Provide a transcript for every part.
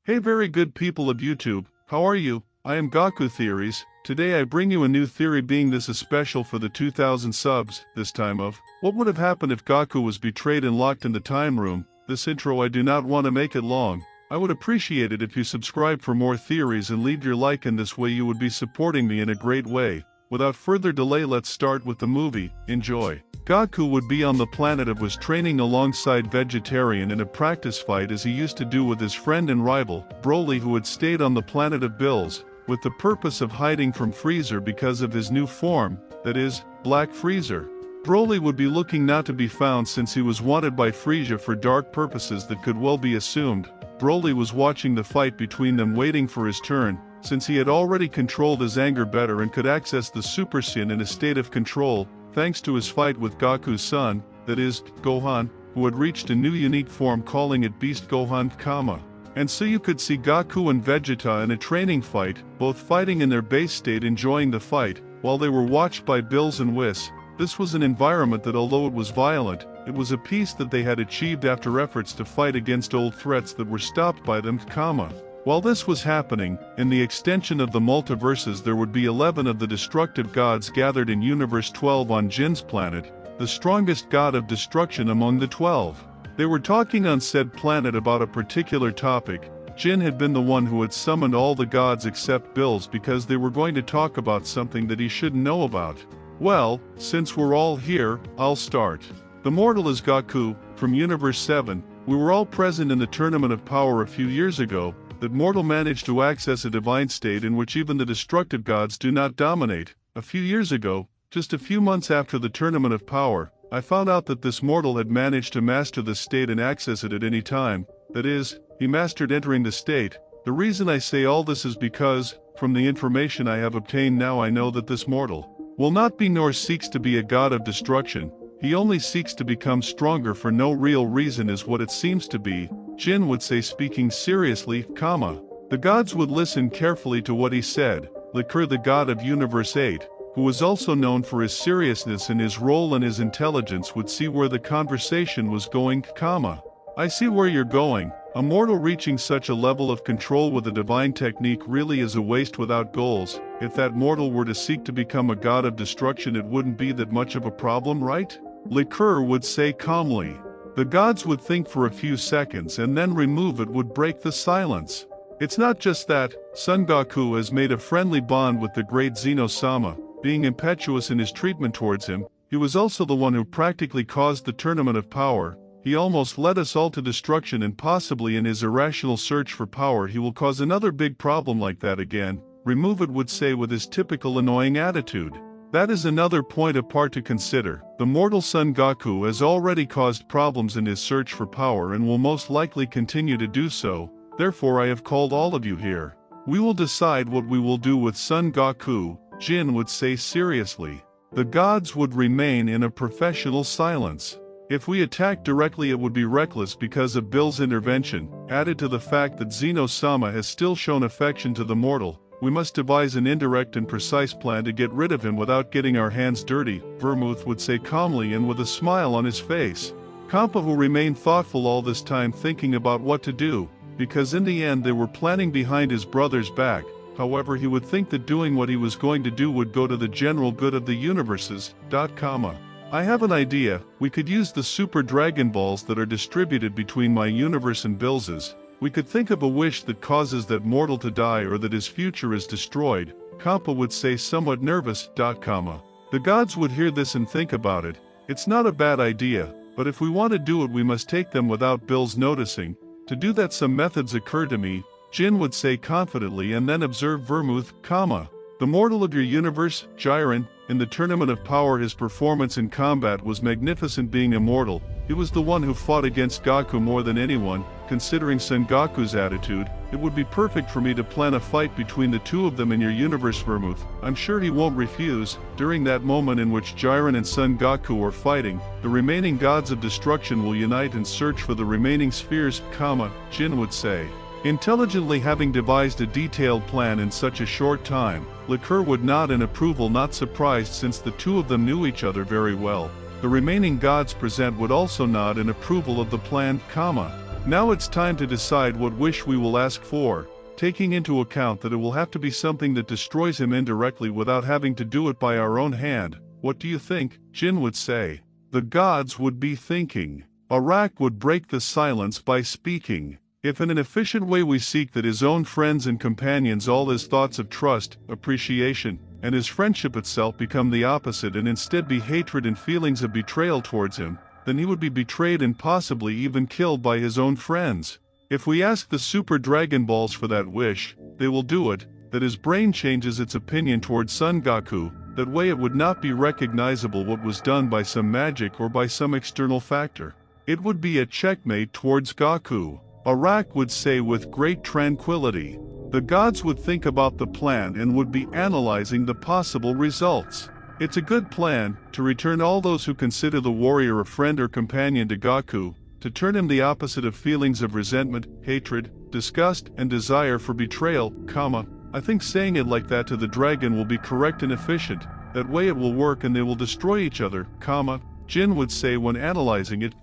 Hey very good people of YouTube, how are you? I am Gaku Theories. Today I bring you a new theory, being this is special for the 2000 subs, this time of what would have happened if Gaku was betrayed and locked in the time room. This intro I do not want to make it long. I would appreciate it if you subscribe for more theories and leave your like, in this way you would be supporting me in a great way. Without further delay, let's start with the movie. Enjoy. Gaku would be on the planet of Whis training alongside Vegetarian in a practice fight, as he used to do with his friend and rival, Broly, who had stayed on the planet of Bills, with the purpose of hiding from Freezer because of his new form, that is, Black Freezer. Broly would be looking not to be found since he was wanted by Frieza for dark purposes that could well be assumed. Broly was watching the fight between them, waiting for his turn, since he had already controlled his anger better and could access the Super Saiyan in a state of control, thanks to his fight with Gaku's son, that is, Gohan, who had reached a new unique form, calling it Beast Gohan Kama. And so you could see Gaku and Vegeta in a training fight, both fighting in their base state, enjoying the fight, while they were watched by Bills and Whis. This was an environment that, although it was violent, it was a peace that they had achieved after efforts to fight against old threats that were stopped by them, Kama. While this was happening, in the extension of the multiverses, there would be 11 of the destructive gods gathered in Universe 12 on Jin's planet, the strongest god of destruction among the 12. They were talking on said planet about a particular topic. Jin had been the one who had summoned all the gods except Bills, because they were going to talk about something that he shouldn't know about. Well, since we're all here, I'll start. The mortal is Gaku, from Universe 7. We were all present in the Tournament of Power a few years ago. That mortal managed to access a divine state in which even the destructive gods do not dominate. A few years ago, just a few months after the Tournament of Power, I found out that this mortal had managed to master the state and access it at any time. That is, he mastered entering the state. The reason I say all this is because, from the information I have obtained now, I know that this mortal will not be nor seeks to be a god of destruction. He only seeks to become stronger for no real reason, is what it seems to be. Jin would say, speaking seriously, Kama. The gods would listen carefully to what he said. Liquor, the god of Universe 8, who was also known for his seriousness in his role and his intelligence, would see where the conversation was going. Kama. I see where you're going. A mortal reaching such a level of control with a divine technique really is a waste without goals. If that mortal were to seek to become a god of destruction, it wouldn't be that much of a problem, right? Liquor would say calmly. The gods would think for a few seconds and then remove it, would break the silence. It's not just that. Son Gaku has made a friendly bond with the great Zeno-sama, being impetuous in his treatment towards him. He was also the one who practically caused the Tournament of Power. He almost led us all to destruction, and possibly in his irrational search for power he will cause another big problem like that again. Remove it, would say, with his typical annoying attitude. That is another point apart to consider. The mortal Son Gaku has already caused problems in his search for power and will most likely continue to do so. Therefore I have called all of you here. We will decide what we will do with Son Gaku. Jin would say seriously. The gods would remain in a professional silence. If we attack directly, it would be reckless because of Bill's intervention. Added to the fact that Zeno-sama has still shown affection to the mortal, we must devise an indirect and precise plan to get rid of him without getting our hands dirty, Vermouth would say calmly and with a smile on his face. Kampa, who remained thoughtful all this time, thinking about what to do, because in the end they were planning behind his brother's back. However, he would think that doing what he was going to do would go to the general good of the universes. I have an idea. We could use the Super Dragon Balls that are distributed between my universe and Bills's. We could think of a wish that causes that mortal to die or that his future is destroyed. Kampa would say, somewhat nervous. The gods would hear this and think about it. It's not a bad idea, but if we want to do it, we must take them without Bills noticing. To do that, some methods occur to me, Jin would say confidently, and then observe Vermouth, the mortal of your universe, Jiren. In the Tournament of Power his performance in combat was magnificent. Being immortal, he was the one who fought against Gaku more than anyone. Considering Son Gaku's attitude, it would be perfect for me to plan a fight between the two of them in your universe, Vermouth. I'm sure he won't refuse. During that moment in which Jiren and Son Gaku are fighting, the remaining gods of destruction will unite and search for the remaining spheres, Jin would say. Intelligently, having devised a detailed plan in such a short time, Liquor would nod in approval, not surprised since the two of them knew each other very well. The remaining gods present would also nod in approval of the plan, Now it's time to decide what wish we will ask for, taking into account that it will have to be something that destroys him indirectly without having to do it by our own hand. What do you think? Jin would say. The gods would be thinking. Arak would break the silence by speaking. If in an efficient way we seek that his own friends and companions all his thoughts of trust, appreciation, and his friendship itself become the opposite and instead be hatred and feelings of betrayal towards him, then he would be betrayed and possibly even killed by his own friends. If we ask the Super Dragon Balls for that wish, they will do it, that his brain changes its opinion towards Son Goku, that way it would not be recognizable what was done by some magic or by some external factor. It would be a checkmate towards Goku. Arak would say with great tranquility. The gods would think about the plan and would be analyzing the possible results. It's a good plan, to return all those who consider the warrior a friend or companion to Goku, to turn him the opposite of feelings of resentment, hatred, disgust, and desire for betrayal, I think saying it like that to the dragon will be correct and efficient, that way it will work and they will destroy each other, Jin would say when analyzing it,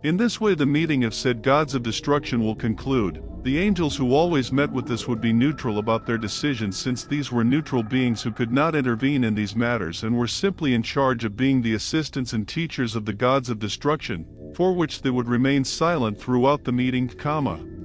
In this way the meeting of said gods of destruction will conclude. The angels who always met with this would be neutral about their decisions since these were neutral beings who could not intervene in these matters and were simply in charge of being the assistants and teachers of the gods of destruction, for which they would remain silent throughout the meeting,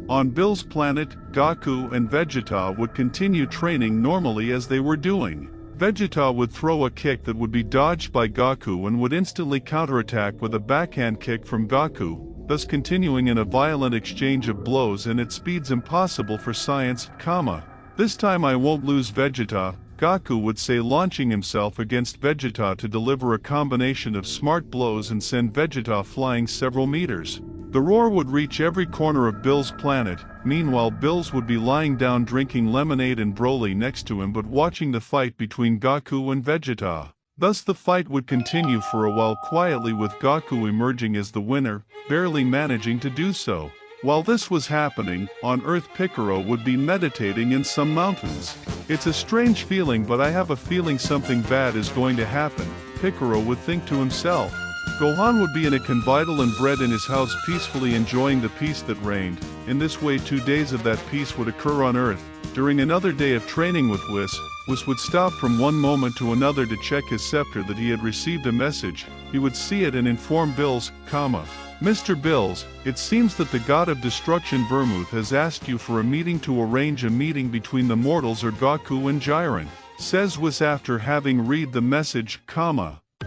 On Bill's planet, Gaku and Vegeta would continue training normally as they were doing. Vegeta would throw a kick that would be dodged by Gaku and would instantly counterattack with a backhand kick from Gaku, thus continuing in a violent exchange of blows, and at speeds impossible for science, This time I won't lose Vegeta, Gaku would say, launching himself against Vegeta to deliver a combination of smart blows and send Vegeta flying several meters. The roar would reach every corner of Bill's planet. Meanwhile Bills would be lying down drinking lemonade and Broly next to him but watching the fight between Gaku and Vegeta. Thus the fight would continue for a while quietly with Gaku emerging as the winner, barely managing to do so. While this was happening, on Earth Picaro would be meditating in some mountains. It's a strange feeling but I have a feeling something bad is going to happen, Picaro would think to himself. Gohan would be in a convital and bred in his house peacefully enjoying the peace that reigned. In this way 2 days of that peace would occur on Earth. During another day of training with Whis would stop from one moment to another to check his scepter that he had received a message. He would see it and inform Bills, Mr. Bills, it seems that the god of destruction Vermouth has asked you for a meeting to arrange a meeting between the mortals or Gaku and Jiren, says Whis after having read the message,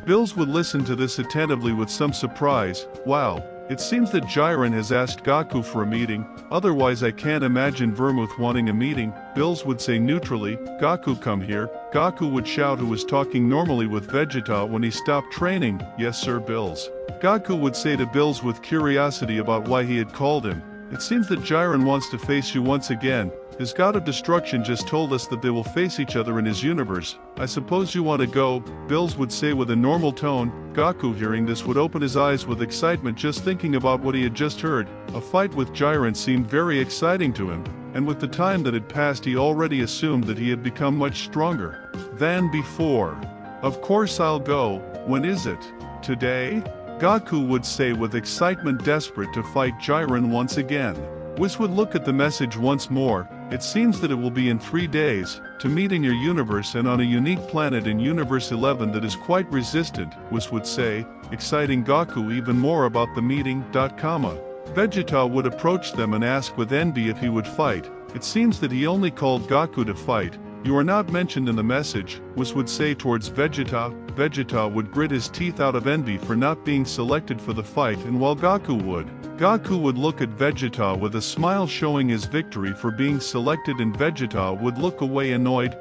Bills would listen to this attentively with some surprise. Wow, it seems that Jiren has asked Gaku for a meeting, otherwise I can't imagine Vermouth wanting a meeting. Bills would say neutrally, Gaku come here. Gaku would shout who was talking normally with Vegeta when he stopped training, yes sir Bills. Gaku would say to Bills with curiosity about why he had called him, it seems that Jiren wants to face you once again. His god of destruction just told us that they will face each other in his universe. I suppose you want to go, Bills would say with a normal tone. Gaku hearing this would open his eyes with excitement just thinking about what he had just heard. A fight with Jiren seemed very exciting to him, and with the time that had passed he already assumed that he had become much stronger than before. Of course I'll go. When is it? Today? Gaku would say with excitement, desperate to fight Jiren once again. Whis would look at the message once more. It seems that it will be in 3 days, to meet in your universe and on a unique planet in Universe 11 that is quite resistant, Whis would say, exciting Gaku even more about the meeting. Vegeta would approach them and ask with envy if he would fight. It seems that he only called Gaku to fight. You are not mentioned in the message, Whis would say towards Vegeta. Vegeta would grit his teeth out of envy for not being selected for the fight, and while Gaku would look at Vegeta with a smile showing his victory for being selected, and Vegeta would look away annoyed,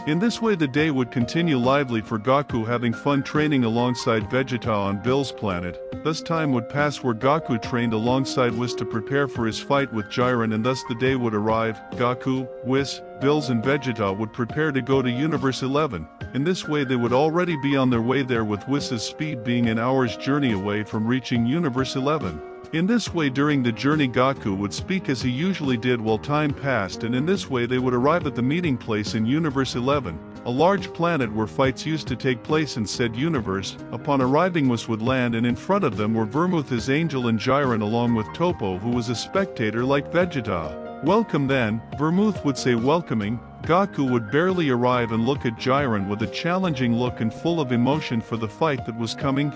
In this way the day would continue lively for Gaku, having fun training alongside Vegeta on Bill's planet. Thus time would pass where Gaku trained alongside Whis to prepare for his fight with Jiren, and thus the day would arrive. Gaku, Whis, Bills and Vegeta would prepare to go to Universe 11. In this way they would already be on their way there, with Whis' speed being an hour's journey away from reaching Universe 11. In this way during the journey Gaku would speak as he usually did while time passed, and in this way they would arrive at the meeting place in Universe 11. a large planet where fights used to take place in said universe. Upon arriving, Whis would land, and in front of them were Vermouth, his angel, and Jiren, along with Toppo, who was a spectator like Vegeta. "Welcome then," Vermouth would say, welcoming. Gaku would barely arrive and look at Jiren with a challenging look and full of emotion for the fight that was coming.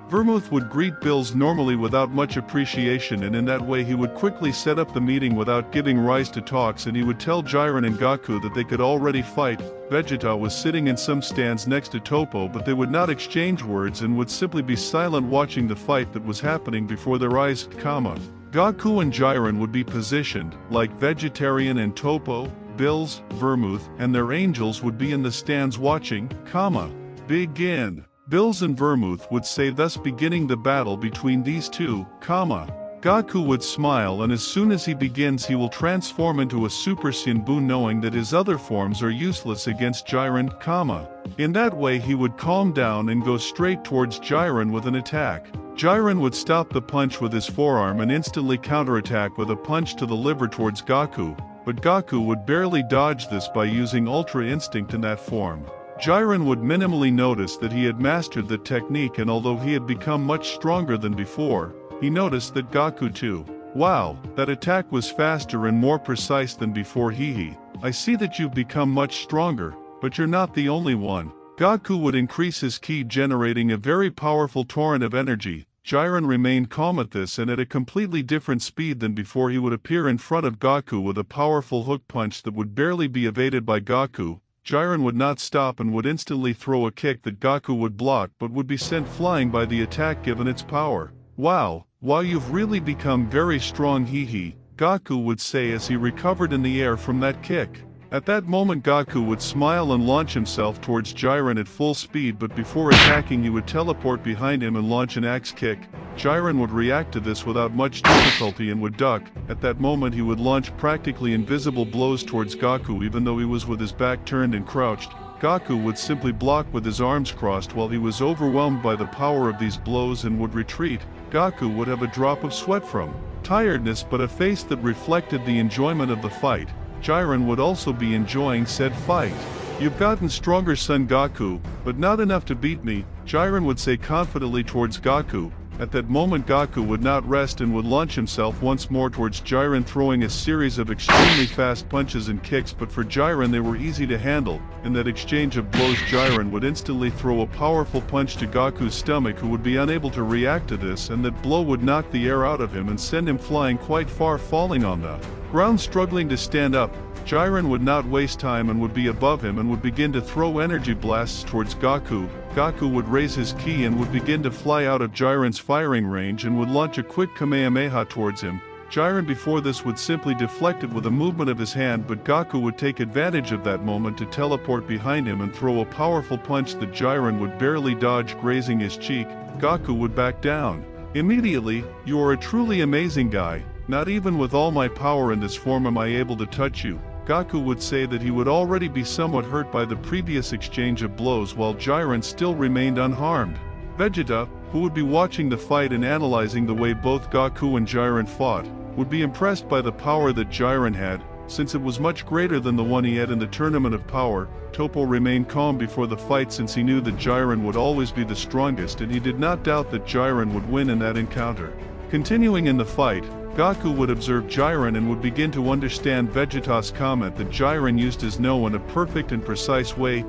Vermouth would greet Bills normally without much appreciation, and in that way he would quickly set up the meeting without giving rise to talks, and he would tell Jiren and Gaku that they could already fight. Vegeta was sitting in some stands next to Toppo, but they would not exchange words and would simply be silent watching the fight that was happening before their eyes. Gaku and Jiren would be positioned, like Vegetarian and Toppo, Bills, Vermouth, and their angels would be in the stands watching. Begin. Bills and Vermouth would say, thus beginning the battle between these two. Gaku would smile, and as soon as he begins he will transform into a Super Saiyan Buu, knowing that his other forms are useless against Jiren. In that way he would calm down and go straight towards Jiren with an attack. Jiren would stop the punch with his forearm and instantly counterattack with a punch to the liver towards Gaku, but Gaku would barely dodge this by using Ultra Instinct in that form. Jiren would minimally notice that he had mastered the technique, and although he had become much stronger than before, he noticed that Gaku too. Wow, that attack was faster and more precise than before. I see that you've become much stronger, but you're not the only one. Gaku would increase his ki, generating a very powerful torrent of energy. Jiren remained calm at this, and at a completely different speed than before he would appear in front of Gaku with a powerful hook punch that would barely be evaded by Gaku. Jiren would not stop and would instantly throw a kick that Gaku would block but would be sent flying by the attack given its power. Wow, you've really become very strong. Gaku would say as he recovered in the air from that kick. At that moment Gaku would smile and launch himself towards Jiren at full speed, but before attacking he would teleport behind him and launch an axe kick. Jiren would react to this without much difficulty and would duck. At that moment he would launch practically invisible blows towards Gaku, even though he was with his back turned and crouched. Gaku would simply block with his arms crossed while he was overwhelmed by the power of these blows and would retreat. Gaku would have a drop of sweat from tiredness but a face that reflected the enjoyment of the fight. Jiren would also be enjoying said fight. "You've gotten stronger, son Gaku, but not enough to beat me," Jiren would say confidently towards Gaku. At that moment Gaku would not rest and would launch himself once more towards Jiren, throwing a series of extremely fast punches and kicks, but for Jiren they were easy to handle. In that exchange of blows Jiren would instantly throw a powerful punch to Gaku's stomach, who would be unable to react to this, and that blow would knock the air out of him and send him flying quite far, falling on the ground struggling to stand up. Jiren would not waste time and would be above him and would begin to throw energy blasts towards Gaku. Gaku would raise his ki and would begin to fly out of Jiren's firing range and would launch a quick Kamehameha towards him. Jiren before this would simply deflect it with a movement of his hand, but Gaku would take advantage of that moment to teleport behind him and throw a powerful punch that Jiren would barely dodge, grazing his cheek. Gaku would back down immediately. "You are a truly amazing guy. Not even with all my power in this form am I able to touch you." Gaku would say that he would already be somewhat hurt by the previous exchange of blows, while Jiren still remained unharmed. Vegeta, who would be watching the fight and analyzing the way both Gaku and Jiren fought, would be impressed by the power that Jiren had, since it was much greater than the one he had in the Tournament of Power. Toppo remained calm before the fight, since he knew that Jiren would always be the strongest, and he did not doubt that Jiren would win in that encounter. Continuing in the fight, Gaku would observe Jiren and would begin to understand Vegeta's comment that Jiren used his no in a perfect and precise way.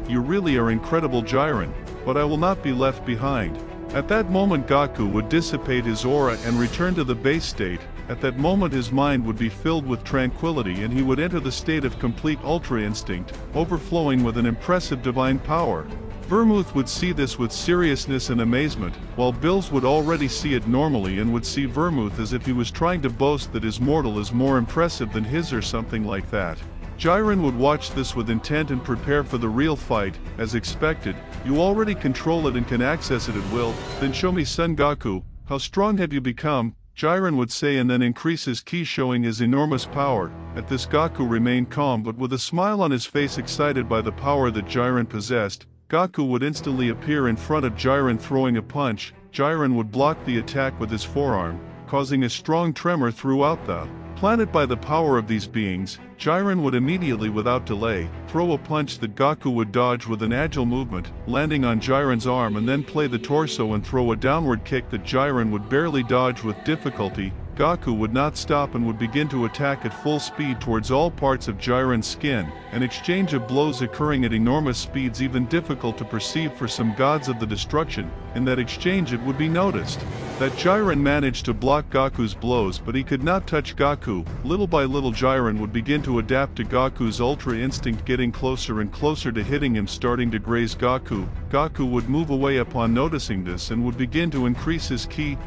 "You really are incredible, Jiren, but I will not be left behind." At that moment Gaku would dissipate his aura and return to the base state. At that moment his mind would be filled with tranquility and he would enter the state of complete Ultra Instinct, overflowing with an impressive divine power. Vermouth would see this with seriousness and amazement, while Bills would already see it normally and would see Vermouth as if he was trying to boast that his mortal is more impressive than his or something like that. Jiren would watch this with intent and prepare for the real fight. As expected, "You already control it and can access it at will, then show me, son Gaku, how strong have you become?" Jiren would say, and then increase his ki, showing his enormous power. At this Gaku remained calm but with a smile on his face, excited by the power that Jiren possessed. Gaku would instantly appear in front of Jiren throwing a punch. Jiren would block the attack with his forearm, causing a strong tremor throughout the Planted by the power of these beings, Jiren would immediately without delay, throw a punch that Gaku would dodge with an agile movement, landing on Jiren's arm, and then play the torso and throw a downward kick that Jiren would barely dodge with difficulty. Gaku would not stop and would begin to attack at full speed towards all parts of Jiren's skin, an exchange of blows occurring at enormous speeds even difficult to perceive for some gods of the destruction. In that exchange it would be noticed that Jiren managed to block Gaku's blows, but he could not touch Gaku. Little by little Jiren would begin to adapt to Gaku's ultra instinct, getting closer and closer to hitting him, starting to graze Gaku. Gaku would move away upon noticing this and would begin to increase his ki,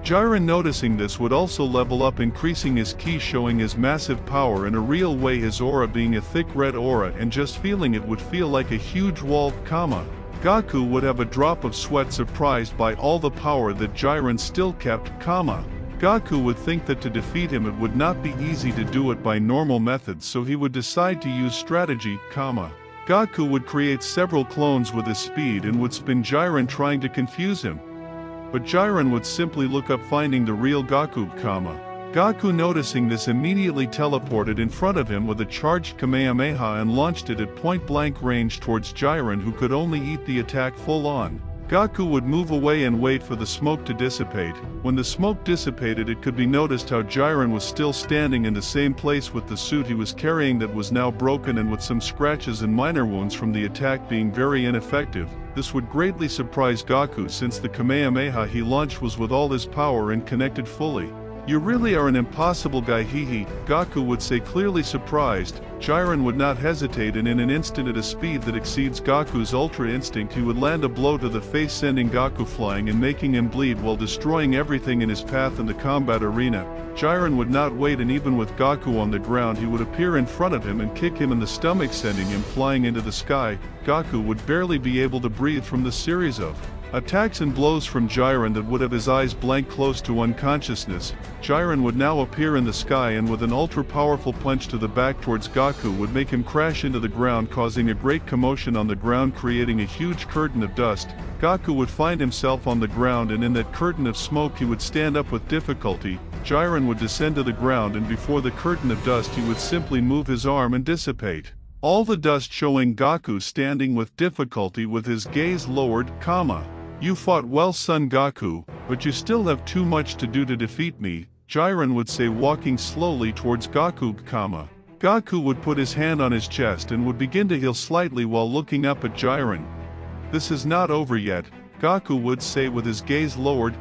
Jiren noticing this would also level up, increasing his ki, showing his massive power in a real way, his aura being a thick red aura, and just feeling it would feel like a huge wall, Gaku would have a drop of sweat, surprised by all the power that Jiren still kept, Gaku would think that to defeat him it would not be easy to do it by normal methods, so he would decide to use strategy, Gaku would create several clones with his speed and would spin Jiren, trying to confuse him. But Jiren would simply look up, finding the real Gaku, Gaku noticing this immediately teleported in front of him with a charged Kamehameha and launched it at point-blank range towards Jiren, who could only eat the attack full on. Gaku would move away and wait for the smoke to dissipate. When the smoke dissipated, it could be noticed how Jiren was still standing in the same place with the suit he was carrying that was now broken and with some scratches and minor wounds from the attack being very ineffective. This would greatly surprise Gaku, since the Kamehameha he launched was with all his power and connected fully. "You really are an impossible guy, hehe," Gaku would say, clearly surprised. Jiren would not hesitate, and in an instant, at a speed that exceeds Gaku's ultra instinct, he would land a blow to the face, sending Gaku flying and making him bleed while destroying everything in his path in the combat arena. Jiren would not wait, and even with Gaku on the ground he would appear in front of him and kick him in the stomach, sending him flying into the sky. Gaku would barely be able to breathe from the series of attacks and blows from Jiren that would have his eyes blank close to unconsciousness. Jiren would now appear in the sky, and with an ultra-powerful punch to the back towards Gaku would make him crash into the ground, causing a great commotion on the ground, creating a huge curtain of dust. Gaku would find himself on the ground, and in that curtain of smoke he would stand up with difficulty. Jiren would descend to the ground, and before the curtain of dust he would simply move his arm and dissipate all the dust, showing Gaku standing with difficulty with his gaze lowered, "You fought well, son Gaku, but you still have too much to do to defeat me," Jiren would say, walking slowly towards Gaku, Gaku would put his hand on his chest and would begin to heal slightly while looking up at Jiren. "This is not over yet," Gaku would say with his gaze lowered,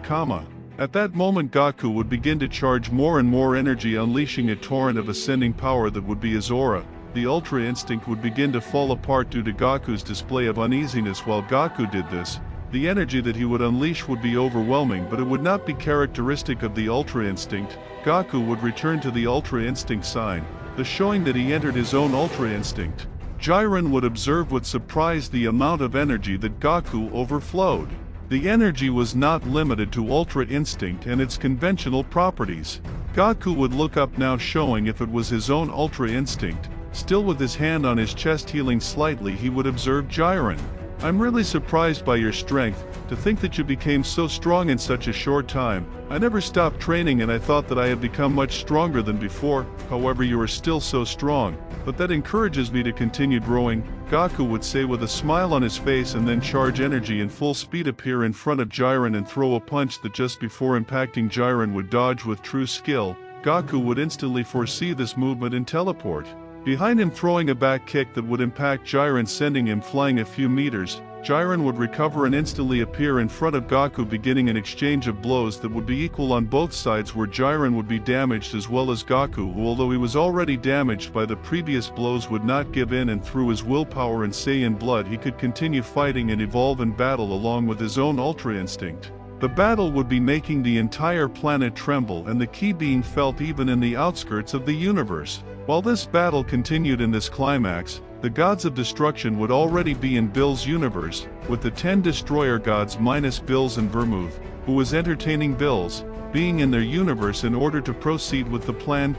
At that moment Gaku would begin to charge more and more energy, unleashing a torrent of ascending power that would be his aura. The Ultra Instinct would begin to fall apart due to Gaku's display of uneasiness. While Gaku did this, the energy that he would unleash would be overwhelming, but it would not be characteristic of the Ultra Instinct. Gaku would return to the Ultra Instinct sign, thus showing that he entered his own Ultra Instinct. Jiren would observe with surprise the amount of energy that Gaku overflowed. The energy was not limited to Ultra Instinct and its conventional properties. Gaku would look up now, showing if it was his own Ultra Instinct. Still with his hand on his chest healing slightly, he would observe Jiren. "I'm really surprised by your strength. To think that you became so strong in such a short time. I never stopped training and I thought that I had become much stronger than before. However, you are still so strong. But that encourages me to continue growing," Gaku would say with a smile on his face, and then charge energy in full speed, appear in front of Jiren and throw a punch that just before impacting Jiren would dodge with true skill. Gaku would instantly foresee this movement and teleport behind him, throwing a back kick that would impact Jiren, sending him flying a few meters. Jiren would recover and instantly appear in front of Gaku, beginning an exchange of blows that would be equal on both sides, where Jiren would be damaged as well as Gaku, who, although he was already damaged by the previous blows, would not give in, and through his willpower and Saiyan blood he could continue fighting and evolve in battle along with his own Ultra Instinct. The battle would be making the entire planet tremble, and the ki being felt even in the outskirts of the universe. While this battle continued in this climax, the gods of destruction would already be in Bill's universe, with the 10 destroyer gods minus Bills and Vermouth, who was entertaining Bills, being in their universe in order to proceed with the plan,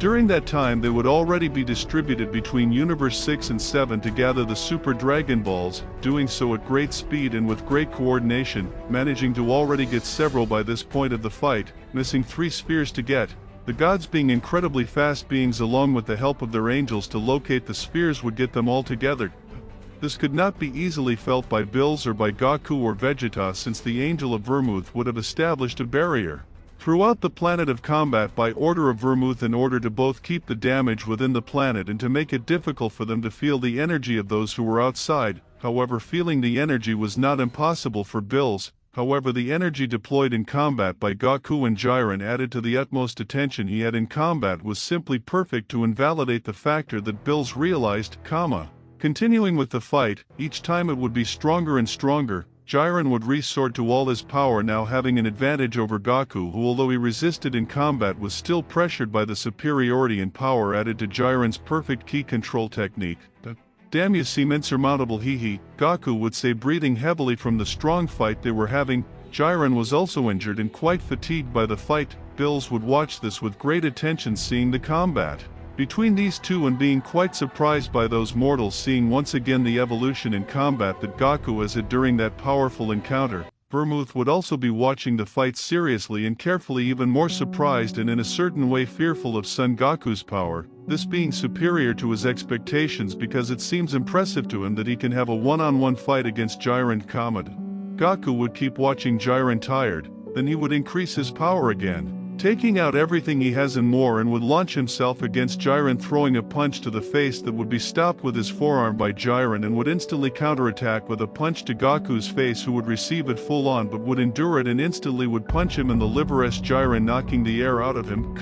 During that time they would already be distributed between Universe 6 and 7 to gather the Super Dragon Balls, doing so at great speed and with great coordination, managing to already get several by this point of the fight, missing 3 spheres to get. The gods, being incredibly fast beings, along with the help of their angels to locate the spheres, would get them all together. This could not be easily felt by Bills or by Gaku or Vegeta, since the Angel of Vermouth would have established a barrier throughout the planet of combat by order of Vermouth, in order to both keep the damage within the planet and to make it difficult for them to feel the energy of those who were outside. However, feeling the energy was not impossible for Bills. However, the energy deployed in combat by Gaku and Jiren, added to the utmost attention he had in combat, was simply perfect to invalidate the factor that Bills realized, Continuing with the fight, each time it would be stronger and stronger. Jiren would resort to all his power, now having an advantage over Gaku, who, although he resisted in combat, was still pressured by the superiority in power added to Jiren's perfect ki control technique. Damn, you seem insurmountable, hee. Gaku would say, breathing heavily from the strong fight they were having. Jiren was also injured and quite fatigued by the fight. Bills would watch this with great attention, seeing the combat between these two and being quite surprised by those mortals seeing once again the evolution in combat that Gaku has had during that powerful encounter. Vermouth would also be watching the fight seriously and carefully, even more surprised and in a certain way fearful of Son Goku's power, this being superior to his expectations, because it seems impressive to him that he can have a one-on-one fight against Jiren. Gaku would keep watching Jiren tired, then he would increase his power again, taking out everything he has and more, and would launch himself against Jiren, throwing a punch to the face that would be stopped with his forearm by Jiren, and would instantly counterattack with a punch to Gaku's face, who would receive it full on but would endure it and instantly would punch him in the liver as Jiren, knocking the air out of him,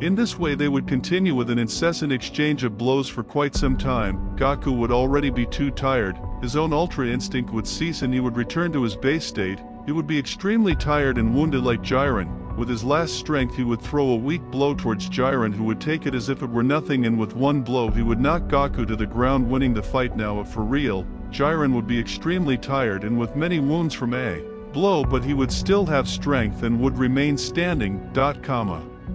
In this way they would continue with an incessant exchange of blows for quite some time. Gaku would already be too tired, his own ultra instinct would cease and he would return to his base state. He would be extremely tired and wounded like Jiren. With his last strength he would throw a weak blow towards Jiren, who would take it as if it were nothing, and with one blow he would knock Gaku to the ground, winning the fight. Now for real, Jiren would be extremely tired and with many wounds from a blow, but he would still have strength and would remain standing.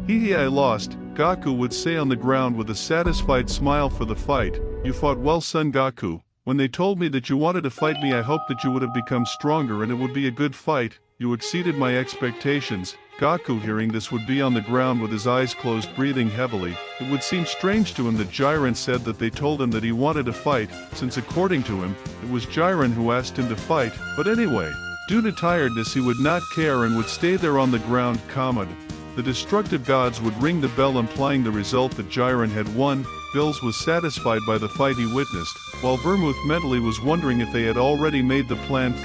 Hee, I lost, Gaku would say on the ground with a satisfied smile. For the fight, you fought well, Son Gaku. When they told me that you wanted to fight me, I hoped that you would have become stronger and it would be a good fight. You exceeded my expectations. Gaku, hearing this, would be on the ground with his eyes closed, breathing heavily. It would seem strange to him that Jiren said that they told him that he wanted to fight, since according to him, it was Jiren who asked him to fight. But anyway, due to tiredness he would not care and would stay there on the ground. The destructive gods would ring the bell, implying the result that Jiren had won. Bills was satisfied by the fight he witnessed, while Vermouth mentally was wondering if they had already made the planned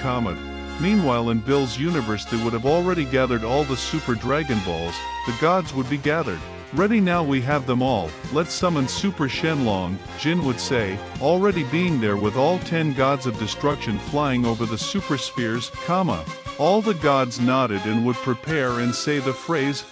Meanwhile, in Bill's universe they would have already gathered all the Super Dragon Balls. The gods would be gathered. Ready now, we have them all, let's summon Super Shenlong, Jin would say, already being there with all 10 gods of destruction flying over the super spheres, All the gods nodded and would prepare and say the phrase,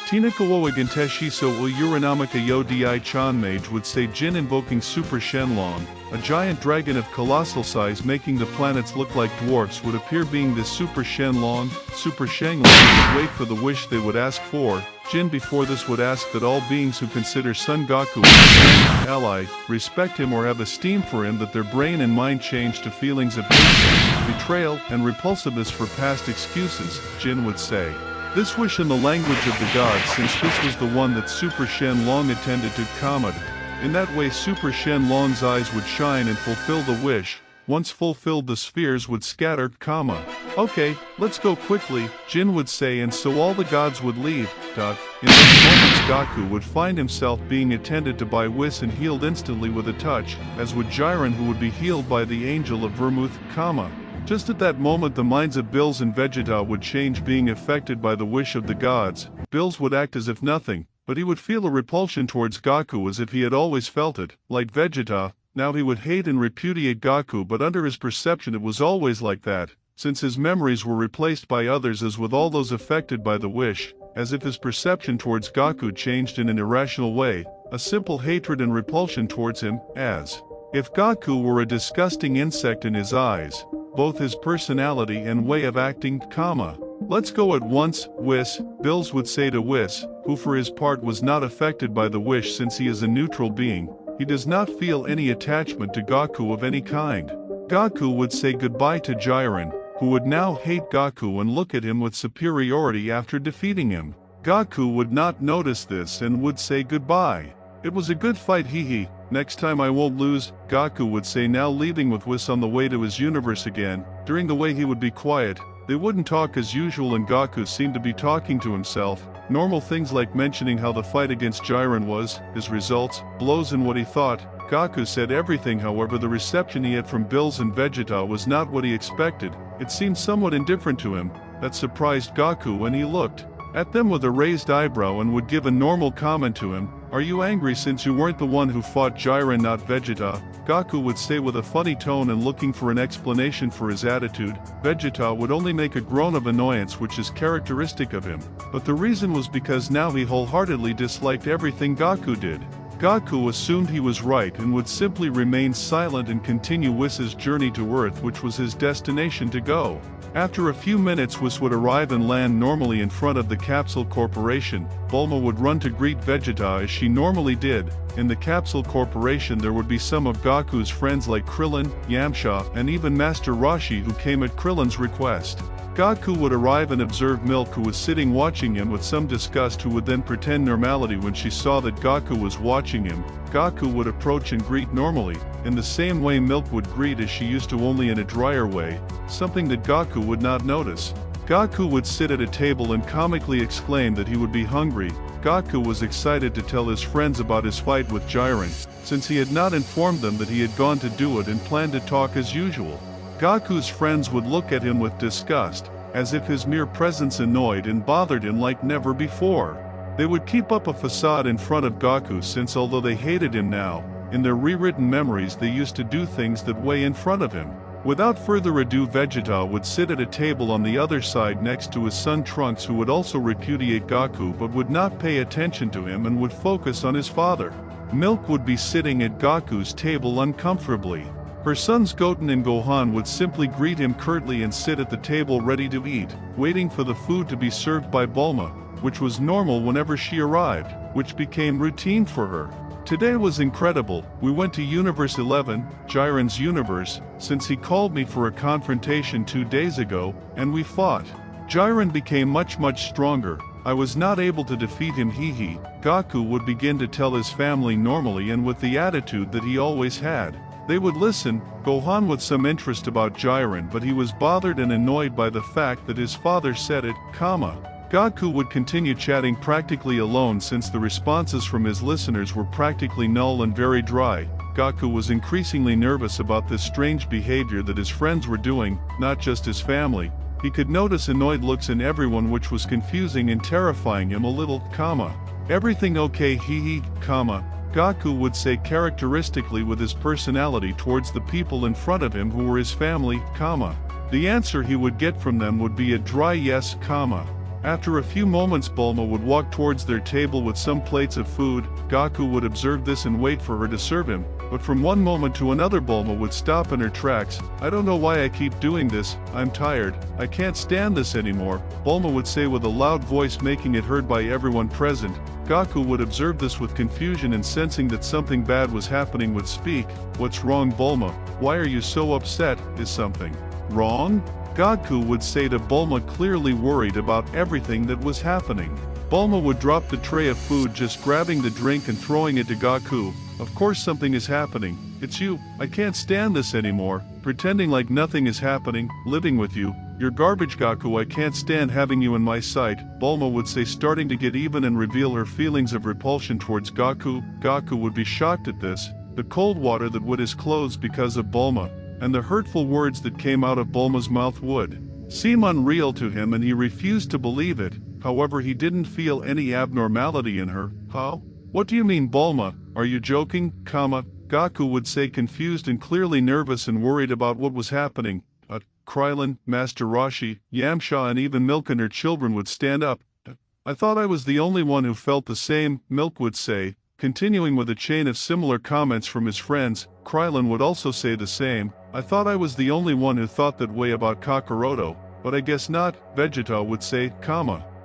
Tinakawa Ganteshiso o Uranamika yo di chan mage would say Jin, invoking Super Shenlong. A giant dragon of colossal size, making the planets look like dwarfs, would appear, being this Super Shenlong. Super Shenlong would wait for the wish they would ask for. Jin before this would ask that all beings who consider Son Gaku as an ally, respect him or have esteem for him, that their brain and mind change to feelings of hatred, betrayal, and repulsiveness for past excuses, Jin would say. This wish in the language of the gods, since this was the one that Super Shenlong attended to. In that way Super Shenlong's eyes would shine and fulfill the wish. Once fulfilled, the spheres would scatter, Okay, let's go quickly, Jin would say, and so all the gods would leave. In those moments Gaku would find himself being attended to by Whis and healed instantly with a touch, as would Jiren, who would be healed by the Angel of Vermouth, Just at that moment the minds of Bills and Vegeta would change, being affected by the wish of the gods. Bills would act as if nothing, but he would feel a repulsion towards Gaku as if he had always felt it. Like Vegeta, now he would hate and repudiate Gaku, but under his perception it was always like that, since his memories were replaced by others, as with all those affected by the wish, as if his perception towards Gaku changed in an irrational way, a simple hatred and repulsion towards him, as if Gaku were a disgusting insect in his eyes, both his personality and way of acting, Let's go at once, Whis, Bills would say to Whis, who for his part was not affected by the wish since he is a neutral being. He does not feel any attachment to Gaku of any kind. Gaku would say goodbye to Jiren, who would now hate Gaku and look at him with superiority after defeating him. Gaku would not notice this and would say goodbye. It was a good fight, hee. Next time I won't lose, Gaku would say, now leaving with Whis on the way to his universe again. During the way he would be quiet. They wouldn't talk as usual and Gaku seemed to be talking to himself. Normal things like mentioning how the fight against Jiren was, his results, blows and what he thought. Gaku said everything, however the reception he had from Bills and Vegeta was not what he expected. It seemed somewhat indifferent to him. That surprised Gaku when he looked at them with a raised eyebrow and would give a normal comment to him. Are you angry since you weren't the one who fought Jiren, not Vegeta? Gaku would say with a funny tone and looking for an explanation for his attitude. Vegeta would only make a groan of annoyance, which is characteristic of him. But the reason was because now he wholeheartedly disliked everything Gaku did. Gaku assumed he was right and would simply remain silent and continue Whis' journey to Earth, which was his destination to go. After a few minutes, Whis would arrive and land normally in front of the Capsule Corporation. Bulma would run to greet Vegeta as she normally did. In the Capsule Corporation there would be some of Gaku's friends like Krillin, Yamcha, and even Master Roshi, who came at Krillin's request. Gaku would arrive and observe Milk, who was sitting watching him with some disgust, who would then pretend normality when she saw that Gaku was watching him. Gaku would approach and greet normally, in the same way Milk would greet as she used to, only in a drier way, something that Gaku would not notice. Gaku would sit at a table and comically exclaim that he would be hungry. Gaku was excited to tell his friends about his fight with Jiren, since he had not informed them that he had gone to do it and planned to talk as usual. Gaku's friends would look at him with disgust, as if his mere presence annoyed and bothered him like never before. They would keep up a facade in front of Gaku, since although they hated him now, in their rewritten memories they used to do things that way in front of him. Without further ado, Vegeta would sit at a table on the other side next to his son Trunks, who would also repudiate Gaku but would not pay attention to him and would focus on his father. Milk would be sitting at Gaku's table uncomfortably. Her sons Goten and Gohan would simply greet him curtly and sit at the table ready to eat, waiting for the food to be served by Bulma, which was normal whenever she arrived, which became routine for her. Today was incredible. We went to Universe 11, Jiren's universe, since he called me for a confrontation 2 days ago, and we fought. Jiren became much stronger. I was not able to defeat him, hee. Gaku would begin to tell his family normally and with the attitude that he always had. They would listen, Gohan with some interest about Jiren, but he was bothered and annoyed by the fact that his father said it, Gaku would continue chatting practically alone, since the responses from his listeners were practically null and very dry. Gaku was increasingly nervous about this strange behavior that his friends were doing, not just his family. He could notice annoyed looks in everyone, which was confusing and terrifying him a little, Everything okay, hee, Gaku would say characteristically with his personality towards the people in front of him who were his family, The answer he would get from them would be a dry yes, After a few moments, Bulma would walk towards their table with some plates of food. Gaku would observe this and wait for her to serve him, but from one moment to another Bulma would stop in her tracks. I don't know why I keep doing this, I'm tired, I can't stand this anymore, Bulma would say with a loud voice, making it heard by everyone present. Gaku would observe this with confusion and sensing that something bad was happening would speak. What's wrong, Bulma? Why are you so upset? Is something wrong? Gaku would say to Bulma, clearly worried about everything that was happening. Bulma would drop the tray of food, just grabbing the drink and throwing it to Gaku. Of course something is happening. It's you. I can't stand this anymore. Pretending like nothing is happening, living with you. You're garbage, Gaku. I can't stand having you in my sight, Bulma would say, starting to get even and reveal her feelings of repulsion towards Gaku. Gaku would be shocked at this. The cold water that wet his clothes because of Bulma, and the hurtful words that came out of Bulma's mouth would seem unreal to him, and he refused to believe it. However, he didn't feel any abnormality in her. How? What do you mean, Bulma? Are you joking? Gaku would say, confused and clearly nervous and worried about what was happening. Krillin, Master Roshi, Yamcha and even Milk and her children would stand up. I thought I was the only one who felt the same, Milk would say, continuing with a chain of similar comments from his friends. Krillin would also say the same. I thought I was the only one who thought that way about Kakarot, but I guess not, Vegeta would say,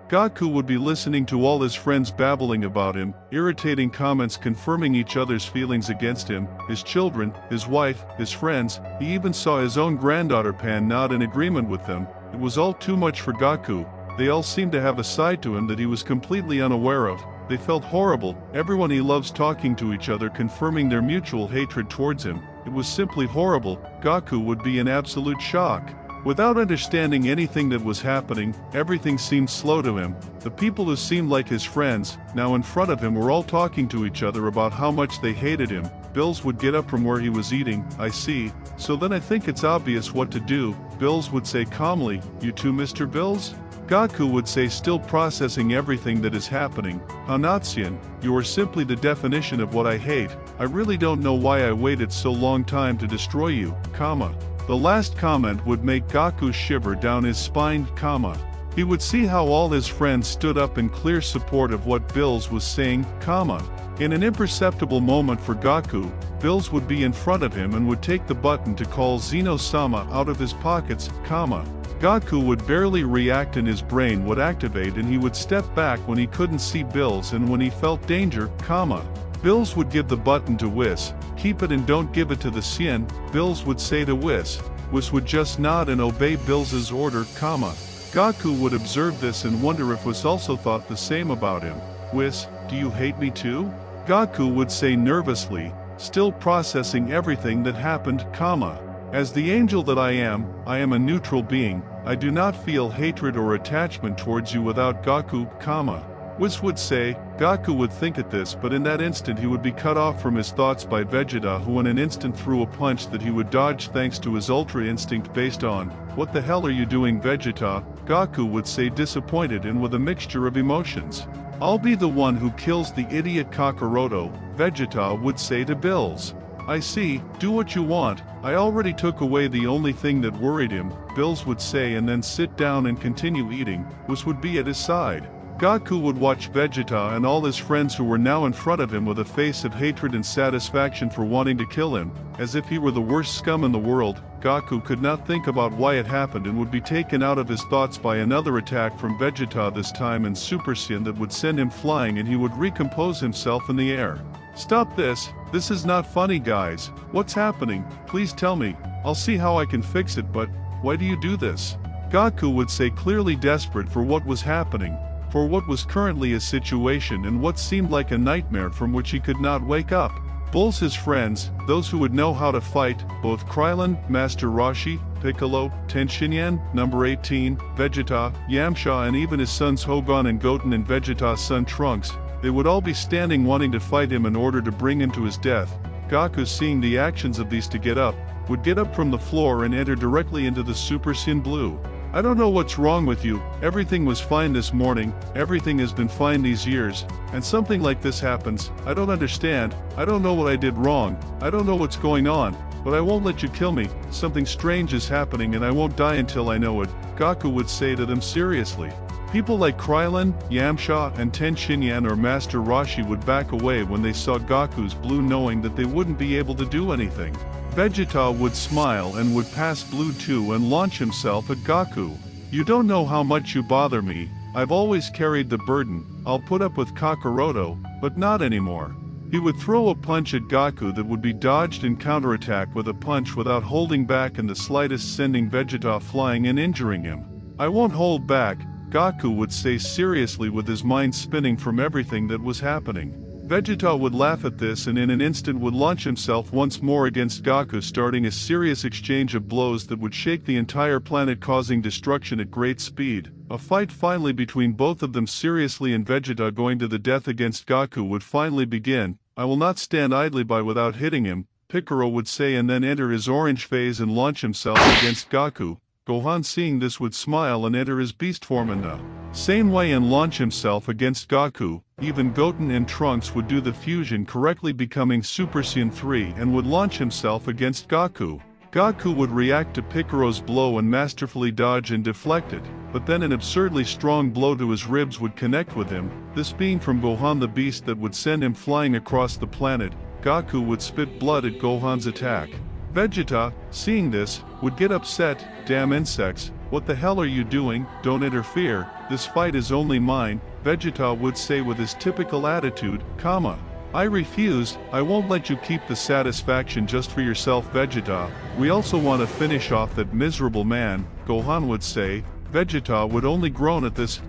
Gaku would be listening to all his friends babbling about him, irritating comments confirming each other's feelings against him, his children, his wife, his friends. He even saw his own granddaughter Pan nod in agreement with them. It was all too much for Gaku. They all seemed to have a side to him that he was completely unaware of. They felt horrible, everyone he loves talking to each other confirming their mutual hatred towards him. It was simply horrible. Gaku would be in absolute shock. Without understanding anything that was happening, everything seemed slow to him. The people who seemed like his friends, now in front of him, were all talking to each other about how much they hated him. Bills would get up from where he was eating. "I see. So then I think it's obvious what to do," Bills would say calmly. "You too, Mr. Bills?" Gaku would say, still processing everything that is happening. "Hanatsian, you are simply the definition of what I hate. I really don't know why I waited so long time to destroy you, comma." The last comment would make Gaku shiver down his spine, comma. He would see how all his friends stood up in clear support of what Bills was saying, comma. In an imperceptible moment for Gaku, Bills would be in front of him and would take the button to call Zeno-sama out of his pockets, comma. Gaku would barely react and his brain would activate and he would step back when he couldn't see Bills and when he felt danger, comma. Bills would give the button to Whis. "Keep it and don't give it to the Saiyan," Bills would say to Whis. Whis would just nod and obey Bills's order, comma. Gaku would observe this and wonder if Whis also thought the same about him. "Whis, do you hate me too?" Gaku would say nervously, still processing everything that happened, comma. "As the angel that I am a neutral being. I do not feel hatred or attachment towards you without Gaku, comma." Whis would say. Gaku would think at this, but in that instant he would be cut off from his thoughts by Vegeta, who in an instant threw a punch that he would dodge thanks to his ultra instinct based on, "What the hell are you doing, Vegeta?" Gaku would say, disappointed and with a mixture of emotions. "I'll be the one who kills the idiot Kakarot," Vegeta would say to Bills. "I see, do what you want, I already took away the only thing that worried him," Bills would say, and then sit down and continue eating. Whis would be at his side. Gaku would watch Vegeta and all his friends who were now in front of him with a face of hatred and satisfaction for wanting to kill him, as if he were the worst scum in the world. Gaku could not think about why it happened and would be taken out of his thoughts by another attack from Vegeta, this time in Super Saiyan, that would send him flying and he would recompose himself in the air. "Stop this, this is not funny guys, what's happening, please tell me, I'll see how I can fix it, but why do you do this?" Gaku would say, clearly desperate for what was happening, for what was currently his situation and what seemed like a nightmare from which he could not wake up. Bulls, his friends, those who would know how to fight, both Krillin, Master Roshi, Piccolo, Tenshinhan, number 18, Vegeta, Yamcha, and even his sons Gohan and Goten and Vegeta's son Trunks, they would all be standing wanting to fight him in order to bring him to his death. Gaku, seeing the actions of these to get up, would get up from the floor and enter directly into the Super Saiyan Blue. "I don't know what's wrong with you, everything was fine this morning, everything has been fine these years, and something like this happens, I don't understand, I don't know what I did wrong, I don't know what's going on, but I won't let you kill me, something strange is happening and I won't die until I know it," Gaku would say to them seriously. People like Krillin, Yamcha, and Tenshinhan or Master Roshi would back away when they saw Gaku's blue, knowing that they wouldn't be able to do anything. Vegeta would smile and would pass blue too and launch himself at Gaku. "You don't know how much you bother me, I've always carried the burden, I'll put up with Kakarot, but not anymore." He would throw a punch at Gaku that would be dodged and counterattacked with a punch without holding back in the slightest, sending Vegeta flying and injuring him. "I won't hold back," Gaku would say seriously with his mind spinning from everything that was happening. Vegeta would laugh at this and in an instant would launch himself once more against Gaku, starting a serious exchange of blows that would shake the entire planet, causing destruction at great speed. A fight finally between both of them seriously and Vegeta going to the death against Gaku would finally begin. "I will not stand idly by without hitting him," Piccolo would say, and then enter his orange phase and launch himself against Gaku. Gohan, seeing this, would smile and enter his beast form in the same way and launch himself against Gaku. Even Goten and Trunks would do the fusion correctly, becoming Super Saiyan 3, and would launch himself against Gaku. Gaku would react to Piccolo's blow and masterfully dodge and deflect it, but then an absurdly strong blow to his ribs would connect with him, this being from Gohan the Beast, that would send him flying across the planet. Gaku would spit blood at Gohan's attack. Vegeta, seeing this, would get upset. "Damn insects, what the hell are you doing? Don't interfere, this fight is only mine," Vegeta would say with his typical attitude, comma. "I refuse, I won't let you keep the satisfaction just for yourself, Vegeta, we also want to finish off that miserable man," Gohan would say. Vegeta would only groan at this,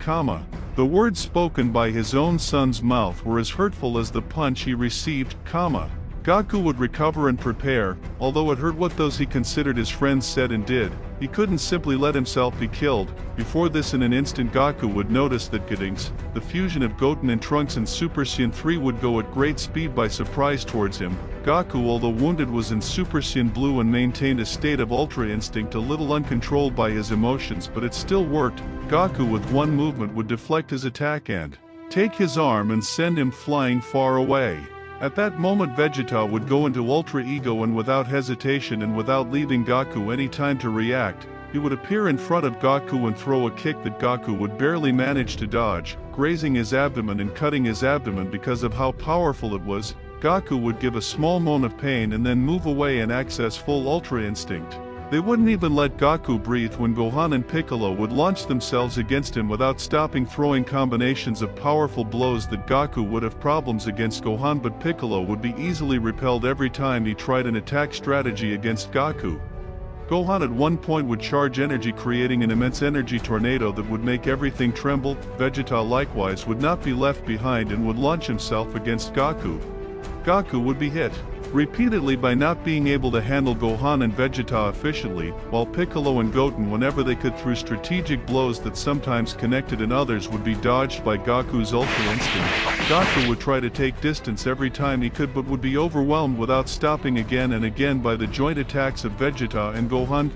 the words spoken by his own son's mouth were as hurtful as the punch he received, Gaku would recover and prepare, although it hurt what those he considered his friends said and did. He couldn't simply let himself be killed. Before this, in an instant, Gaku would notice that the fusion of Goten and Trunks and Super Saiyan 3 would go at great speed by surprise towards him. Gaku, although wounded, was in Super Saiyan Blue and maintained a state of Ultra Instinct, a little uncontrolled by his emotions, but it still worked. Gaku with one movement would deflect his attack and take his arm and send him flying far away. At that moment, Vegeta would go into Ultra Ego, and without hesitation and without leaving Gaku any time to react, he would appear in front of Gaku and throw a kick that Gaku would barely manage to dodge, grazing his abdomen and cutting his abdomen because of how powerful it was. Gaku would give a small moan of pain and then move away and access full Ultra Instinct. They wouldn't even let Gaku breathe when Gohan and Piccolo would launch themselves against him without stopping, throwing combinations of powerful blows that Gaku would have problems against Gohan, but Piccolo would be easily repelled every time he tried an attack strategy against Gaku. Gohan at one point would charge energy, creating an immense energy tornado that would make everything tremble. Vegeta likewise would not be left behind and would launch himself against Gaku. Gaku would be hit repeatedly by not being able to handle Gohan and Vegeta efficiently, while Piccolo and Goten, whenever they could, threw strategic blows that sometimes connected and others would be dodged by Gaku's Ultra Instinct. Gaku would try to take distance every time he could, but would be overwhelmed without stopping again and again by the joint attacks of Vegeta and Gohan,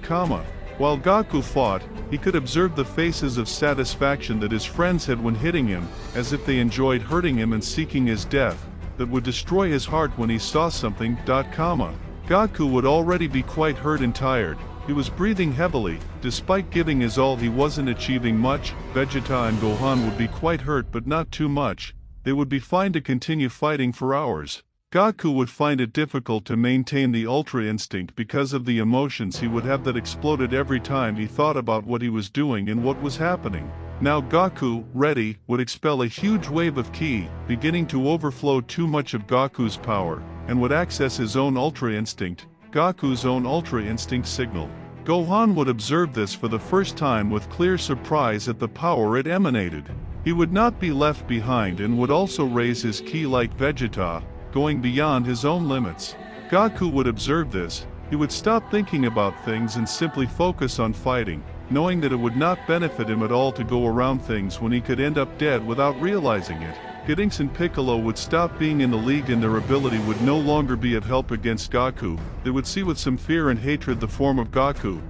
While Gaku fought, he could observe the faces of satisfaction that his friends had when hitting him, as if they enjoyed hurting him and seeking his death, that would destroy his heart when he saw something, Gaku would already be quite hurt and tired. He was breathing heavily. Despite giving his all, he wasn't achieving much. Vegeta and Gohan would be quite hurt, but not too much. They would be fine to continue fighting for hours. Gaku would find it difficult to maintain the Ultra Instinct because of the emotions he would have that exploded every time he thought about what he was doing and what was happening. Now Gaku, ready, would expel a huge wave of ki, beginning to overflow too much of Gaku's power, and would access his own Ultra Instinct, Gaku's own Ultra Instinct signal. Gohan would observe this for the first time with clear surprise at the power it emanated. He would not be left behind and would also raise his ki like Vegeta, going beyond his own limits. Gaku would observe this. He would stop thinking about things and simply focus on fighting, knowing that it would not benefit him at all to go around things when he could end up dead without realizing it. Gotenks and Piccolo would stop being in the league and their ability would no longer be of help against Gaku. They would see with some fear and hatred the form of Gaku.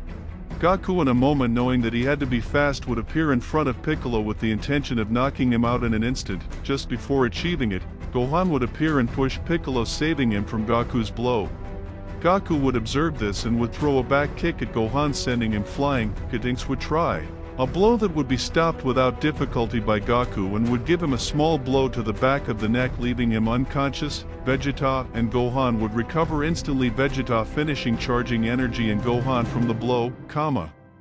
Gaku, in a moment, knowing that he had to be fast, would appear in front of Piccolo with the intention of knocking him out in an instant. Just before achieving it, Gohan would appear and push Piccolo, saving him from Gaku's blow. Gaku would observe this and would throw a back kick at Gohan, sending him flying. Gotenks would try a blow that would be stopped without difficulty by Gaku and would give him a small blow to the back of the neck, leaving him unconscious. Vegeta and Gohan would recover instantly, Vegeta finishing charging energy and Gohan from the blow,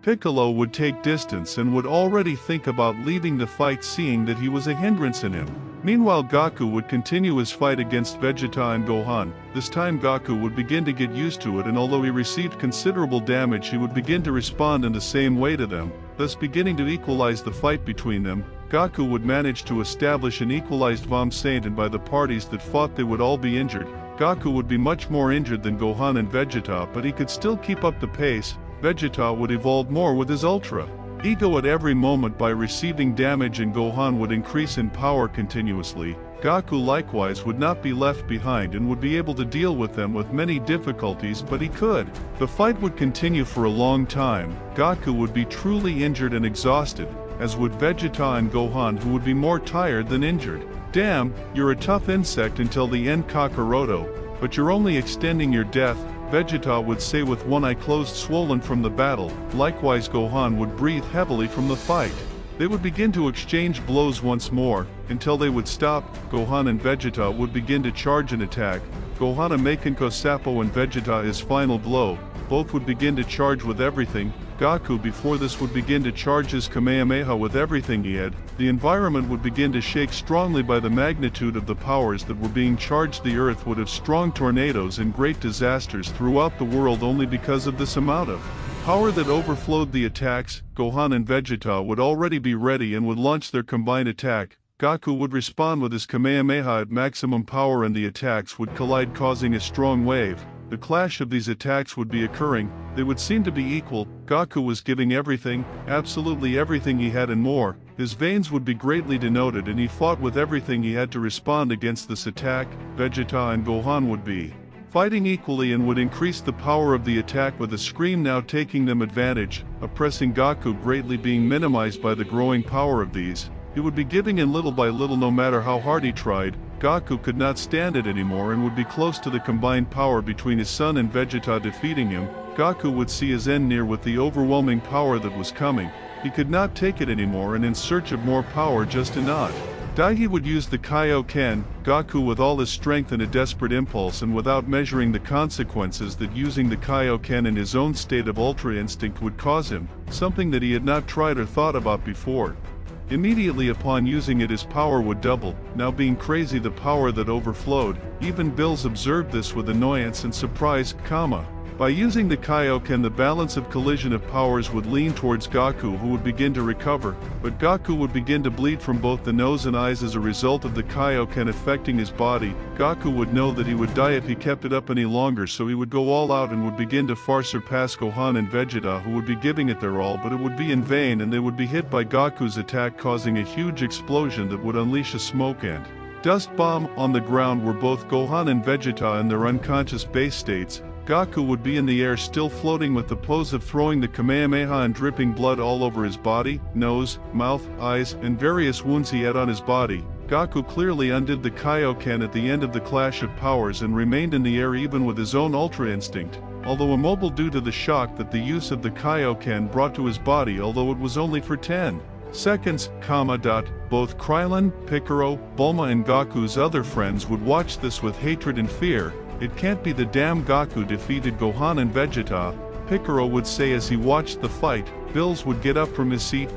Piccolo would take distance and would already think about leaving the fight, seeing that he was a hindrance in him. Meanwhile, Gaku would continue his fight against Vegeta and Gohan. This time Gaku would begin to get used to it, and although he received considerable damage, he would begin to respond in the same way to them, thus beginning to equalize the fight between them. Gaku would manage to establish an equalized Vamsaint, and by the parties that fought they would all be injured. Gaku would be much more injured than Gohan and Vegeta, but he could still keep up the pace. Vegeta would evolve more with his Ultra Ego at every moment by receiving damage, and Gohan would increase in power continuously. Gaku likewise would not be left behind and would be able to deal with them with many difficulties, but he could. The fight would continue for a long time. Gaku would be truly injured and exhausted, as would Vegeta and Gohan, who would be more tired than injured. "Damn, you're a tough insect until the end, Kakarot, but you're only extending your death," Vegeta would say with one eye closed, swollen from the battle. Likewise, Gohan would breathe heavily from the fight. They would begin to exchange blows once more, until they would stop. Gohan and Vegeta would begin to charge and attack. Gohan Mekenko Sappo and Vegeta his final blow. Both would begin to charge with everything. Gaku before this would begin to charge his Kamehameha with everything he had. The environment would begin to shake strongly by the magnitude of the powers that were being charged. The earth would have strong tornadoes and great disasters throughout the world only because of this amount of power that overflowed the attacks. Gohan and Vegeta would already be ready and would launch their combined attack. Gaku would respond with his Kamehameha at maximum power and the attacks would collide, causing a strong wave. The clash of these attacks would be occurring. They would seem to be equal. Gaku was giving everything, absolutely everything he had and more. His veins would be greatly denoted and he fought with everything he had to respond against this attack. Vegeta and Gohan would be fighting equally and would increase the power of the attack with a scream now taking them advantage, oppressing Gaku greatly being minimized by the growing power of these. He would be giving in little by little no matter how hard he tried. Gaku could not stand it anymore and would be close to the combined power between his son and Vegeta defeating him. Gaku would see his end near with the overwhelming power that was coming. He could not take it anymore and in search of more power just to not. Daihi would use the Kaioken, Gaku with all his strength and a desperate impulse and without measuring the consequences that using the Kaioken in his own state of Ultra Instinct would cause him, something that he had not tried or thought about before. Immediately upon using it his power would double, now being crazy the power that overflowed. Even Bills observed this with annoyance and surprise, By using the Kaioken the balance of collision of powers would lean towards Gaku who would begin to recover, but Gaku would begin to bleed from both the nose and eyes as a result of the Kaioken affecting his body. Gaku would know that he would die if he kept it up any longer, so he would go all out and would begin to far surpass Gohan and Vegeta who would be giving it their all, but it would be in vain and they would be hit by Gaku's attack causing a huge explosion that would unleash a smoke and dust bomb. On the ground were both Gohan and Vegeta in their unconscious base states. Gaku would be in the air still floating with the pose of throwing the Kamehameha and dripping blood all over his body, nose, mouth, eyes, and various wounds he had on his body. Gaku clearly undid the Kaioken at the end of the clash of powers and remained in the air even with his own Ultra Instinct, although immobile due to the shock that the use of the Kaioken brought to his body, although it was only for 10 seconds, Both Krillin, Piccolo, Bulma and Gaku's other friends would watch this with hatred and fear. It can't be the damn Gaku defeated Gohan and Vegeta, Piccolo would say as he watched the fight. Bills would get up from his seat,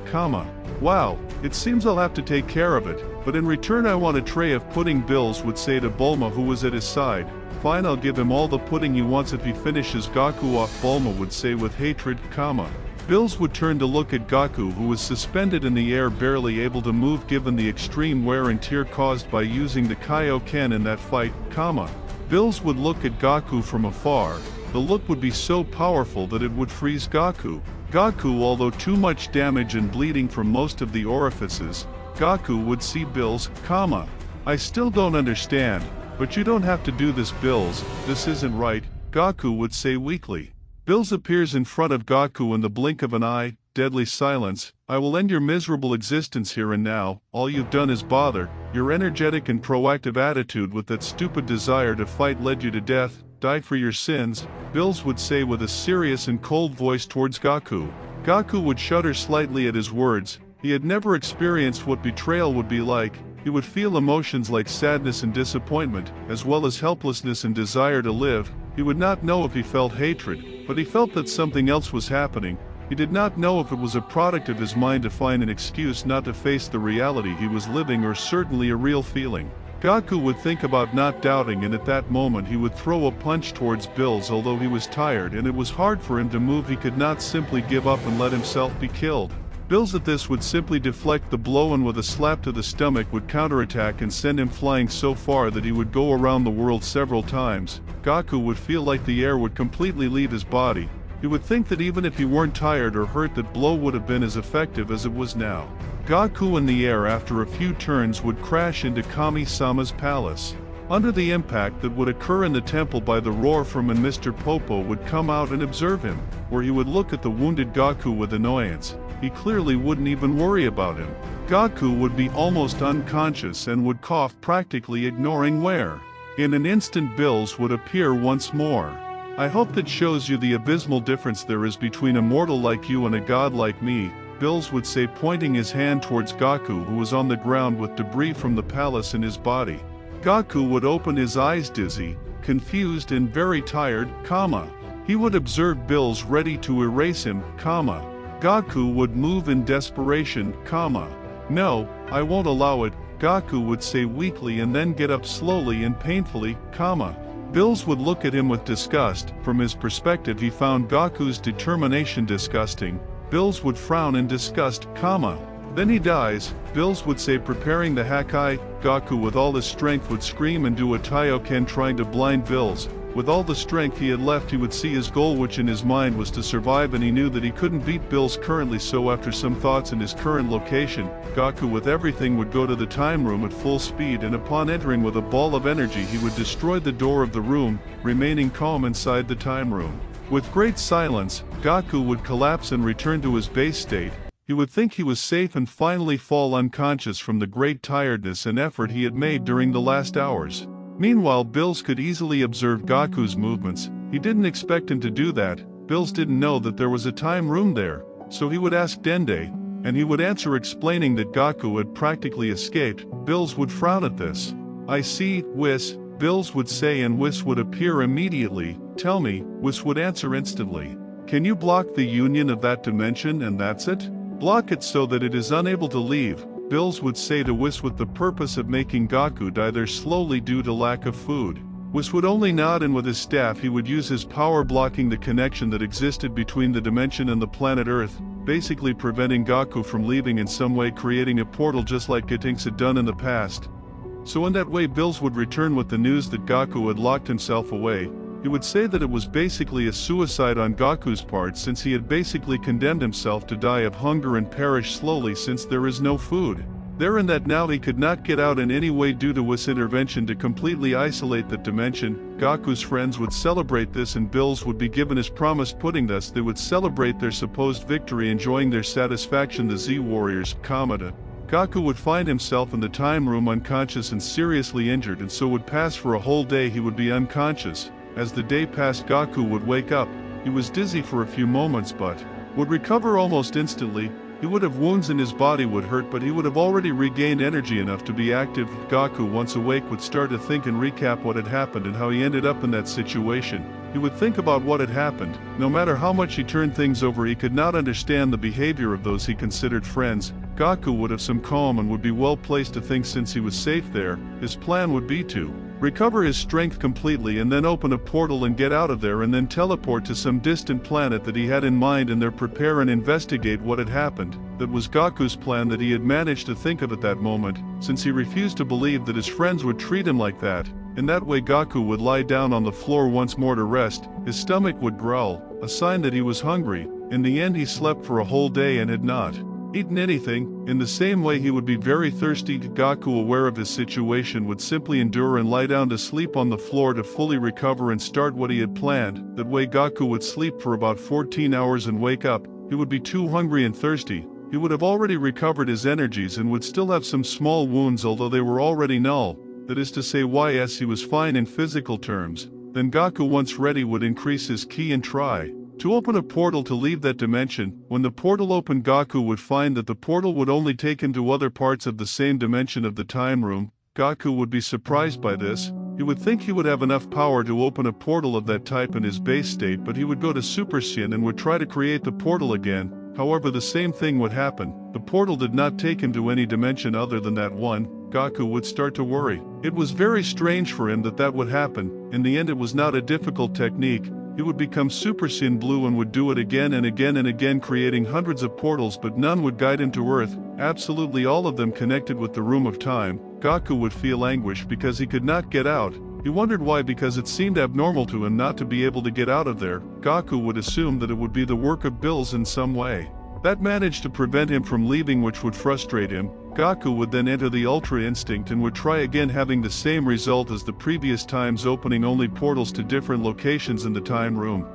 Wow, it seems I'll have to take care of it, but in return I want a tray of pudding, Bills would say to Bulma who was at his side. Fine, I'll give him all the pudding he wants if he finishes Gaku off, Bulma would say with hatred, Bills would turn to look at Gaku who was suspended in the air barely able to move given the extreme wear and tear caused by using the Kaioken in that fight, Bills would look at Gaku from afar. The look would be so powerful that it would freeze Gaku. Gaku, although too much damage and bleeding from most of the orifices, Gaku would see Bills, I still don't understand, but you don't have to do this, Bills, this isn't right, Gaku would say weakly. Bills appears in front of Gaku in the blink of an eye, deadly silence. I will end your miserable existence here and now. All you've done is bother. Your energetic and proactive attitude with that stupid desire to fight led you to death. Die for your sins, Bills would say with a serious and cold voice towards Gaku. Gaku would shudder slightly at his words. He had never experienced what betrayal would be like. He would feel emotions like sadness and disappointment, as well as helplessness and desire to live. He would not know if he felt hatred, but he felt that something else was happening. He did not know if it was a product of his mind to find an excuse not to face the reality he was living or certainly a real feeling. Gaku would think about not doubting, and at that moment he would throw a punch towards Bills. Although he was tired and it was hard for him to move, he could not simply give up and let himself be killed. Bills at this would simply deflect the blow and with a slap to the stomach would counterattack and send him flying so far that he would go around the world several times. Gaku would feel like the air would completely leave his body. He would think that even if he weren't tired or hurt, that blow would have been as effective as it was now. Gaku in the air after a few turns would crash into Kami-sama's palace. Under the impact that would occur in the temple by the roar from, and Mr. Popo would come out and observe him, where he would look at the wounded Gaku with annoyance. He clearly wouldn't even worry about him. Gaku would be almost unconscious and would cough, practically ignoring where. In an instant Bills would appear once more. I hope that shows you the abysmal difference there is between a mortal like you and a god like me, Bills would say, pointing his hand towards Gaku who was on the ground with debris from the palace in his body. Gaku would open his eyes dizzy, confused and very tired, He would observe Bills ready to erase him, Gaku would move in desperation, No, I won't allow it, Gaku would say weakly and then get up slowly and painfully, Bills would look at him with disgust. From his perspective, he found Gaku's determination disgusting. Bills would frown in disgust, Then he dies, Bills would say, preparing the Hakai. Gaku with all his strength would scream and do a Taioken trying to blind Bills. With all the strength he had left, he would see his goal, which in his mind was to survive, and he knew that he couldn't beat Bills currently, so after some thoughts in his current location, Gaku with everything would go to the time room at full speed, and upon entering with a ball of energy he would destroy the door of the room, remaining calm inside the time room. With great silence, Gaku would collapse and return to his base state. He would think he was safe and finally fall unconscious from the great tiredness and effort he had made during the last hours. Meanwhile, Bills could easily observe Gaku's movements. He didn't expect him to do that. Bills didn't know that there was a time room there, so he would ask Dende, and he would answer explaining that Gaku had practically escaped. Bills would frown at this. I see, Whis, Bills would say, and Whis would appear immediately. Tell me, Whis would answer instantly. Can you block the union of that dimension and that's it? Block it so that it is unable to leave. Bills would say to Whis, with the purpose of making Gaku die there slowly due to lack of food. Whis would only nod, and with his staff he would use his power blocking the connection that existed between the dimension and the planet Earth, basically preventing Gaku from leaving in some way, creating a portal just like Getinks had done in the past. So in that way Bills would return with the news that Gaku had locked himself away. He would say that it was basically a suicide on Gaku's part, since he had basically condemned himself to die of hunger and perish slowly since there is no food there, and that now he could not get out in any way due to Whis' intervention to completely isolate that dimension. Gaku's friends would celebrate this, and Bills would be given his promised pudding. Thus they would celebrate their supposed victory, enjoying their satisfaction. The Z Warriors, Gaku would find himself in the time room unconscious and seriously injured, and so would pass for a whole day. He would be unconscious. As the day passed, Gaku would wake up. He was dizzy for a few moments but would recover almost instantly. He would have wounds and his body would hurt, but he would have already regained energy enough to be active. Gaku, once awake, would start to think and recap what had happened and how he ended up in that situation. He would think about what had happened. No matter how much he turned things over, he could not understand the behavior of those he considered friends. Gaku would have some calm and would be well placed to think, since he was safe there, his plan would be to recover his strength completely and then open a portal and get out of there, and then teleport to some distant planet that he had in mind and there prepare and investigate what had happened. That was Gaku's plan that he had managed to think of at that moment, since he refused to believe that his friends would treat him like that. In that way Gaku would lie down on the floor once more to rest. His stomach would growl, a sign that he was hungry. In the end he slept for a whole day and had not eaten anything. In the same way he would be very thirsty. Gaku, aware of his situation, would simply endure and lie down to sleep on the floor to fully recover and start what he had planned. That way Gaku would sleep for about 14 hours and wake up. He would be too hungry and thirsty. He would have already recovered his energies and would still have some small wounds, although they were already null. That is to say, yes, he was fine in physical terms. Then Gaku, once ready, would increase his ki and try to open a portal to leave that dimension. When the portal opened, Gaku would find that the portal would only take him to other parts of the same dimension of the time room. Gaku would be surprised by this. He would think he would have enough power to open a portal of that type in his base state, but he would go to Super Saiyan and would try to create the portal again. However, the same thing would happen. The portal did not take him to any dimension other than that one. Gaku would start to worry. It was very strange for him that that would happen. In the end, it was not a difficult technique. He would become Super Saiyan Blue and would do it again and again and again, creating hundreds of portals, but none would guide him to Earth, absolutely all of them connected with the Room of Time. Gaku would feel anguish because he could not get out. He wondered why, because it seemed abnormal to him not to be able to get out of there. Gaku would assume that it would be the work of Bills in some way that managed to prevent him from leaving, which would frustrate him. Gaku would then enter the Ultra Instinct and would try again, having the same result as the previous times, opening only portals to different locations in the time room.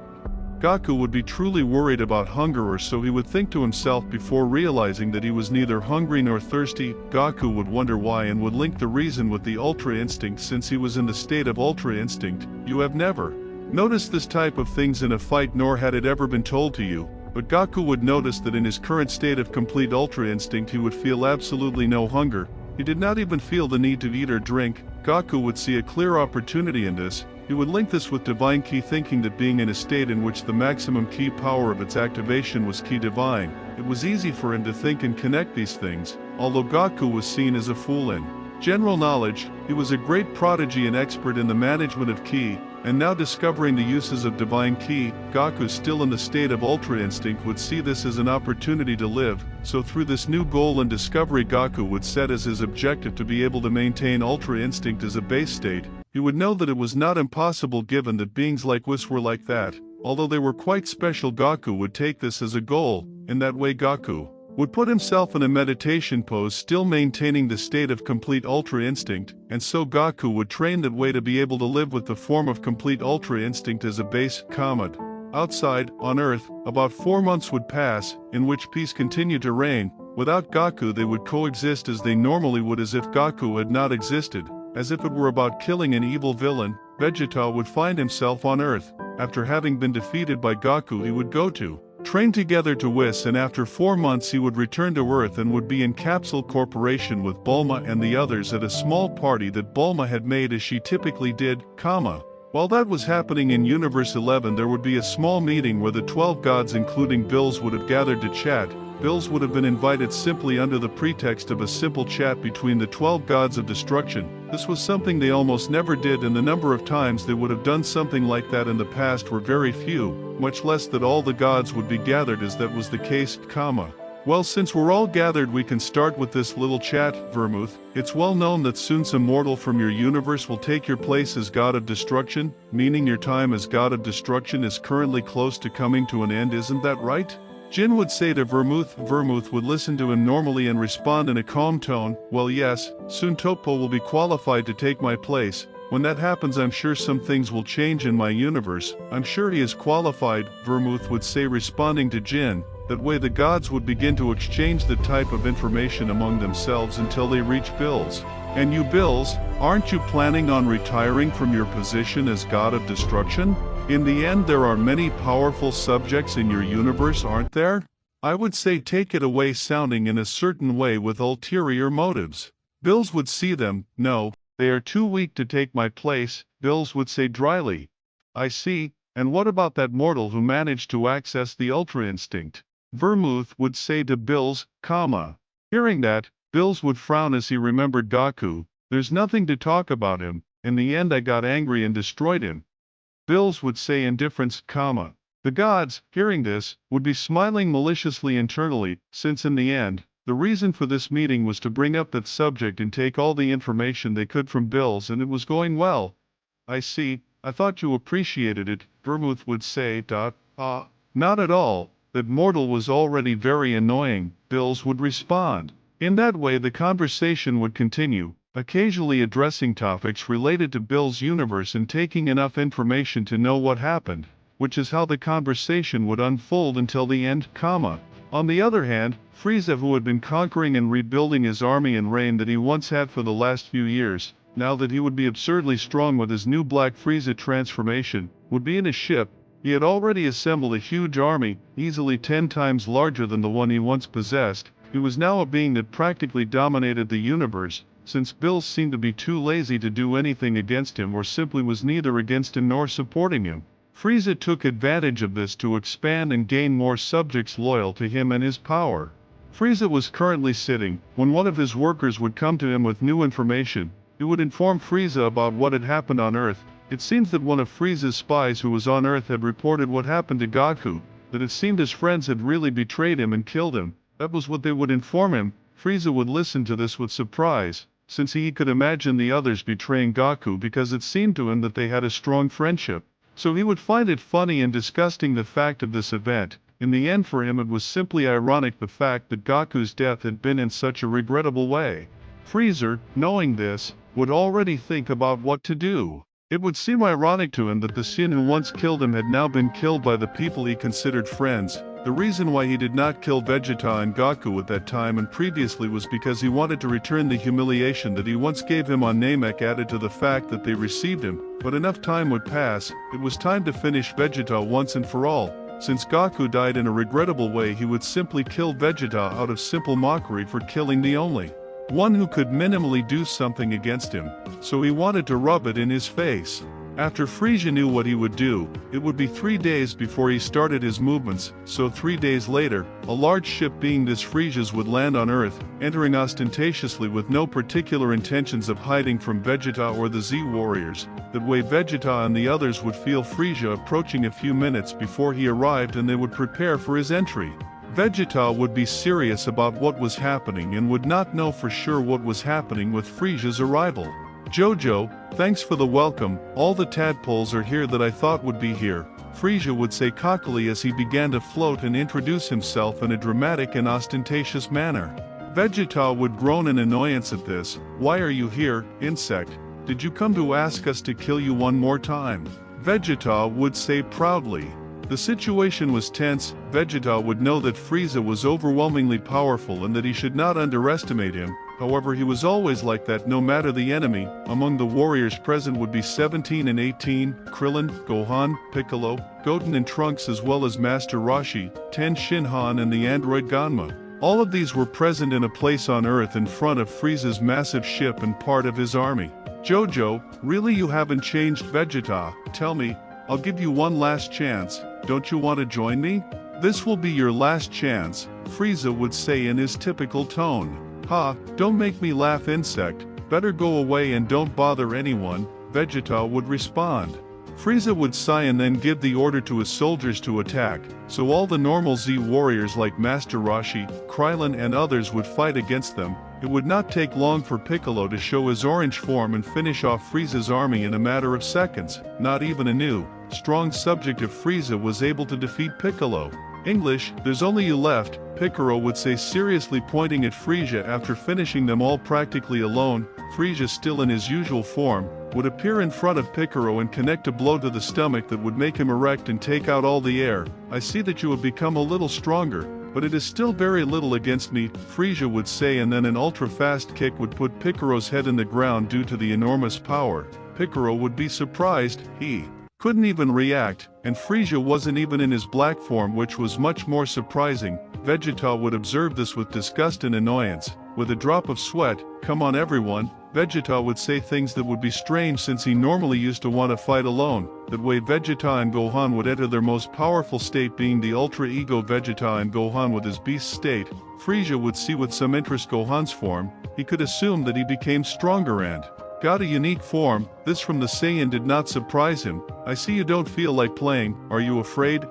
Gaku would be truly worried about hunger, or so he would think to himself, before realizing that he was neither hungry nor thirsty. Gaku would wonder why and would link the reason with the Ultra Instinct, since he was in the state of Ultra Instinct. You have never noticed this type of things in a fight, nor had it ever been told to you. But Gaku would notice that in his current state of complete Ultra Instinct he would feel absolutely no hunger. He did not even feel the need to eat or drink. Gaku would see a clear opportunity in this. He would link this with Divine Ki, thinking that being in a state in which the maximum Ki power of its activation was Ki Divine, it was easy for him to think and connect these things, although Gaku was seen as a fool in general knowledge, he was a great prodigy and expert in the management of ki, and now discovering the uses of divine ki, Gaku still in the state of Ultra Instinct would see this as an opportunity to live, so through this new goal and discovery Gaku would set as his objective to be able to maintain Ultra Instinct as a base state. He would know that it was not impossible given that beings like Whis were like that. Although they were quite special, Gaku would take this as a goal. In that way Gaku would put himself in a meditation pose, still maintaining the state of complete Ultra Instinct, and so Gaku would train that way to be able to live with the form of complete Ultra Instinct as a base. Outside, on Earth, about 4 months would pass, in which peace continued to reign. Without Gaku they would coexist as they normally would, as if Gaku had not existed. As if it were about killing an evil villain, Vegeta would find himself on Earth. After having been defeated by Gaku, he would go to train together to Whis, and after 4 months he would return to Earth and would be in Capsule Corporation with Bulma and the others at a small party that Bulma had made as she typically did, While that was happening in Universe 11, there would be a small meeting where the 12 gods including Bills would have gathered to chat. Bills would have been invited simply under the pretext of a simple chat between the 12 gods of destruction. This was something they almost never did, and the number of times they would have done something like that in the past were very few, much less that all the gods would be gathered as that was the case, Well, since we're all gathered, we can start with this little chat. Vermouth, it's well known that soon some mortal from your universe will take your place as God of Destruction, meaning your time as God of Destruction is currently close to coming to an end, isn't that right? Jin would say to Vermouth. Vermouth would listen to him normally and respond in a calm tone, well yes, soon Topo will be qualified to take my place. When that happens I'm sure some things will change in my universe. I'm sure he is qualified, Vermouth would say, responding to Jin. That way the gods would begin to exchange the type of information among themselves until they reach Bills. And you Bills, aren't you planning on retiring from your position as God of Destruction? In the end there are many powerful subjects in your universe, aren't there? I would say take it away, sounding in a certain way with ulterior motives. Bills would see them. No, they are too weak to take my place, Bills would say dryly. I see, and what about that mortal who managed to access the Ultra Instinct? Vermouth would say to Bills, Hearing that, Bills would frown as he remembered Gaku. There's nothing to talk about him. In the end I got angry and destroyed him. Bills would say indifference, The gods, hearing this, would be smiling maliciously internally, since in the end, the reason for this meeting was to bring up that subject and take all the information they could from Bills, and it was going well. I see, I thought you appreciated it, Vermouth would say. Not at all. That mortal was already very annoying, Bills would respond. In that way the conversation would continue, occasionally addressing topics related to Bill's universe and taking enough information to know what happened, which is how the conversation would unfold until the end, On the other hand, Frieza, who had been conquering and rebuilding his army and reign that he once had for the last few years, now that he would be absurdly strong with his new Black Frieza transformation, would be in a ship. He had already assembled a huge army, easily 10 times larger than the one he once possessed. He was now a being that practically dominated the universe, since Bills seemed to be too lazy to do anything against him, or simply was neither against him nor supporting him. Frieza took advantage of this to expand and gain more subjects loyal to him and his power. Frieza was currently sitting. When one of his workers would come to him with new information, he would inform Frieza about what had happened on Earth. It seems that one of Frieza's spies who was on Earth had reported what happened to Gaku, that it seemed his friends had really betrayed him and killed him. That was what they would inform him. Frieza would listen to this with surprise, since he could imagine the others betraying Gaku because it seemed to him that they had a strong friendship. So he would find it funny and disgusting the fact of this event. In the end for him it was simply ironic the fact that Gaku's death had been in such a regrettable way. Frieza, knowing this, would already think about what to do. It would seem ironic to him that the Saiyan who once killed him had now been killed by the people he considered friends. The reason why he did not kill Vegeta and Gaku at that time and previously was because he wanted to return the humiliation that he once gave him on Namek, added to the fact that they received him. But enough time would pass. It was time to finish Vegeta once and for all. Since Gaku died in a regrettable way, he would simply kill Vegeta out of simple mockery for killing the only one who could minimally do something against him. So he wanted to rub it in his face. After Frieza knew what he would do, it would be 3 days before he started his movements, so 3 days later, a large ship being this Frieza's would land on Earth, entering ostentatiously with no particular intentions of hiding from Vegeta or the Z Warriors. That way Vegeta and the others would feel Frieza approaching a few minutes before he arrived and they would prepare for his entry. Vegeta would be serious about what was happening and would not know for sure what was happening with Frieza's arrival. Jojo, thanks for the welcome, all the tadpoles are here that I thought would be here, Frieza would say cockily as he began to float and introduce himself in a dramatic and ostentatious manner. Vegeta would groan in annoyance at this. Why are you here, insect? Did you come to ask us to kill you one more time? Vegeta would say proudly. The situation was tense. Vegeta would know that Frieza was overwhelmingly powerful and that he should not underestimate him. However, he was always like that no matter the enemy. Among the warriors present would be 17 and 18, Krillin, Gohan, Piccolo, Goten and Trunks as well as Master Roshi, Ten Shinhan and the android Ganma. All of these were present in a place on Earth in front of Frieza's massive ship and part of his army. Jojo, really you haven't changed Vegeta, tell me, I'll give you one last chance, don't you want to join me? This will be your last chance, Frieza would say in his typical tone. Ha, don't make me laugh insect, better go away and don't bother anyone, Vegeta would respond. Frieza would sigh and then give the order to his soldiers to attack, so all the normal Z warriors like Master Roshi, Krillin and others would fight against them. It would not take long for Piccolo to show his orange form and finish off Frieza's army in a matter of seconds. Not even a new, strong subject of Frieza was able to defeat Piccolo. English, there's only you left, Piccolo would say seriously pointing at Frieza after finishing them all practically alone. Frieza, still in his usual form, would appear in front of Piccolo and connect a blow to the stomach that would make him erect and take out all the air. I see that you have become a little stronger, but it is still very little against me, Frieza would say, and then an ultra-fast kick would put Piccolo's head in the ground due to the enormous power. Piccolo would be surprised, he couldn't even react, and Frieza wasn't even in his black form, which was much more surprising. Vegeta would observe this with disgust and annoyance. With a drop of sweat, come on everyone, Vegeta would say things that would be strange since he normally used to want to fight alone. That way Vegeta and Gohan would enter their most powerful state, being the Ultra Ego Vegeta and Gohan with his beast state. Frieza would see with some interest Gohan's form. He could assume that he became stronger and got a unique form. This from the Saiyan did not surprise him. I see you don't feel like playing, are you afraid,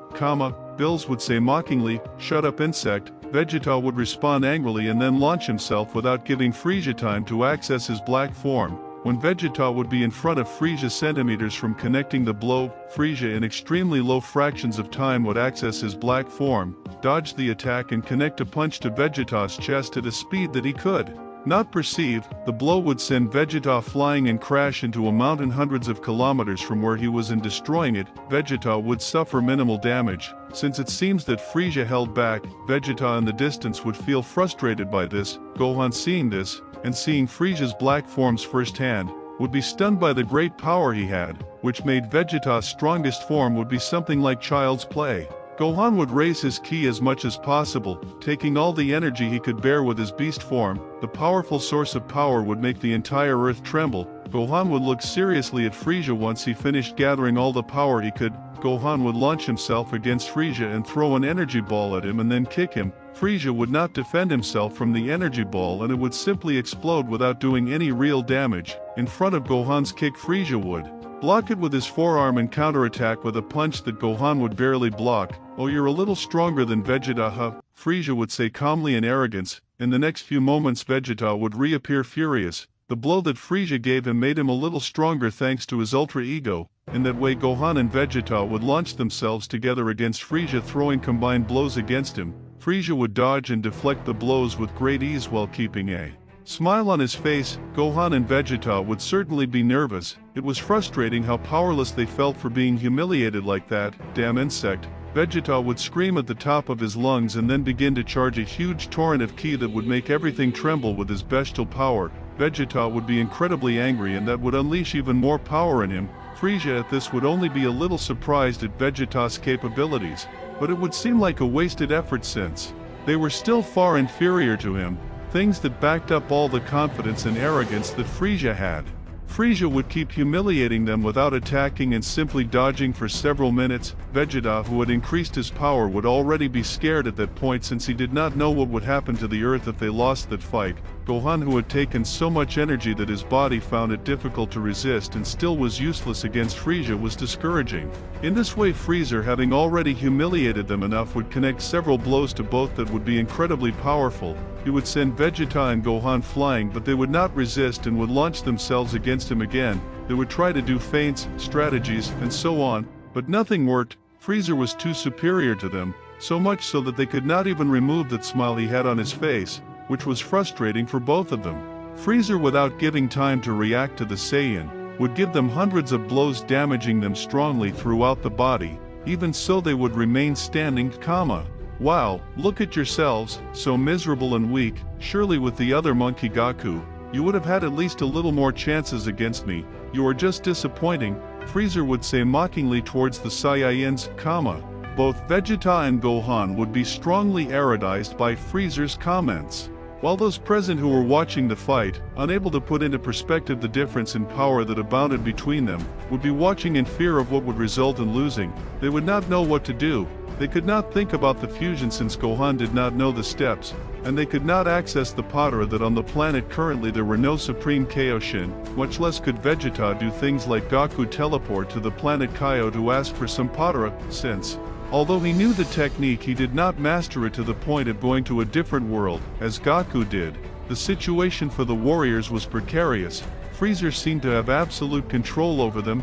Bills would say mockingly, shut up insect. Vegeta would respond angrily and then launch himself without giving Frieza time to access his black form. When Vegeta would be in front of Frieza centimeters from connecting the blow, Frieza in extremely low fractions of time would access his black form, dodge the attack and connect a punch to Vegeta's chest at a speed that he could not perceive. The blow would send Vegeta flying and crash into a mountain hundreds of kilometers from where he was, and destroying it. Vegeta would suffer minimal damage. Since it seems that Frieza held back, Vegeta in the distance would feel frustrated by this. Gohan, seeing this, and seeing Frieza's black forms firsthand, would be stunned by the great power he had, which made Vegeta's strongest form would be something like child's play. Gohan would raise his ki as much as possible, taking all the energy he could bear with his beast form. The powerful source of power would make the entire earth tremble. Gohan would look seriously at Frieza once he finished gathering all the power he could. Gohan would launch himself against Frieza and throw an energy ball at him and then kick him. Frieza would not defend himself from the energy ball and it would simply explode without doing any real damage. In front of Gohan's kick, Frieza would block it with his forearm and counterattack with a punch that Gohan would barely block. Oh, you're a little stronger than Vegeta, huh? Frieza would say calmly in arrogance. In the next few moments Vegeta would reappear furious. The blow that Frieza gave him made him a little stronger thanks to his ultra ego. In that way Gohan and Vegeta would launch themselves together against Frieza, throwing combined blows against him. Frieza would dodge and deflect the blows with great ease while keeping a smile on his face. Gohan and Vegeta would certainly be nervous. It was frustrating how powerless they felt for being humiliated like that. Damn insect. Vegeta would scream at the top of his lungs and then begin to charge a huge torrent of ki that would make everything tremble with his bestial power. Vegeta would be incredibly angry and that would unleash even more power in him. Frieza at this would only be a little surprised at Vegeta's capabilities, but it would seem like a wasted effort since they were still far inferior to him, things that backed up all the confidence and arrogance that Frieza had. Frieza would keep humiliating them without attacking and simply dodging for several minutes. Vegeta, who had increased his power, would already be scared at that point since he did not know what would happen to the Earth if they lost that fight. Gohan, who had taken so much energy that his body found it difficult to resist and still was useless against Frieza, was discouraging. In this way, Frieza, having already humiliated them enough, would connect several blows to both that would be incredibly powerful. He would send Vegeta and Gohan flying, but they would not resist and would launch themselves against him again. They would try to do feints, strategies, and so on, but nothing worked. Frieza was too superior to them, so much so that they could not even remove that smile he had on his face, which was frustrating for both of them. Frieza, without giving time to react to the Saiyan, would give them hundreds of blows, damaging them strongly throughout the body. Even so, they would remain standing. Wow, look at yourselves, so miserable and weak. Surely with the other monkey Gaku, you would have had at least a little more chances against me. You are just disappointing, Frieza would say mockingly towards the Saiyans. Both Vegeta and Gohan would be strongly erotized by Frieza's comments. While those present who were watching the fight, unable to put into perspective the difference in power that abounded between them, would be watching in fear of what would result in losing. They would not know what to do. They could not think about the fusion since Gohan did not know the steps, and they could not access the Potara that on the planet currently there were no Supreme Kaioshin, much less could Vegeta do things like Gaku teleport to the planet Kaio to ask for some Potara, since, although he knew the technique, he did not master it to the point of going to a different world, as Gaku did. The situation for the warriors was precarious. Frieza seemed to have absolute control over them,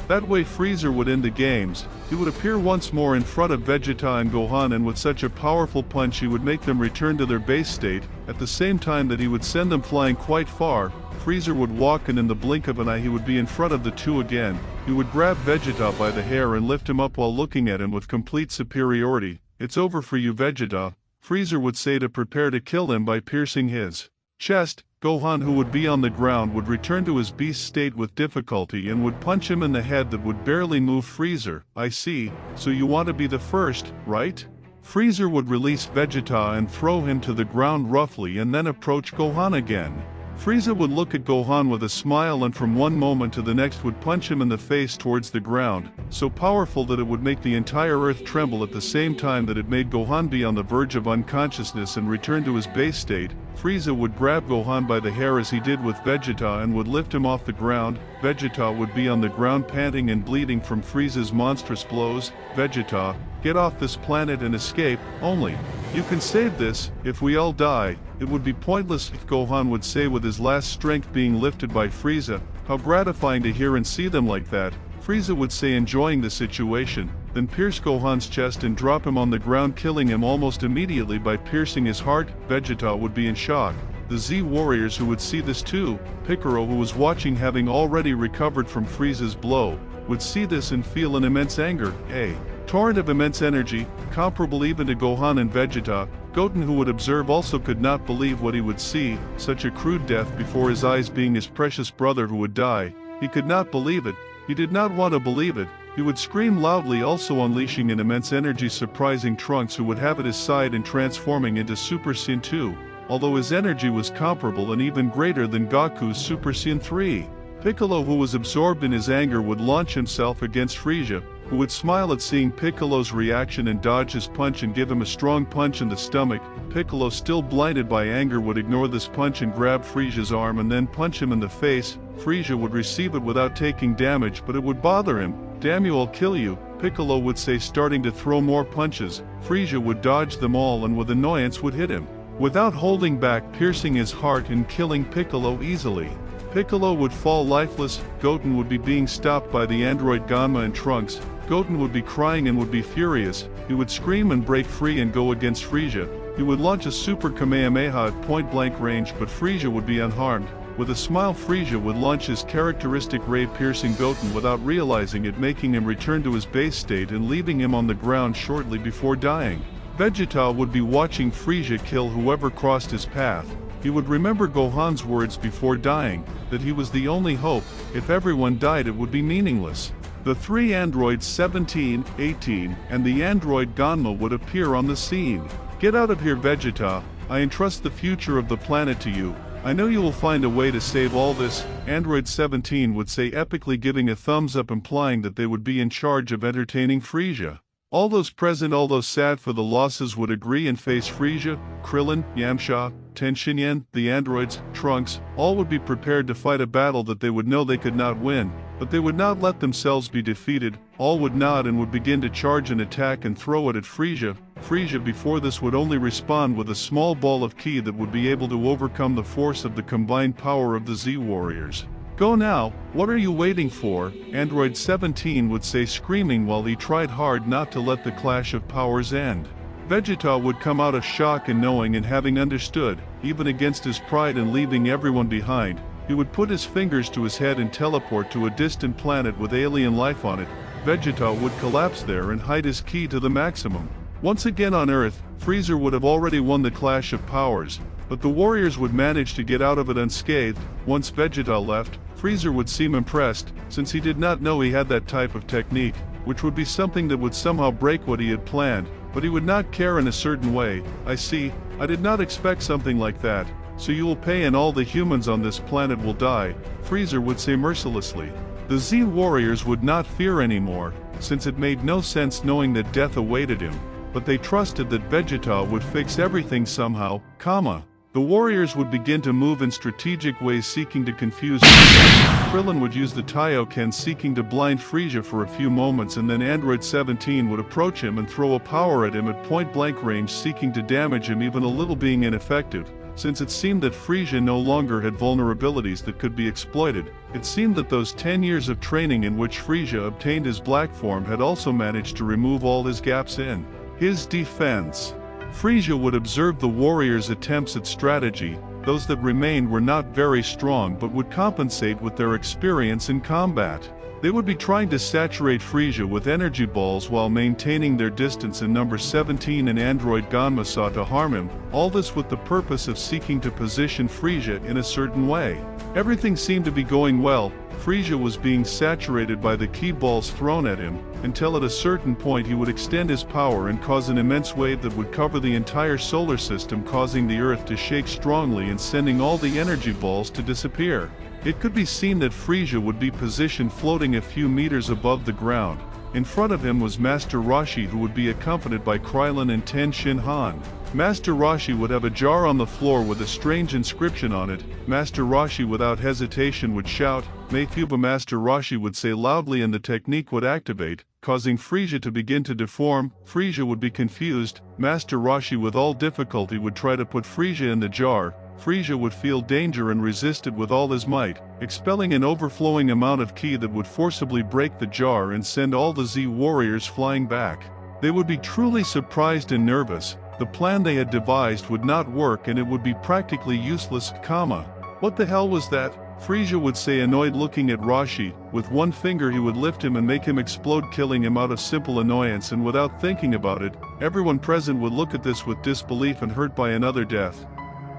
That way Frieza would end the games. He would appear once more in front of Vegeta and Gohan, and with such a powerful punch he would make them return to their base state, at the same time that he would send them flying quite far. Frieza would walk, and in the blink of an eye he would be in front of the two again. He would grab Vegeta by the hair and lift him up while looking at him with complete superiority. "It's over for you, Vegeta," Frieza would say to prepare to kill him by piercing his chest. Gohan, who would be on the ground, would return to his beast state with difficulty and would punch him in the head that would barely move. Frieza, "I see, so you want to be the first, right?" Frieza would release Vegeta and throw him to the ground roughly and then approach Gohan again. Frieza would look at Gohan with a smile and from one moment to the next would punch him in the face towards the ground, so powerful that it would make the entire earth tremble at the same time that it made Gohan be on the verge of unconsciousness and return to his base state. Frieza would grab Gohan by the hair as he did with Vegeta and would lift him off the ground. Vegeta would be on the ground panting and bleeding from Frieza's monstrous blows. "Vegeta, get off this planet and escape, only you can save this. If we all die, it would be pointless," Gohan would say with his last strength being lifted by Frieza. "How gratifying to hear and see them like that," Frieza would say, enjoying the situation, then pierce Gohan's chest and drop him on the ground, killing him almost immediately by piercing his heart. Vegeta would be in shock. The Z warriors who would see this too, Piccolo, who was watching having already recovered from Frieza's blow, would see this and feel an immense anger, a torrent of immense energy, comparable even to Gohan and Vegeta. Goten, who would observe, also could not believe what he would see, such a crude death before his eyes, being his precious brother who would die. He could not believe it. He did not want to believe it. He would scream loudly, also unleashing an immense energy, surprising Trunks, who would have at his side and transforming into Super Saiyan 2, although his energy was comparable and even greater than Gaku's Super Saiyan 3. Piccolo, who was absorbed in his anger, would launch himself against Frieza, who would smile at seeing Piccolo's reaction and dodge his punch and give him a strong punch in the stomach. Piccolo, still blinded by anger, would ignore this punch and grab Frieza's arm and then punch him in the face. Frieza would receive it without taking damage, but it would bother him. "Damn you, I'll kill you," Piccolo would say, starting to throw more punches. Frieza would dodge them all and with annoyance would hit him, without holding back, piercing his heart and killing Piccolo easily. Piccolo would fall lifeless. Goten would be being stopped by the android Ganma and Trunks. Goten would be crying and would be furious. He would scream and break free and go against Frieza. He would launch a super Kamehameha at point-blank range, but Frieza would be unharmed. With a smile, Frieza would launch his characteristic ray, piercing Goten without realizing it, making him return to his base state and leaving him on the ground shortly before dying. Vegeta would be watching Frieza kill whoever crossed his path. He would remember Gohan's words before dying, that he was the only hope. If everyone died, it would be meaningless. The three androids 17, 18, and the android Ganma would appear on the scene. "Get out of here, Vegeta. I entrust the future of the planet to you. I know you will find a way to save all this, Android 17 would say, epically, giving a thumbs up, implying that they would be in charge of entertaining Frieza. All those present, all those sad for the losses, would agree and face Frieza, Krillin, Yamcha, Tenshinhan, the androids, Trunks, all would be prepared to fight a battle that they would know they could not win, but they would not let themselves be defeated. All would nod and would begin to charge and attack and throw it at Frieza. Frieza before this would only respond with a small ball of ki that would be able to overcome the force of the combined power of the Z Warriors. Go now, what are you waiting for? Android 17 would say, screaming while he tried hard not to let the clash of powers end. Vegeta would come out of shock and knowing and having understood, even against his pride and leaving everyone behind, he would put his fingers to his head and teleport to a distant planet with alien life on it. Vegeta would collapse there and hide his ki to the maximum. Once again on Earth, Frieza would have already won the clash of powers, but the warriors would manage to get out of it unscathed. Once Vegeta left, Frieza would seem impressed, since he did not know he had that type of technique, which would be something that would somehow break what he had planned, but he would not care in a certain way. I see, I did not expect something like that, so you will pay and all the humans on this planet will die, Frieza would say mercilessly. The Z warriors would not fear anymore, since it made no sense knowing that death awaited him, but they trusted that Vegeta would fix everything somehow, The warriors would begin to move in strategic ways, seeking to confuse Frieza. Krillin would use the Taiyoken, seeking to blind Frieza for a few moments, and then Android 17 would approach him and throw a power at him at point-blank range, seeking to damage him even a little, being ineffective. Since it seemed that Frieza no longer had vulnerabilities that could be exploited, it seemed that those 10 years of training in which Frieza obtained his black form had also managed to remove all his gaps in his defense. Frieza would observe the warriors' attempts at strategy. Those that remained were not very strong but would compensate with their experience in combat. They would be trying to saturate Frieza with energy balls while maintaining their distance, and number 17 and Android Ganma sought to harm him, all this with the purpose of seeking to position Frieza in a certain way. Everything seemed to be going well. Frieza was being saturated by the ki balls thrown at him, until at a certain point he would extend his power and cause an immense wave that would cover the entire solar system, causing the Earth to shake strongly and sending all the energy balls to disappear. It could be seen that Frieza would be positioned floating a few meters above the ground. In front of him was Master Roshi, who would be accompanied by Krillin and Tenshinhan. Master Roshi would have a jar on the floor with a strange inscription on it. Master Roshi without hesitation would shout, "Mayfuba!" Master Roshi would say loudly and the technique would activate, causing Frieza to begin to deform. Frieza would be confused. Master Roshi with all difficulty would try to put Frieza in the jar. Frieza would feel danger and resist it with all his might, expelling an overflowing amount of ki that would forcibly break the jar and send all the Z warriors flying back. They would be truly surprised and nervous. The plan they had devised would not work and it would be practically useless, What the hell was that? Frieza would say, annoyed, looking at Roshi. With one finger he would lift him and make him explode, killing him out of simple annoyance, and without thinking about it, everyone present would look at this with disbelief and hurt by another death.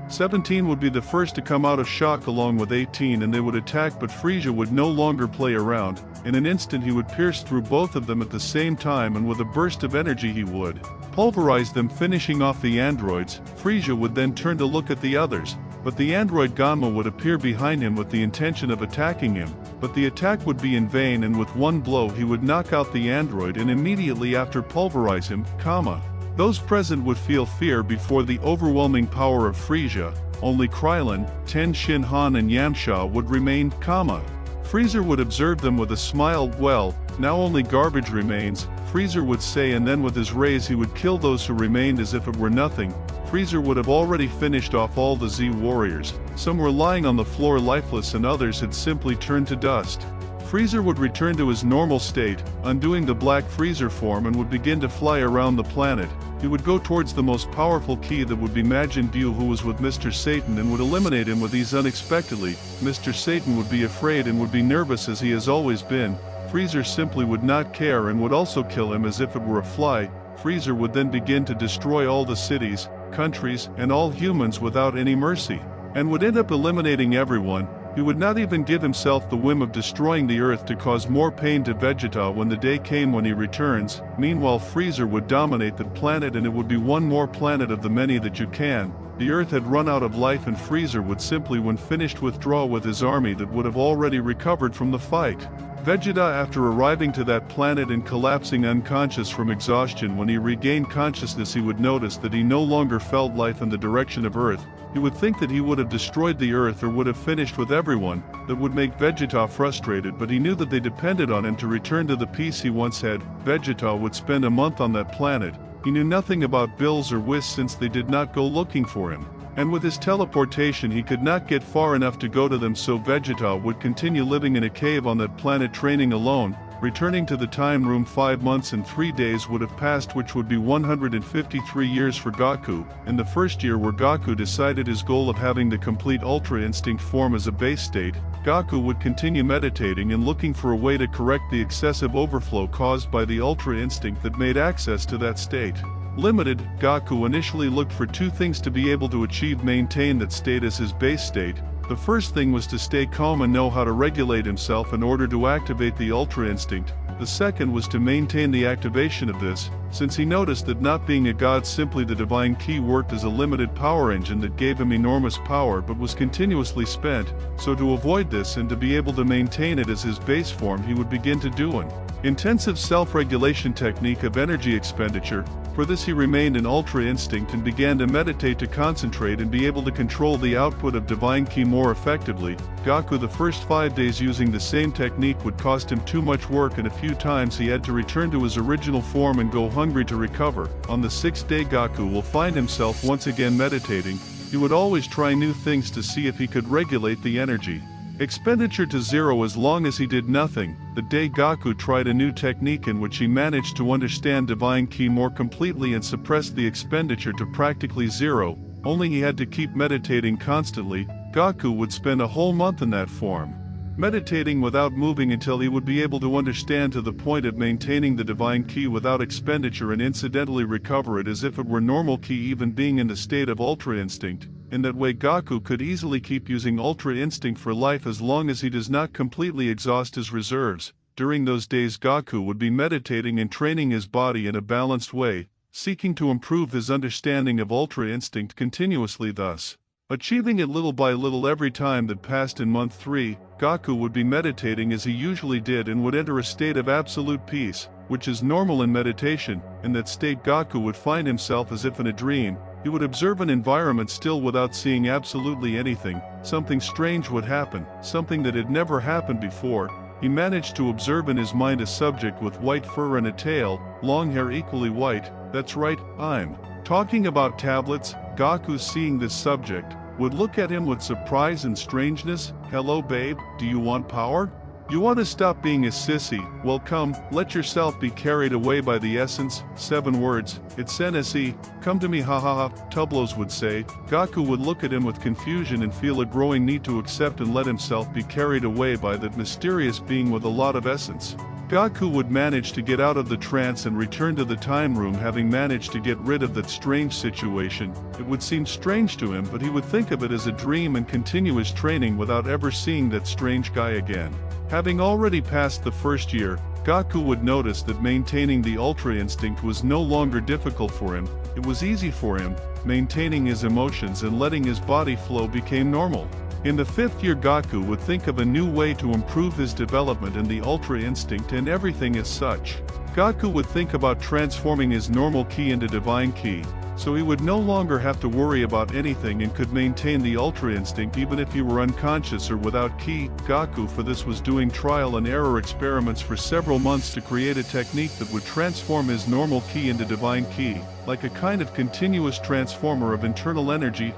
17 would be the first to come out of shock along with 18, and they would attack, but Frieza would no longer play around. In an instant he would pierce through both of them at the same time, and with a burst of energy he would pulverize them, finishing off the androids. Frieza would then turn to look at the others, but the android Ganma would appear behind him with the intention of attacking him, but the attack would be in vain, and with one blow he would knock out the android and immediately after pulverize him, Those present would feel fear before the overwhelming power of Frieza. Only Krillin, Tenshinhan and Yamcha would remain, Frieza would observe them with a smile. Well, now only garbage remains, Frieza would say, and then with his rays he would kill those who remained as if it were nothing. Frieza would have already finished off all the Z warriors. Some were lying on the floor lifeless and others had simply turned to dust. Frieza would return to his normal state, undoing the Black Frieza form, and would begin to fly around the planet. He would go towards the most powerful ki that would be Majin Buu, who was with Mr. Satan, and would eliminate him with ease unexpectedly. Mr. Satan would be afraid and would be nervous as he has always been. Frieza simply would not care and would also kill him as if it were a fly. Frieza would then begin to destroy all the cities, countries, and all humans without any mercy, and would end up eliminating everyone. He would not even give himself the whim of destroying the Earth to cause more pain to Vegeta when the day came when he returns. Meanwhile, Frieza would dominate the planet, and it would be one more planet of the many that you can the Earth had run out of life and Frieza would simply when finished withdraw with his army that would have already recovered from the fight. Vegeta, after arriving to that planet and collapsing unconscious from exhaustion, when he regained consciousness he would notice that he no longer felt life in the direction of Earth. He would think that he would have destroyed the Earth or would have finished with everyone. That would make Vegeta frustrated, but he knew that they depended on him to return to the peace he once had. Vegeta would spend a month on that planet. He knew nothing about Bills or Whis since they did not go looking for him. And with his teleportation he could not get far enough to go to them, so Vegeta would continue living in a cave on that planet training alone. Returning to the time room 5 months and 3 days would have passed, which would be 153 years for Gaku. In the first year, where Gaku decided his goal of having the complete Ultra Instinct form as a base state, Gaku would continue meditating and looking for a way to correct the excessive overflow caused by the Ultra Instinct that made access to that state limited. Gaku initially looked for 2 things to be able to maintain that state as his base state. The first thing was to stay calm and know how to regulate himself in order to activate the Ultra Instinct. The second was to maintain the activation of this, since he noticed that not being a god, simply the Divine Ki worked as a limited power engine that gave him enormous power but was continuously spent. So to avoid this and to be able to maintain it as his base form, he would begin to do an intensive self-regulation technique of energy expenditure. For this he remained in Ultra Instinct and began to meditate to concentrate and be able to control the output of Divine Ki more effectively. Gaku, the first 5 days using the same technique would cost him too much work, and a few times he had to return to his original form and go hungry to recover. On the 6th day Gaku will find himself once again meditating. He would always try new things to see if he could regulate the energy expenditure to 0 as long as he did nothing. The day Gaku tried a new technique in which he managed to understand Divine Ki more completely and suppressed the expenditure to practically 0, only he had to keep meditating constantly. Gaku would spend a whole month in that form, meditating without moving until he would be able to understand to the point of maintaining the Divine Ki without expenditure and incidentally recover it as if it were normal Ki, even being in the state of Ultra Instinct. In that way Gaku could easily keep using Ultra Instinct for life as long as he does not completely exhaust his reserves. During those days Gaku would be meditating and training his body in a balanced way, seeking to improve his understanding of Ultra Instinct continuously, thus achieving it little by little. Every time that passed in month 3, Gaku would be meditating as he usually did and would enter a state of absolute peace, which is normal in meditation. In that state Gaku would find himself as if in a dream. He would observe an environment still without seeing absolutely anything. Something strange would happen, something that had never happened before. He managed to observe in his mind a subject with white fur and a tail, long hair equally white. That's right, I'm talking about tablets. Gaku, seeing this subject, would look at him with surprise and strangeness. Hello babe, do you want power? You want to stop being a sissy? Well come, let yourself be carried away by the essence. 7 words, it's NSE, come to me, ha ha ha, Tublos would say. Gaku would look at him with confusion and feel a growing need to accept and let himself be carried away by that mysterious being with a lot of essence. Gaku would manage to get out of the trance and return to the time room, having managed to get rid of that strange situation. It would seem strange to him, but he would think of it as a dream and continue his training without ever seeing that strange guy again. Having already passed the first year, Gaku would notice that maintaining the Ultra Instinct was no longer difficult for him. It was easy for him. Maintaining his emotions and letting his body flow became normal. In the 5th year Gaku would think of a new way to improve his development in the Ultra Instinct and everything as such. Gaku would think about transforming his normal Ki into Divine Ki, so he would no longer have to worry about anything and could maintain the Ultra Instinct even if he were unconscious or without Ki. Gaku for this was doing trial and error experiments for several months to create a technique that would transform his normal Ki into Divine Ki, like a kind of continuous transformer of internal energy,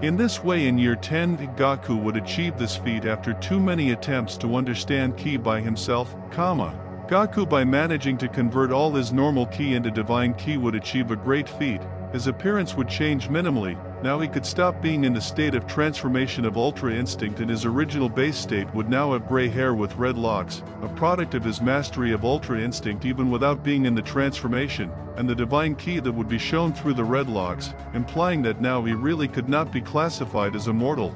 In this way in year 10 Gaku would achieve this feat after too many attempts to understand Ki by himself, Gaku, by managing to convert all his normal Ki into Divine Ki, would achieve a great feat. His appearance would change minimally. Now he could stop being in the state of transformation of Ultra Instinct, and his original base state would now have gray hair with red locks, a product of his mastery of Ultra Instinct even without being in the transformation, and the Divine Ki that would be shown through the red locks, implying that now he really could not be classified as a mortal.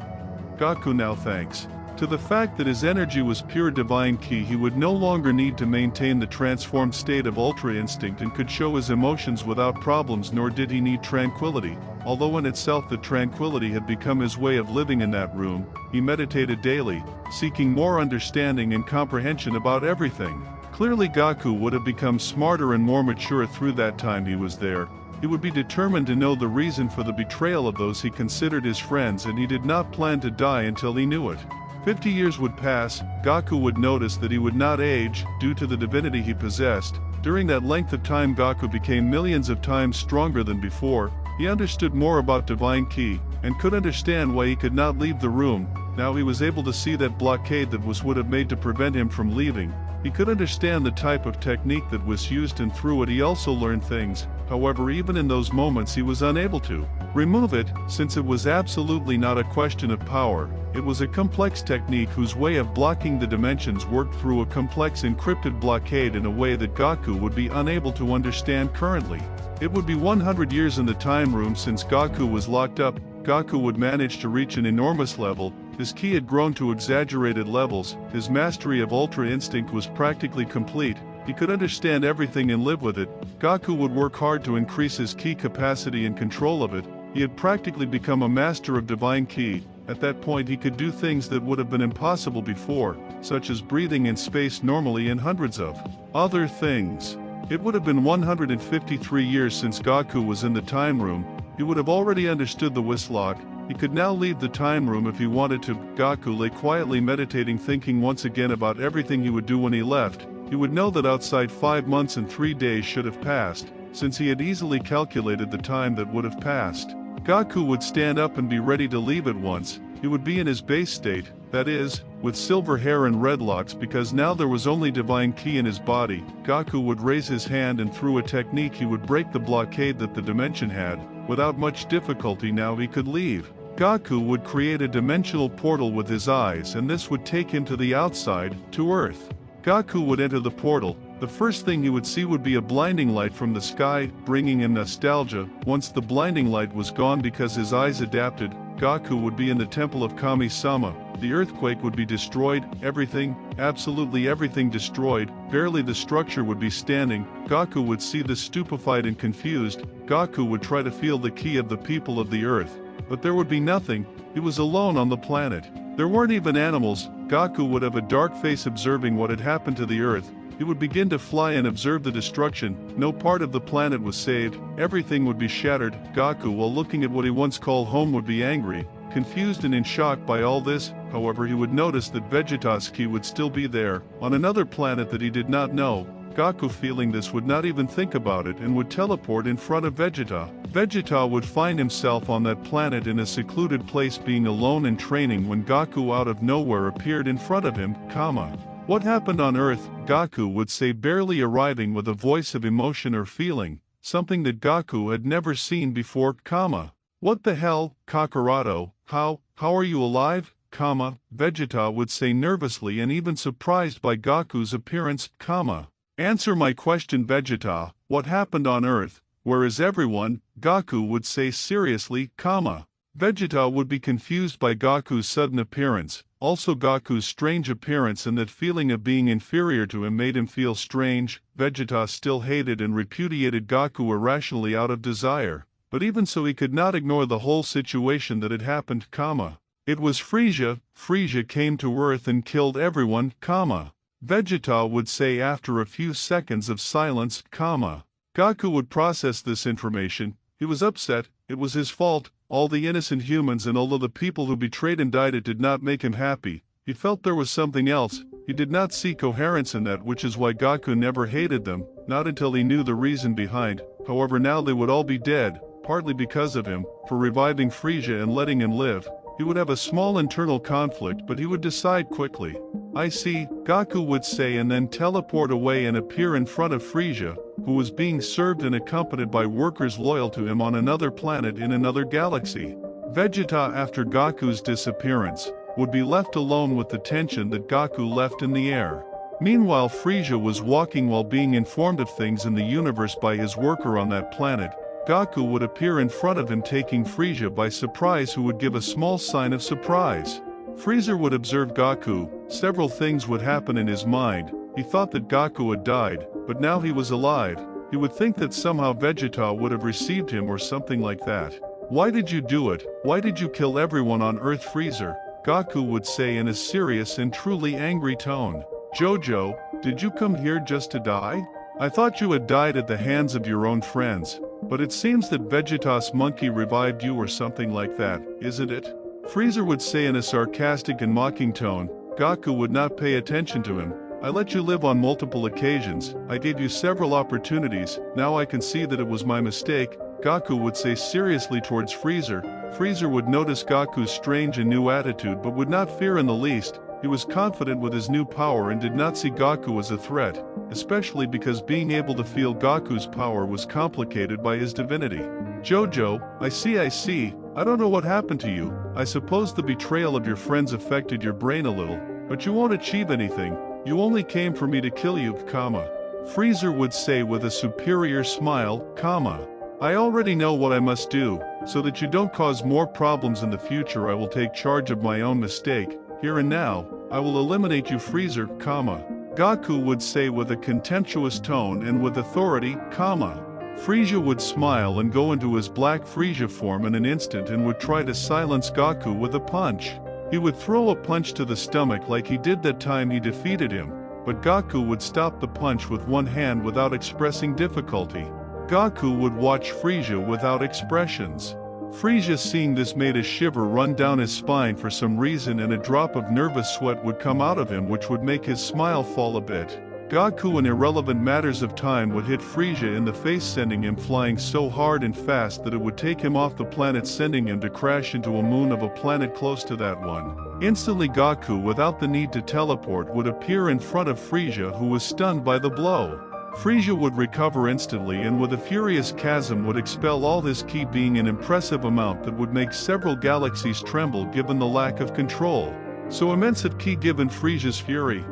Gaku now thanks To the fact that his energy was pure divine ki, he would no longer need to maintain the transformed state of Ultra Instinct and could show his emotions without problems, nor did he need tranquility. Although in itself the tranquility had become his way of living in that room, he meditated daily, seeking more understanding and comprehension about everything. Clearly Gaku would have become smarter and more mature through that time he was there. He would be determined to know the reason for the betrayal of those he considered his friends, and he did not plan to die until he knew it. 50 years would pass, Gaku would notice that he would not age, due to the divinity he possessed. During that length of time Gaku became millions of times stronger than before. He understood more about divine ki, and could understand why he could not leave the room. Now he was able to see that blockade that Whis would have made to prevent him from leaving. He could understand the type of technique that Whis used, and through it he also learned things. However, even in those moments he was unable to remove it, since it was absolutely not a question of power. It was a complex technique whose way of blocking the dimensions worked through a complex encrypted blockade in a way that Gaku would be unable to understand currently. It would be 100 years in the time room since Gaku was locked up. Gaku would manage to reach an enormous level. His ki had grown to exaggerated levels. His mastery of Ultra Instinct was practically complete. He could understand everything and live with it. Gaku would work hard to increase his ki capacity and control of it. He had practically become a master of divine ki. At that point he could do things that would have been impossible before, such as breathing in space normally and hundreds of other things. It would have been 153 years since Gaku was in the time room. He would have already understood the Whis lock. He could now leave the time room if he wanted to. Gaku lay quietly meditating, thinking once again about everything he would do when he left. He would know that outside 5 months and 3 days should have passed, since he had easily calculated the time that would have passed. Gaku would stand up and be ready to leave at once. He would be in his base state, that is, with silver hair and red locks, because now there was only divine ki in his body. Gaku would raise his hand, and through a technique he would break the blockade that the dimension had. Without much difficulty now he could leave. Gaku would create a dimensional portal with his eyes, and this would take him to the outside, to Earth. Gaku would enter the portal. The first thing he would see would be a blinding light from the sky, bringing him nostalgia. Once the blinding light was gone because his eyes adapted, Gaku would be in the temple of Kami-sama. The earthquake would be destroyed, everything, absolutely everything destroyed, barely the structure would be standing. Gaku would see this stupefied and confused. Gaku would try to feel the ki of the people of the earth, but there would be nothing. He was alone on the planet. There weren't even animals. Gaku would have a dark face observing what had happened to the earth. He would begin to fly and observe the destruction. No part of the planet was saved. Everything would be shattered. Gaku, while looking at what he once called home, would be angry, confused and in shock by all this. However, he would notice that Vegeta's ki would still be there, on another planet that he did not know. Gaku, feeling this, would not even think about it and would teleport in front of Vegeta. Vegeta would find himself on that planet in a secluded place, being alone and training, when Gaku out of nowhere appeared in front of him. What happened on Earth? Gaku would say, barely arriving with a voice of emotion or feeling, something that Gaku had never seen before. What the hell, Kakarot? How are you alive? Vegeta would say nervously and even surprised by Gaku's appearance. Answer my question, Vegeta. What happened on Earth? Where is everyone? Gaku would say seriously. Vegeta would be confused by Gaku's sudden appearance. Also, Gaku's strange appearance and that feeling of being inferior to him made him feel strange. Vegeta still hated and repudiated Gaku irrationally out of desire, but even so he could not ignore the whole situation that had happened. It was Frieza. Frieza came to Earth and killed everyone. Vegeta would say after a few seconds of silence. Gaku would process this information. He was upset. It was his fault. All the innocent humans, and although the people who betrayed and died, it did not make him happy. He felt there was something else. He did not see coherence in that, which is why Gaku never hated them, not until he knew the reason behind. However, now they would all be dead, partly because of him, for reviving Frieza and letting him live. He would have a small internal conflict, but he would decide quickly. I see, Gaku would say, and then teleport away and appear in front of Frieza, who was being served and accompanied by workers loyal to him on another planet in another galaxy. Vegeta, after Gaku's disappearance, would be left alone with the tension that Gaku left in the air. Meanwhile, Frieza was walking while being informed of things in the universe by his worker on that planet. Gaku would appear in front of him, taking Frieza by surprise, who would give a small sign of surprise. Frieza would observe Gaku. Several things would happen in his mind. He thought that Gaku had died, but now he was alive. He would think that somehow Vegeta would have received him or something like that. Why did you do it? Why did you kill everyone on Earth, Frieza? Gaku would say in a serious and truly angry tone. Jojo, did you come here just to die? I thought you had died at the hands of your own friends, but it seems that Vegeta's monkey revived you or something like that, isn't it? Frieza would say in a sarcastic and mocking tone. Gaku would not pay attention to him. I let you live on multiple occasions, I gave you several opportunities, now I can see that it was my mistake, Gaku would say seriously towards Frieza. Frieza would notice Gaku's strange and new attitude but would not fear in the least. He was confident with his new power and did not see Gaku as a threat, especially because being able to feel Gaku's power was complicated by his divinity. Jojo, I see, I don't know what happened to you. I suppose the betrayal of your friends affected your brain a little, but you won't achieve anything. You only came for me to kill you, comma. Frieza would say with a superior smile, comma. I already know what I must do, so that you don't cause more problems in the future. I will take charge of my own mistake. Here and now, I will eliminate you, Frieza, comma. Gaku would say with a contemptuous tone and with authority, comma. Frieza would smile and go into his black Frieza form in an instant and would try to silence Gaku with a punch. He would throw a punch to the stomach like he did that time he defeated him, but Gaku would stop the punch with one hand without expressing difficulty. Gaku would watch Frieza without expressions. Frieza seeing this made a shiver run down his spine for some reason and a drop of nervous sweat would come out of him which would make his smile fall a bit. Gaku in irrelevant matters of time would hit Frieza in the face, sending him flying so hard and fast that it would take him off the planet, sending him to crash into a moon of a planet close to that one. Instantly Gaku, without the need to teleport, would appear in front of Frieza, who was stunned by the blow. Frieza would recover instantly and with a furious chasm would expel all his ki, being an impressive amount that would make several galaxies tremble given the lack of control. So immense of ki given Frieza's fury.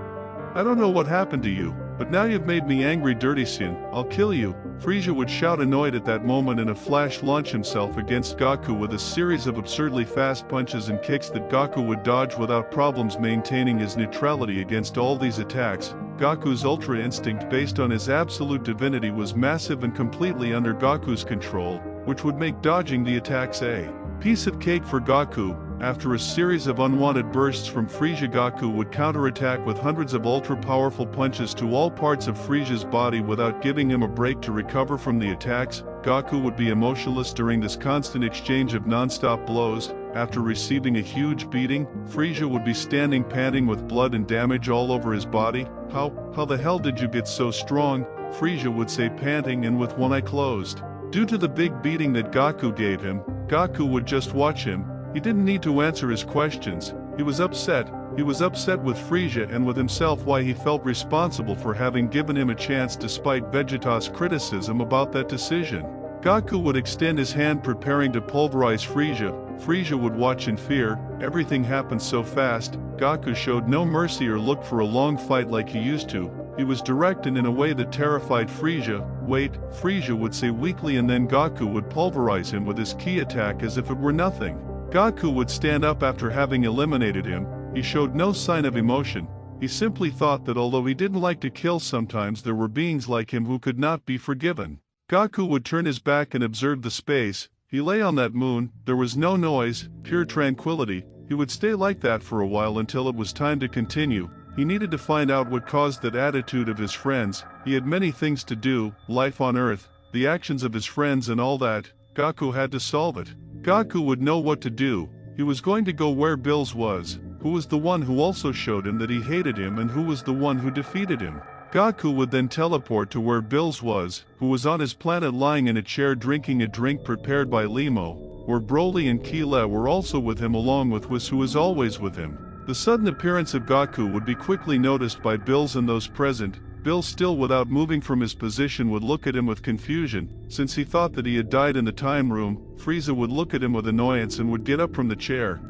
I don't know what happened to you, but now you've made me angry, dirty sin, I'll kill you. Frieza would shout annoyed at that moment and a flash launch himself against Gaku with a series of absurdly fast punches and kicks that Gaku would dodge without problems, maintaining his neutrality against all these attacks. Gaku's ultra instinct based on his absolute divinity was massive and completely under Gaku's control, which would make dodging the attacks a piece of cake for Gaku. After a series of unwanted bursts from Frieza, Gaku would counterattack with hundreds of ultra-powerful punches to all parts of Frieza's body without giving him a break to recover from the attacks. Gaku would be emotionless during this constant exchange of non-stop blows. After receiving a huge beating, Frieza would be standing panting with blood and damage all over his body. How the hell did you get so strong? Frieza would say, panting and with one eye closed. Due to the big beating that Gaku gave him, Gaku would just watch him. He didn't need to answer his questions. He was upset. He was upset with Frieza and with himself, why he felt responsible for having given him a chance despite Vegeta's criticism about that decision. Gaku would extend his hand preparing to pulverize Frieza. Frieza would watch in fear. Everything happened so fast. Gaku showed no mercy or looked for a long fight like he used to. He was direct and in a way that terrified Frieza. Wait, Frieza would say weakly, and then Gaku would pulverize him with his ki attack as if it were nothing. Gaku would stand up after having eliminated him. He showed no sign of emotion. He simply thought that although he didn't like to kill, sometimes there were beings like him who could not be forgiven. Gaku would turn his back and observe the space. He lay on that moon. There was no noise, pure tranquility. He would stay like that for a while until it was time to continue. He needed to find out what caused that attitude of his friends. He had many things to do, life on Earth, the actions of his friends and all that. Gaku had to solve it. Gaku would know what to do. He was going to go where Bills was, who was the one who also showed him that he hated him and who was the one who defeated him. Gaku would then teleport to where Bills was, who was on his planet lying in a chair drinking a drink prepared by Limo, where Broly and Kila were also with him along with Whis, who was always with him. The sudden appearance of Gaku would be quickly noticed by Bills and those present. Bills, still without moving from his position, would look at him with confusion, since he thought that he had died in the time room. Frieza would look at him with annoyance and would get up from the chair.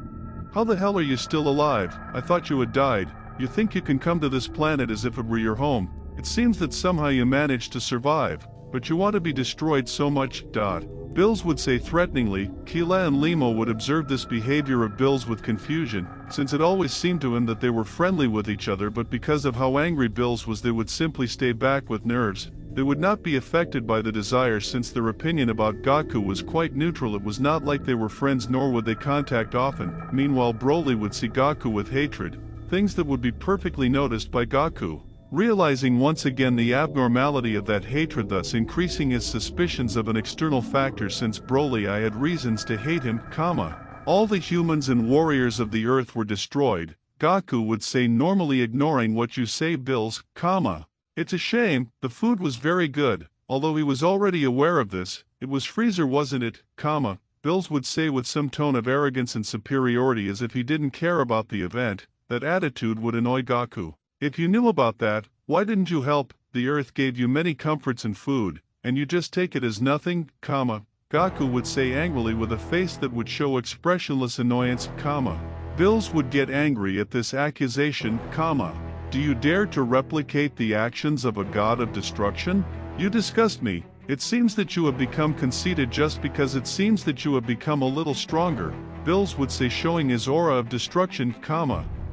How the hell are you still alive? I thought you had died. You think you can come to this planet as if it were your home. It seems that somehow you managed to survive, but you want to be destroyed so much. Bills would say threateningly. Keela and Limo would observe this behavior of Bills with confusion, since it always seemed to him that they were friendly with each other, but because of how angry Bills was they would simply stay back with nerves. They would not be affected by the desire since their opinion about Gaku was quite neutral. It was not like they were friends nor would they contact often. Meanwhile Broly would see Gaku with hatred, things that would be perfectly noticed by Gaku. Realizing once again the abnormality of that hatred, thus increasing his suspicions of an external factor, since Broly I had reasons to hate him, all the humans and warriors of the earth were destroyed. Gaku would say, normally ignoring what you say Bills, it's a shame, the food was very good. Although he was already aware of this, it was Frieza wasn't it, Bills would say with some tone of arrogance and superiority as if he didn't care about the event. That attitude would annoy Gaku. If you knew about that, why didn't you help? The earth gave you many comforts and food, and you just take it as nothing, Gaku would say angrily with a face that would show expressionless annoyance, Bills would get angry at this accusation, do you dare to replicate the actions of a god of destruction? You disgust me. It seems that you have become conceited just because it seems that you have become a little stronger, Bills would say, showing his aura of destruction,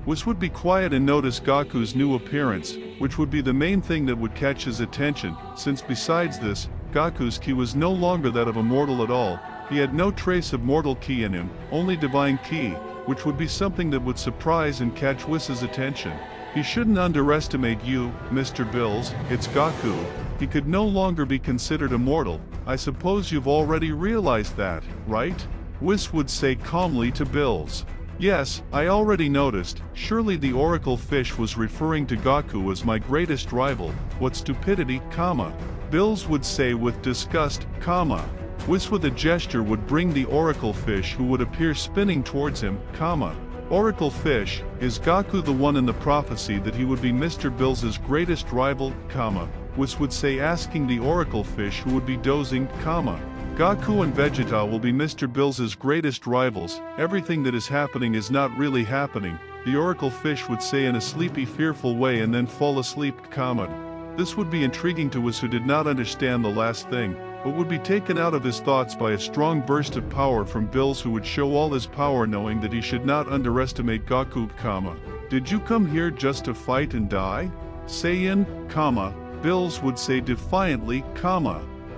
Whis would be quiet and notice Gaku's new appearance, which would be the main thing that would catch his attention, since besides this, Gaku's ki was no longer that of a mortal at all. He had no trace of mortal ki in him, only divine ki, which would be something that would surprise and catch Whis' attention. He shouldn't underestimate you, Mr. Bills, it's Gaku. He could no longer be considered immortal. I suppose you've already realized that, right? Whis would say calmly to Bills. Yes, I already noticed. Surely the oracle fish was referring to Gaku as my greatest rival. What stupidity, Bills would say with disgust, Whis with a gesture would bring the oracle fish, who would appear spinning towards him, Oracle fish, is Gaku the one in the prophecy that he would be Mr. Bills' greatest rival, Whis would say, asking the oracle fish, who would be dozing, Gaku and Vegeta will be Mr. Bills' greatest rivals. Everything that is happening is not really happening, the oracle fish would say in a sleepy fearful way, and then fall asleep, This would be intriguing to Whis, who did not understand the last thing, but would be taken out of his thoughts by a strong burst of power from Bills, who would show all his power, knowing that he should not underestimate Gaku, Did you come here just to fight and die? Saiyan, Bills would say defiantly,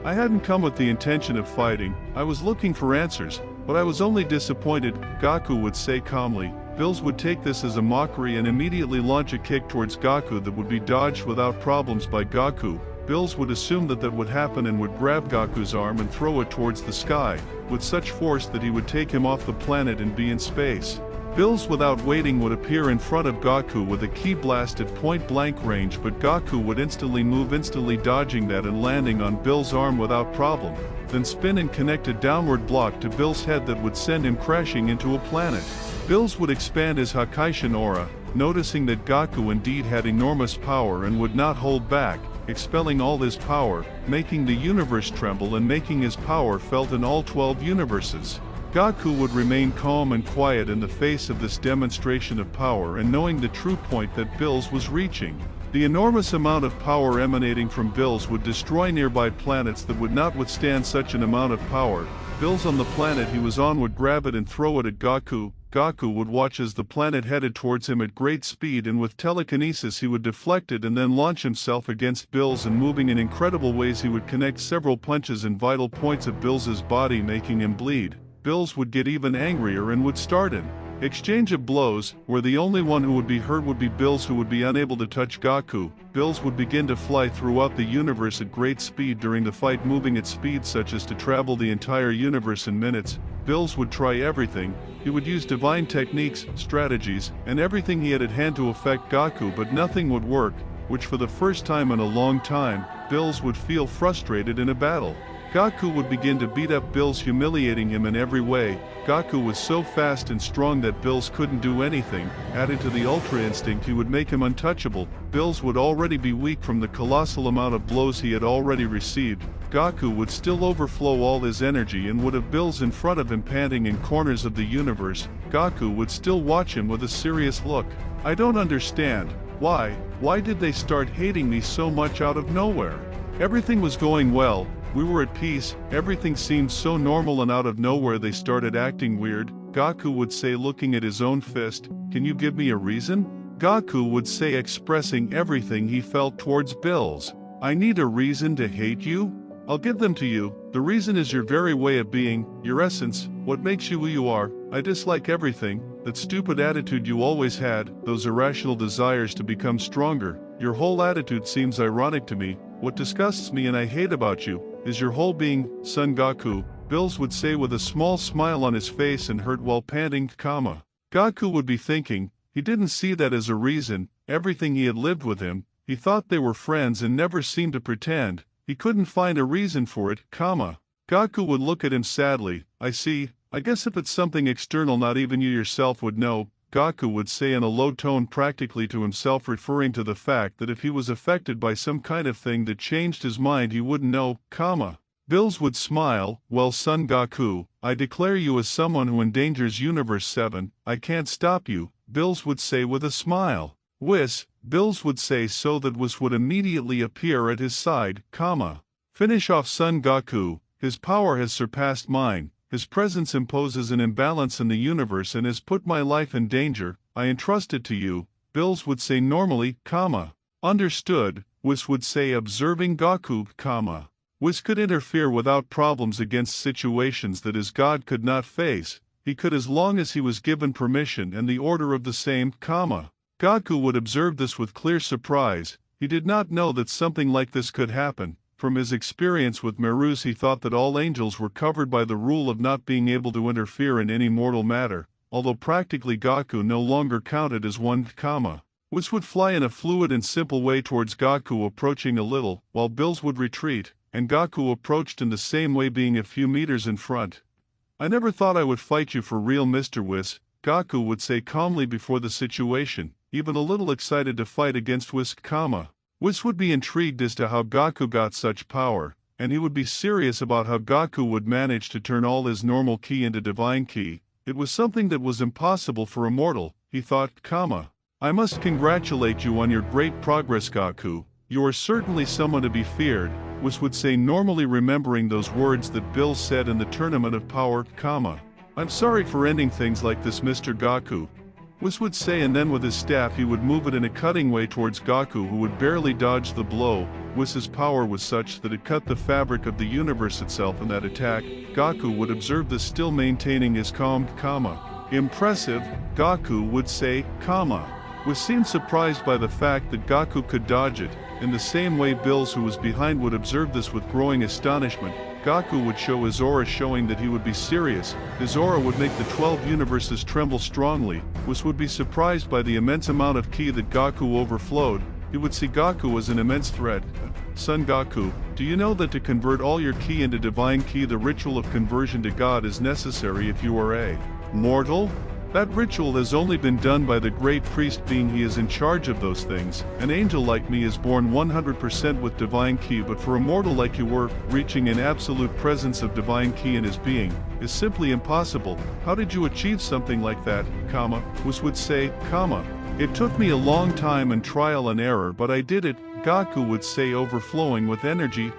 I hadn't come with the intention of fighting, I was looking for answers, but I was only disappointed, Gaku would say calmly. Bills would take this as a mockery and immediately launch a kick towards Gaku that would be dodged without problems by Gaku. Bills would assume that would happen and would grab Gaku's arm and throw it towards the sky, with such force that he would take him off the planet and be in space. Bills without waiting would appear in front of Gaku with a ki blast at point-blank range, but Gaku would instantly move, instantly dodging that and landing on Bills' arm without problem, then spin and connect a downward block to Bills' head that would send him crashing into a planet. Bills would expand his Hakaishin aura, noticing that Gaku indeed had enormous power and would not hold back, expelling all his power, making the universe tremble and making his power felt in all 12 universes. Gaku would remain calm and quiet in the face of this demonstration of power, and knowing the true point that Bills was reaching. The enormous amount of power emanating from Bills would destroy nearby planets that would not withstand such an amount of power. Bills on the planet he was on would grab it and throw it at Gaku. Gaku would watch as the planet headed towards him at great speed, and with telekinesis he would deflect it and then launch himself against Bills, and moving in incredible ways he would connect several punches in vital points of Bills' body, making him bleed. Bills would get even angrier and would start an exchange of blows, where the only one who would be hurt would be Bills, who would be unable to touch Gaku. Bills would begin to fly throughout the universe at great speed during the fight, moving at speed such as to travel the entire universe in minutes. Bills would try everything. He would use divine techniques, strategies, and everything he had at hand to affect Gaku, but nothing would work, which for the first time in a long time, Bills would feel frustrated in a battle. Gaku would begin to beat up Bills, humiliating him in every way. Gaku was so fast and strong that Bills couldn't do anything. Added to the Ultra Instinct, he would make him untouchable. Bills would already be weak from the colossal amount of blows he had already received. Gaku would still overflow all his energy and would have Bills in front of him panting in corners of the universe. Gaku would still watch him with a serious look. I don't understand. Why did they start hating me so much out of nowhere? Everything was going well. We were at peace, everything seemed so normal, and out of nowhere they started acting weird. Gaku would say, looking at his own fist, "Can you give me a reason?" Gaku would say, expressing everything he felt towards Bills. "I need a reason to hate you? I'll give them to you. The reason is your very way of being, your essence, what makes you who you are. I dislike everything, that stupid attitude you always had, those irrational desires to become stronger. Your whole attitude seems ironic to me. What disgusts me and I hate about you, is your whole being, Son Gaku," Bills would say with a small smile on his face and hurt while panting, Gaku would be thinking, he didn't see that as a reason, everything he had lived with him, he thought they were friends and never seemed to pretend. He couldn't find a reason for it, Gaku would look at him sadly. "I see, I guess if it's something external not even you yourself would know," Gaku would say in a low tone, practically to himself, referring to the fact that if he was affected by some kind of thing that changed his mind he wouldn't know, Bills would smile, "Well, Son Gaku, I declare you as someone who endangers Universe 7, I can't stop you," Bills would say with a smile. "Whis," Bills would say, so that Whis would immediately appear at his side, "Finish off Son Gaku, his power has surpassed mine, his presence imposes an imbalance in the universe and has put my life in danger, I entrust it to you," Bills would say normally, "Understood," Whis would say, observing Gaku, Whis could interfere without problems against situations that his god could not face, he could as long as he was given permission and the order of the same, Gaku would observe this with clear surprise. He did not know that something like this could happen. From his experience with Merus he thought that all angels were covered by the rule of not being able to interfere in any mortal matter, although practically Gaku no longer counted as one, Whis would fly in a fluid and simple way towards Gaku, approaching a little, while Bills would retreat, and Gaku approached in the same way, being a few meters in front. "I never thought I would fight you for real, Mr. Whis," Gaku would say calmly before the situation, even a little excited to fight against Whis, Whis would be intrigued as to how Gaku got such power, and he would be serious about how Gaku would manage to turn all his normal ki into divine ki. It was something that was impossible for a mortal, he thought, "I must congratulate you on your great progress, Gaku. You are certainly someone to be feared," Whis would say normally, remembering those words that Bill said in the Tournament of Power, "I'm sorry for ending things like this, Mr. Gaku," Whis would say, and then with his staff he would move it in a cutting way towards Gaku, who would barely dodge the blow. Whis's power was such that it cut the fabric of the universe itself in that attack. Gaku would observe this, still maintaining his calm, "Impressive," Gaku would say, Whis seemed surprised by the fact that Gaku could dodge it. In the same way Bills, who was behind, would observe this with growing astonishment. Gaku would show his aura, showing that he would be serious. His aura would make the 12 universes tremble strongly. Whis would be surprised by the immense amount of ki that Gaku overflowed. He would see Gaku as an immense threat. "Son Gaku, do you know that to convert all your ki into divine ki, the ritual of conversion to God is necessary if you are a mortal? That ritual has only been done by the great priest, being he is in charge of those things. An angel like me is born 100% with divine ki, but for a mortal like you were, reaching an absolute presence of divine ki in his being, is simply impossible. How did you achieve something like that, Whis would say, "It took me a long time and trial and error, but I did it," Gaku would say, overflowing with energy,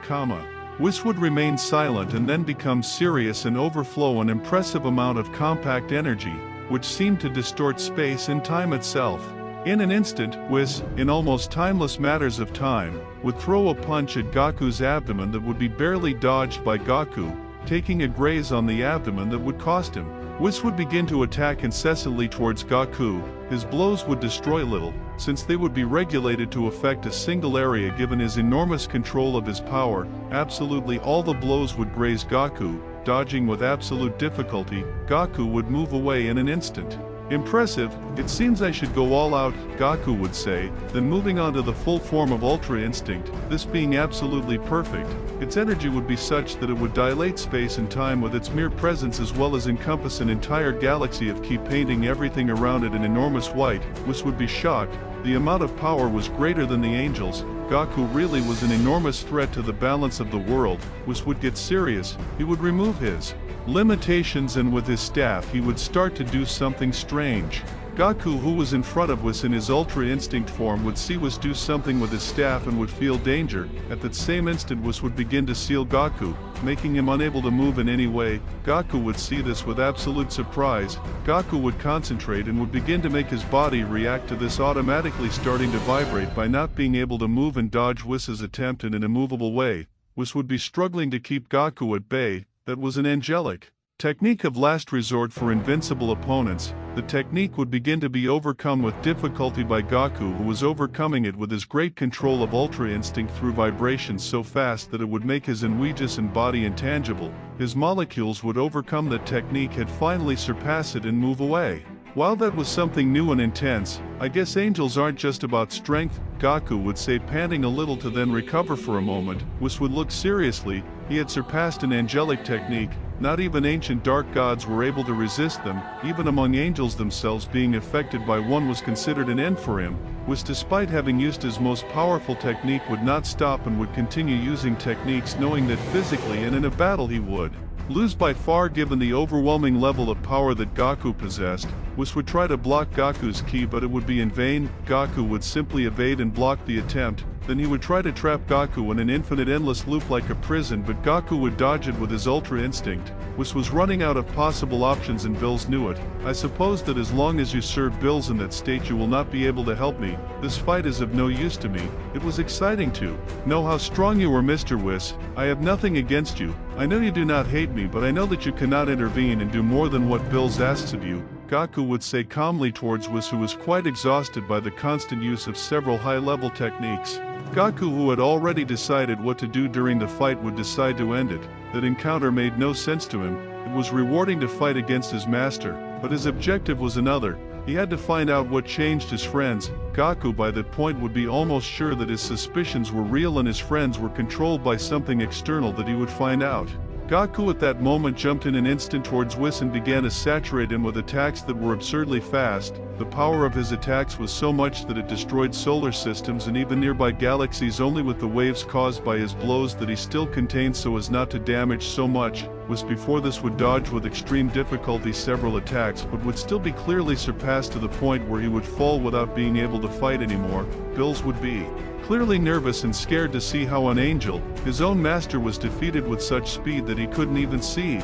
Whis would remain silent and then become serious and overflow an impressive amount of compact energy, which seemed to distort space and time itself. In an instant, Whis, in almost timeless matters of time, would throw a punch at Gaku's abdomen that would be barely dodged by Gaku, taking a graze on the abdomen that would cost him. Whis would begin to attack incessantly towards Gaku. His blows would destroy little, since they would be regulated to affect a single area. Given his enormous control of his power, absolutely all the blows would graze Gaku. Dodging with absolute difficulty, Gaku would move away in an instant. "Impressive, it seems I should go all out," Gaku would say, then moving on to the full form of Ultra Instinct, this being absolutely perfect. Its energy would be such that it would dilate space and time with its mere presence, as well as encompass an entire galaxy of ki, painting everything around it in enormous white. Whis would be shocked. The amount of power was greater than the angels. Gaku really was an enormous threat to the balance of the world. Whis would get serious. He would remove his limitations, and with his staff he would start to do something strange. Gaku, who was in front of Whis in his Ultra Instinct form, would see Whis do something with his staff and would feel danger. At that same instant Whis would begin to seal Gaku, making him unable to move in any way. Gaku would see this with absolute surprise. Gaku would concentrate and would begin to make his body react to this, automatically starting to vibrate by not being able to move and dodge Whis' attempt in an immovable way. Whis would be struggling to keep Gaku at bay. That was an angelic technique of last resort for invincible opponents. The technique would begin to be overcome with difficulty by Gaku, who was overcoming it with his great control of Ultra Instinct through vibrations so fast that it would make his Enwegus and body intangible. His molecules would overcome the technique, had finally surpass it and move away. While that was something new and intense, I guess angels aren't just about strength, Gaku would say, panting a little to then recover for a moment. Whis would look seriously. He had surpassed an angelic technique. Not even ancient dark gods were able to resist them. Even among angels themselves, being affected by one was considered an end for him. Whis, despite having used his most powerful technique, would not stop and would continue using techniques, knowing that physically and in a battle he would lose by far given the overwhelming level of power that Gaku possessed. Whis would try to block Gaku's ki, but it would be in vain. Gaku would simply evade and block the attempt. Then he would try to trap Gaku in an infinite endless loop like a prison, but Gaku would dodge it with his Ultra Instinct. Whis was running out of possible options and Bills knew it. I suppose that as long as you serve Bills in that state you will not be able to help me. This fight is of no use to me. It was exciting to know how strong you were, Mr. Whis. I have nothing against you. I know you do not hate me, but I know that you cannot intervene and do more than what Bills asks of you. Gaku would say calmly towards Whis, who was quite exhausted by the constant use of several high-level techniques. Gaku, who had already decided what to do during the fight, would decide to end it. That encounter made no sense to him. It was rewarding to fight against his master, but his objective was another. He had to find out what changed his friends. Gaku by that point would be almost sure that his suspicions were real and his friends were controlled by something external that he would find out. Gaku at that moment jumped in an instant towards Whis and began to saturate him with attacks that were absurdly fast. The power of his attacks was so much that it destroyed solar systems and even nearby galaxies only with the waves caused by his blows that he still contained so as not to damage so much. Whis before this would dodge with extreme difficulty several attacks, but would still be clearly surpassed to the point where he would fall without being able to fight anymore. Bills would be clearly nervous and scared to see how an angel, his own master, was defeated with such speed that he couldn't even see.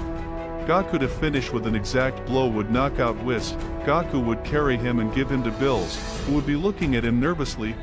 Gaku to finish with an exact blow would knock out Whis. Gaku would carry him and give him to Bills, who would be looking at him nervously,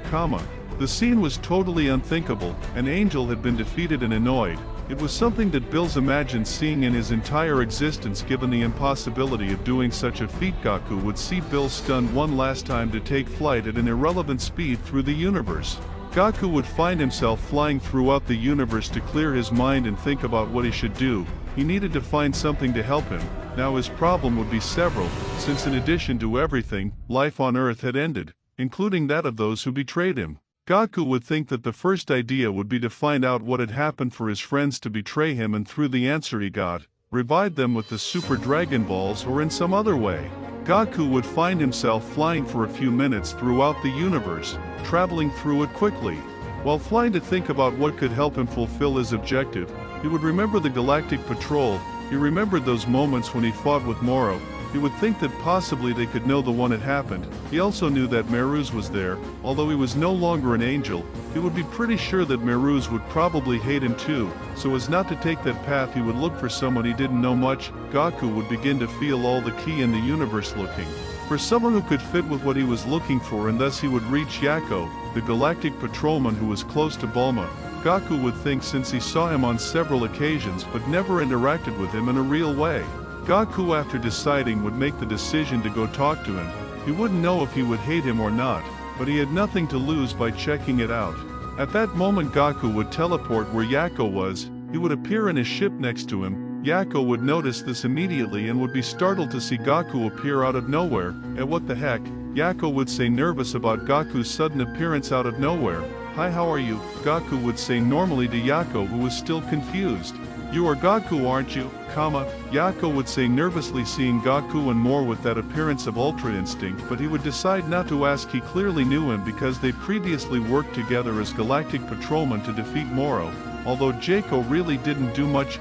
The scene was totally unthinkable. An angel had been defeated and annoyed. It was something that Bills imagined seeing in his entire existence. Given the impossibility of doing such a feat, Gaku would see Bills stunned one last time to take flight at an irrelevant speed through the universe. Gaku would find himself flying throughout the universe to clear his mind and think about what he should do. He needed to find something to help him. Now his problem would be several, since in addition to everything, life on Earth had ended, including that of those who betrayed him. Gaku would think that the first idea would be to find out what had happened for his friends to betray him, and through the answer he got, revive them with the Super Dragon Balls or in some other way. Gaku would find himself flying for a few minutes throughout the universe, traveling through it quickly. While flying to think about what could help him fulfill his objective, he would remember the Galactic Patrol. He remembered those moments when he fought with Moro. He would think that possibly they could know the one had happened. He also knew that Meruz was there. Although he was no longer an angel, he would be pretty sure that Meruz would probably hate him too. So as not to take that path, he would look for someone he didn't know much. Gaku would begin to feel all the key in the universe looking for someone who could fit with what he was looking for, and thus he would reach Yakko, the Galactic Patrolman who was close to Bulma. Gaku would think, since he saw him on several occasions but never interacted with him in a real way. Gaku, after deciding, would make the decision to go talk to him. He wouldn't know if he would hate him or not, but he had nothing to lose by checking it out. At that moment Gaku would teleport where Yakko was. He would appear in his ship next to him. Yakko would notice this immediately and would be startled to see Gaku appear out of nowhere. And what the heck? Yakko would say, nervous about Gaku's sudden appearance out of nowhere. Hi, how are you? Gaku would say normally to Yakko, who was still confused. You are Gaku, aren't you? Yakko would say nervously, seeing Gaku and more with that appearance of Ultra Instinct, but he would decide not to ask. He clearly knew him because they previously worked together as Galactic Patrolmen to defeat Moro. Although Jaco really didn't do much,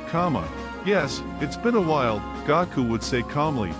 Yes, it's been a while, Gaku would say calmly.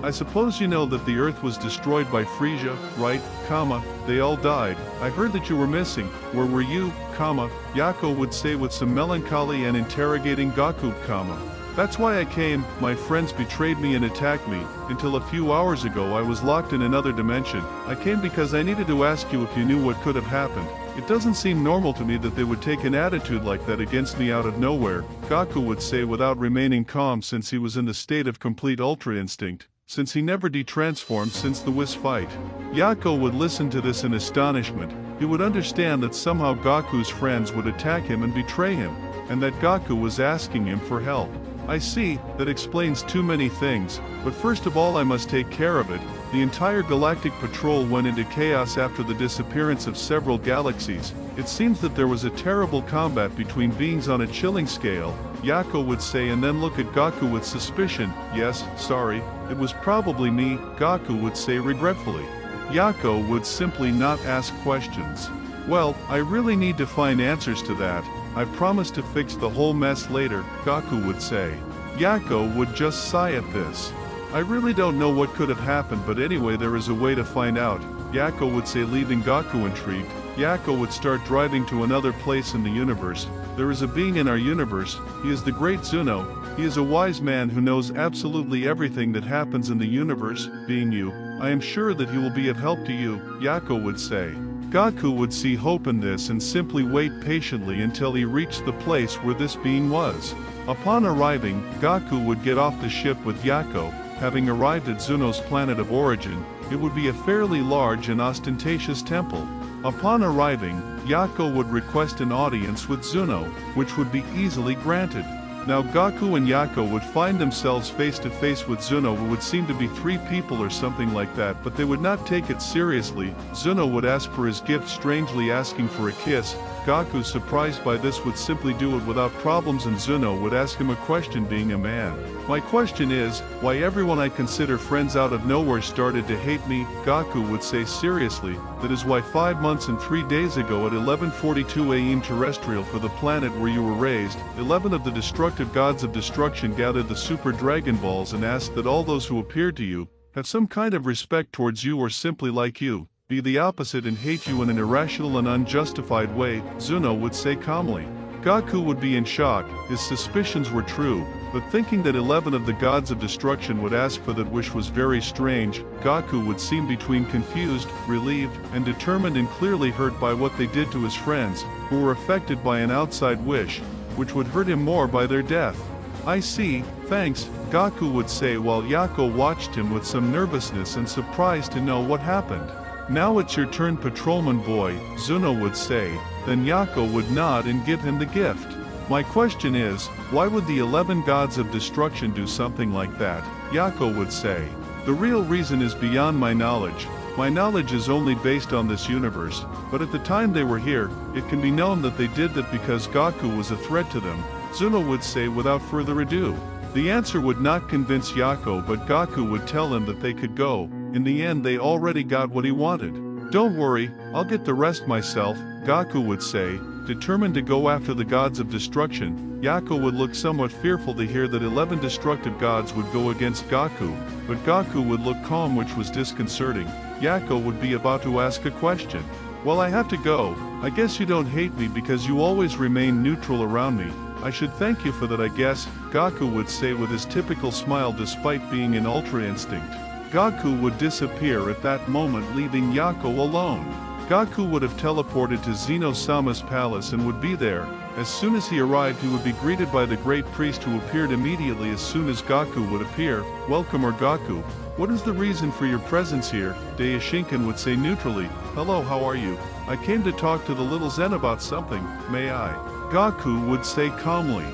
I suppose you know that the Earth was destroyed by Frieza, right, comma, they all died. I heard that you were missing. Where were you, comma, Yako would say with some melancholy and interrogating Gaku, comma. That's why I came. My friends betrayed me and attacked me. Until a few hours ago I was locked in another dimension. I came because I needed to ask you if you knew what could have happened. It doesn't seem normal to me that they would take an attitude like that against me out of nowhere, Gaku would say without remaining calm since he was in the state of complete Ultra Instinct, since he never detransformed since the Whis fight. Yako would listen to this in astonishment. He would understand that somehow Gaku's friends would attack him and betray him, and that Gaku was asking him for help. I see, that explains too many things, but first of all I must take care of it. The entire galactic patrol went into chaos after the disappearance of several galaxies. It seems that there was a terrible combat between beings on a chilling scale, Yako would say, and then look at Gaku with suspicion. Yes, sorry, it was probably me, Gaku would say regretfully. Yako would simply not ask questions. Well, I really need to find answers to that. I promise to fix the whole mess later, Gaku would say. Yako would just sigh at this. I really don't know what could have happened, but anyway there is a way to find out, Yako would say, leaving Gaku intrigued. Yako would start driving to another place in the universe. There is a being in our universe, he is the great Zeno. He is a wise man who knows absolutely everything that happens in the universe, being you. I am sure that he will be of help to you, Yako would say. Gaku would see hope in this and simply wait patiently until he reached the place where this being was. Upon arriving, Gaku would get off the ship with Yako. Having arrived at Zeno's planet of origin, it would be a fairly large and ostentatious temple. Upon arriving, Yako would request an audience with Zeno, which would be easily granted. Now Gaku and Yako would find themselves face to face with Zeno, who would seem to be 3 people or something like that, but they would not take it seriously. Zeno would ask for his gift, strangely asking for a kiss. Gaku, surprised by this, would simply do it without problems, and Zeno would ask him a question, being a man. My question is, why everyone I consider friends out of nowhere started to hate me, Gaku would say seriously. That is why 5 months and 3 days ago at 11:42 AM terrestrial for the planet where you were raised, 11 of the destructive gods of destruction gathered the Super Dragon Balls and asked that all those who appeared to you have some kind of respect towards you, or simply like you, be the opposite and hate you in an irrational and unjustified way, Zeno would say calmly. Gaku would be in shock. His suspicions were true, but thinking that 11 of the gods of destruction would ask for that wish was very strange. Gaku would seem between confused, relieved, and determined, and clearly hurt by what they did to his friends, who were affected by an outside wish, which would hurt him more by their death. I see, thanks, Gaku would say while Yako watched him with some nervousness and surprised to know what happened. Now it's your turn, patrolman boy, Zeno would say. Then Yako would nod and give him the gift. My question is, why would the 11 gods of destruction do something like that? Yako would say. The real reason is beyond my knowledge. My knowledge is only based on this universe, but at the time they were here, it can be known that they did that because Gaku was a threat to them, Zeno would say without further ado. The answer would not convince Yako, but Gaku would tell him that they could go. In the end they already got what he wanted. Don't worry, I'll get the rest myself, Gaku would say, determined to go after the gods of destruction. Yako would look somewhat fearful to hear that 11 destructive gods would go against Gaku, but Gaku would look calm, which was disconcerting. Yako would be about to ask a question. Well, I have to go. I guess you don't hate me because you always remain neutral around me. I should thank you for that, I guess, Gaku would say with his typical smile despite being in Ultra Instinct. Gaku would disappear at that moment, leaving Yako alone. Gaku would have teleported to Zeno-sama's palace and would be there. As soon as he arrived he would be greeted by the great priest, who appeared immediately as soon as Gaku would appear. Welcome, or Gaku. What is the reason for your presence here? Daishinkan would say neutrally. Hello, how are you? I came to talk to the little Zen about something, may I? Gaku would say calmly.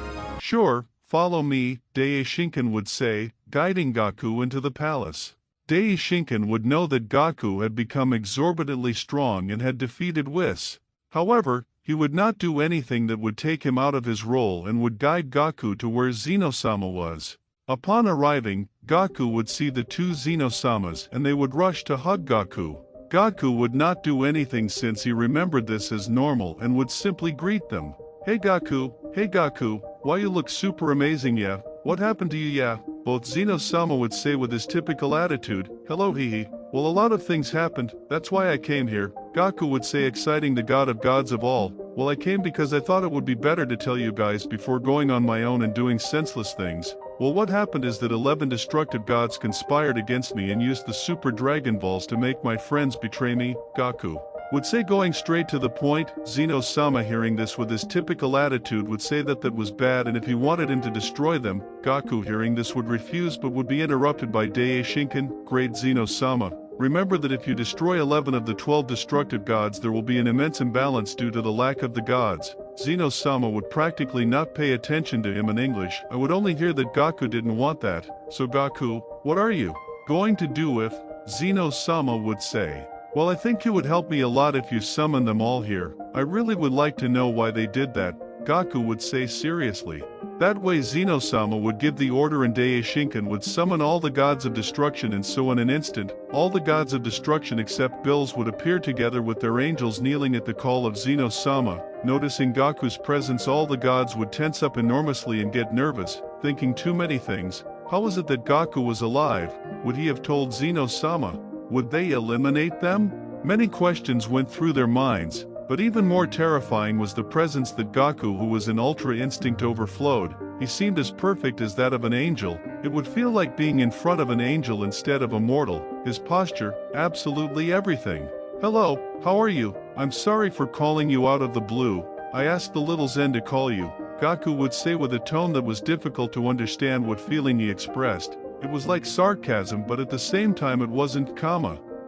Sure, follow me, Daishinkan would say, guiding Gaku into the palace. Daishinkan would know that Gaku had become exorbitantly strong and had defeated Whis. However, he would not do anything that would take him out of his role and would guide Gaku to where Zeno-sama was. Upon arriving, Gaku would see the 2 Zeno-samas and they would rush to hug Gaku. Gaku would not do anything since he remembered this as normal and would simply greet them. Hey Gaku, why you look super amazing, yeah? What happened to you, yeah? Both Zeno-sama would say with his typical attitude, "Hello hehe, well a lot of things happened, that's why I came here." Gaku would say, exciting the god of gods of all, "Well I came because I thought it would be better to tell you guys before going on my own and doing senseless things. Well what happened is that 11 destructive gods conspired against me and used the Super Dragon Balls to make my friends betray me." Gaku would say, going straight to the point. Zeno-sama, hearing this with his typical attitude, would say that was bad and if he wanted him to destroy them. Gaku, hearing this, would refuse but would be interrupted by Daishinkan. "Great Zeno-sama, remember that if you destroy 11 of the 12 destructive gods there will be an immense imbalance due to the lack of the gods." Zeno-sama would practically not pay attention to him in English. I would only hear that Gaku didn't want that. "So Gaku, what are you going to do if?" Zeno-sama would say. "Well I think you would help me a lot if you summon them all here. I really would like to know why they did that." Gaku would say seriously. That way Zeno-sama would give the order and Daishinkan would summon all the gods of destruction, and so in an instant, all the gods of destruction except Bills would appear together with their angels kneeling at the call of Zeno-sama. Noticing Gaku's presence, all the gods would tense up enormously and get nervous, thinking too many things. How was it that Gaku was alive? Would he have told Zeno-sama? Would they eliminate them? Many questions went through their minds, but even more terrifying was the presence that Gaku, who was in Ultra Instinct, overflowed. He seemed as perfect as that of an angel. It would feel like being in front of an angel instead of a mortal. His posture, absolutely everything. "Hello, how are you? I'm sorry for calling you out of the blue. I asked the little Zen to call you." Gaku would say with a tone that was difficult to understand what feeling he expressed. It was like sarcasm, but at the same time it wasn't.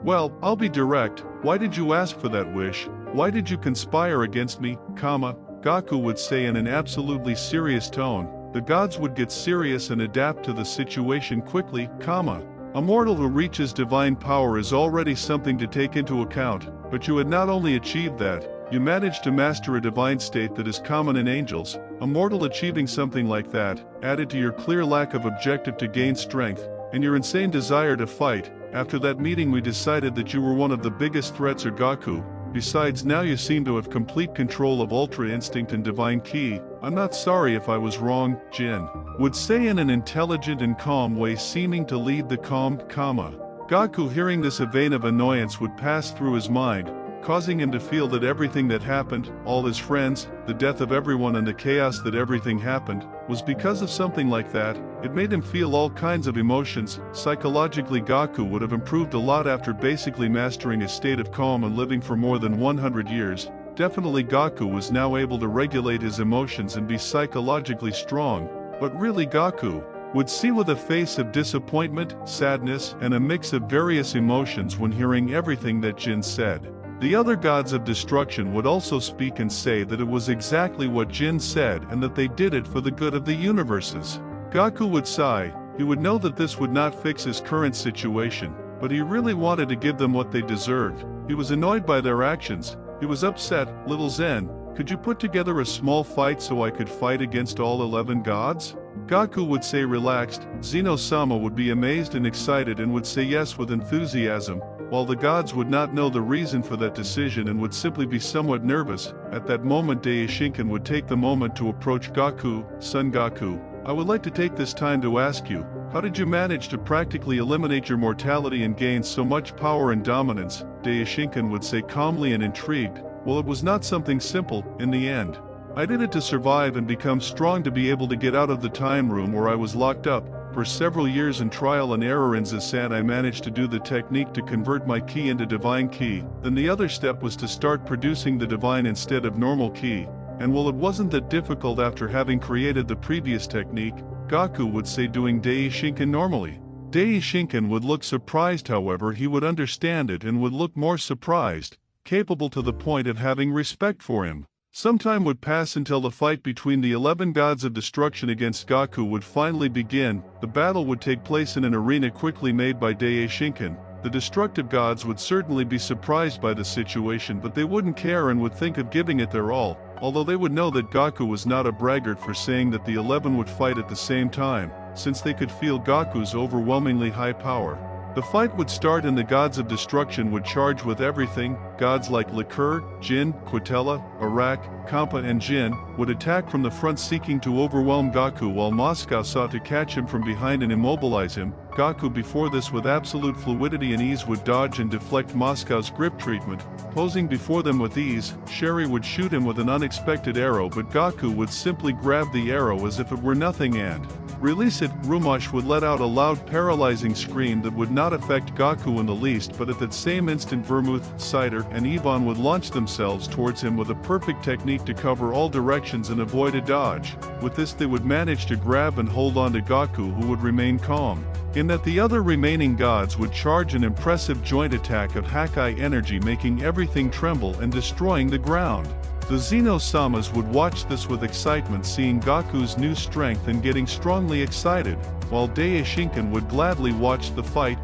"Well, I'll be direct. Why did you ask for that wish? Why did you conspire against me, Gaku would say in an absolutely serious tone. The gods would get serious and adapt to the situation quickly, A mortal who reaches divine power is already something to take into account, but you had not only achieved that, you managed to master a divine state that is common in angels. A mortal achieving something like that, added to your clear lack of objective to gain strength, and your insane desire to fight. After that meeting we decided that you were one of the biggest threats, Gaku. Besides, now you seem to have complete control of Ultra Instinct and Divine Ki. I'm not sorry if I was wrong," Jin would say in an intelligent and calm way, seeming to lead the calm, Gaku, hearing this, a vein of annoyance would pass through his mind, causing him to feel that everything that happened, all his friends, the death of everyone and the chaos that everything happened, was because of something like that. It made him feel all kinds of emotions. Psychologically, Gaku would have improved a lot after basically mastering a state of calm and living for more than 100 years. Definitely Gaku was now able to regulate his emotions and be psychologically strong. But really, Gaku would see with a face of disappointment, sadness, and a mix of various emotions when hearing everything that Jin said. The other gods of destruction would also speak and say that it was exactly what Jin said and that they did it for the good of the universes. Gaku would sigh. He would know that this would not fix his current situation, but he really wanted to give them what they deserved. He was annoyed by their actions. He was upset. "Little Zen, could you put together a small fight so I could fight against all 11 gods?" Gaku would say, relaxed. Zeno-sama would be amazed and excited and would say yes with enthusiasm, while the gods would not know the reason for that decision and would simply be somewhat nervous. At that moment, Daishinkan would take the moment to approach Gaku. "Son Gaku, I would like to take this time to ask you, how did you manage to practically eliminate your mortality and gain so much power and dominance?" Daishinkan would say calmly and intrigued. "Well, it was not something simple, in the end. I did it to survive and become strong to be able to get out of the time room where I was locked up. For several years in trial and error in Zasan I managed to do the technique to convert my ki into divine ki. Then the other step was to start producing the divine instead of normal ki. And well, it wasn't that difficult after having created the previous technique," Gaku would say, doing Daishinkan normally. Daishinkan would look surprised, however he would understand it and would look more surprised, capable to the point of having respect for him. Some time would pass until the fight between the 11 gods of destruction against Gaku would finally begin. The battle would take place in an arena quickly made by Daishinkan. The destructive gods would certainly be surprised by the situation, but they wouldn't care and would think of giving it their all, although they would know that Gaku was not a braggart for saying that the 11 would fight at the same time, since they could feel Gaku's overwhelmingly high power. The fight would start and the gods of destruction would charge with everything. Gods like Liqueur, Jin, Quitella, Arak, Kampa and Jin would attack from the front seeking to overwhelm Gaku while Moscow sought to catch him from behind and immobilize him. Gaku before this with absolute fluidity and ease would dodge and deflect Moscow's grip treatment. Posing before them with ease, Sherry would shoot him with an unexpected arrow but Gaku would simply grab the arrow as if it were nothing and release it. Rumosh would let out a loud paralyzing scream that would not affect Gaku in the least, but at that same instant Vermouth, Cider, and Yvonne would launch themselves towards him with a perfect technique to cover all directions and avoid a dodge. With this they would manage to grab and hold on to Gaku, who would remain calm. In that the other remaining gods would charge an impressive joint attack of Hakai energy, making everything tremble and destroying the ground. The Zeno-samas would watch this with excitement, seeing Gaku's new strength and getting strongly excited, while Daishinkan would gladly watch the fight,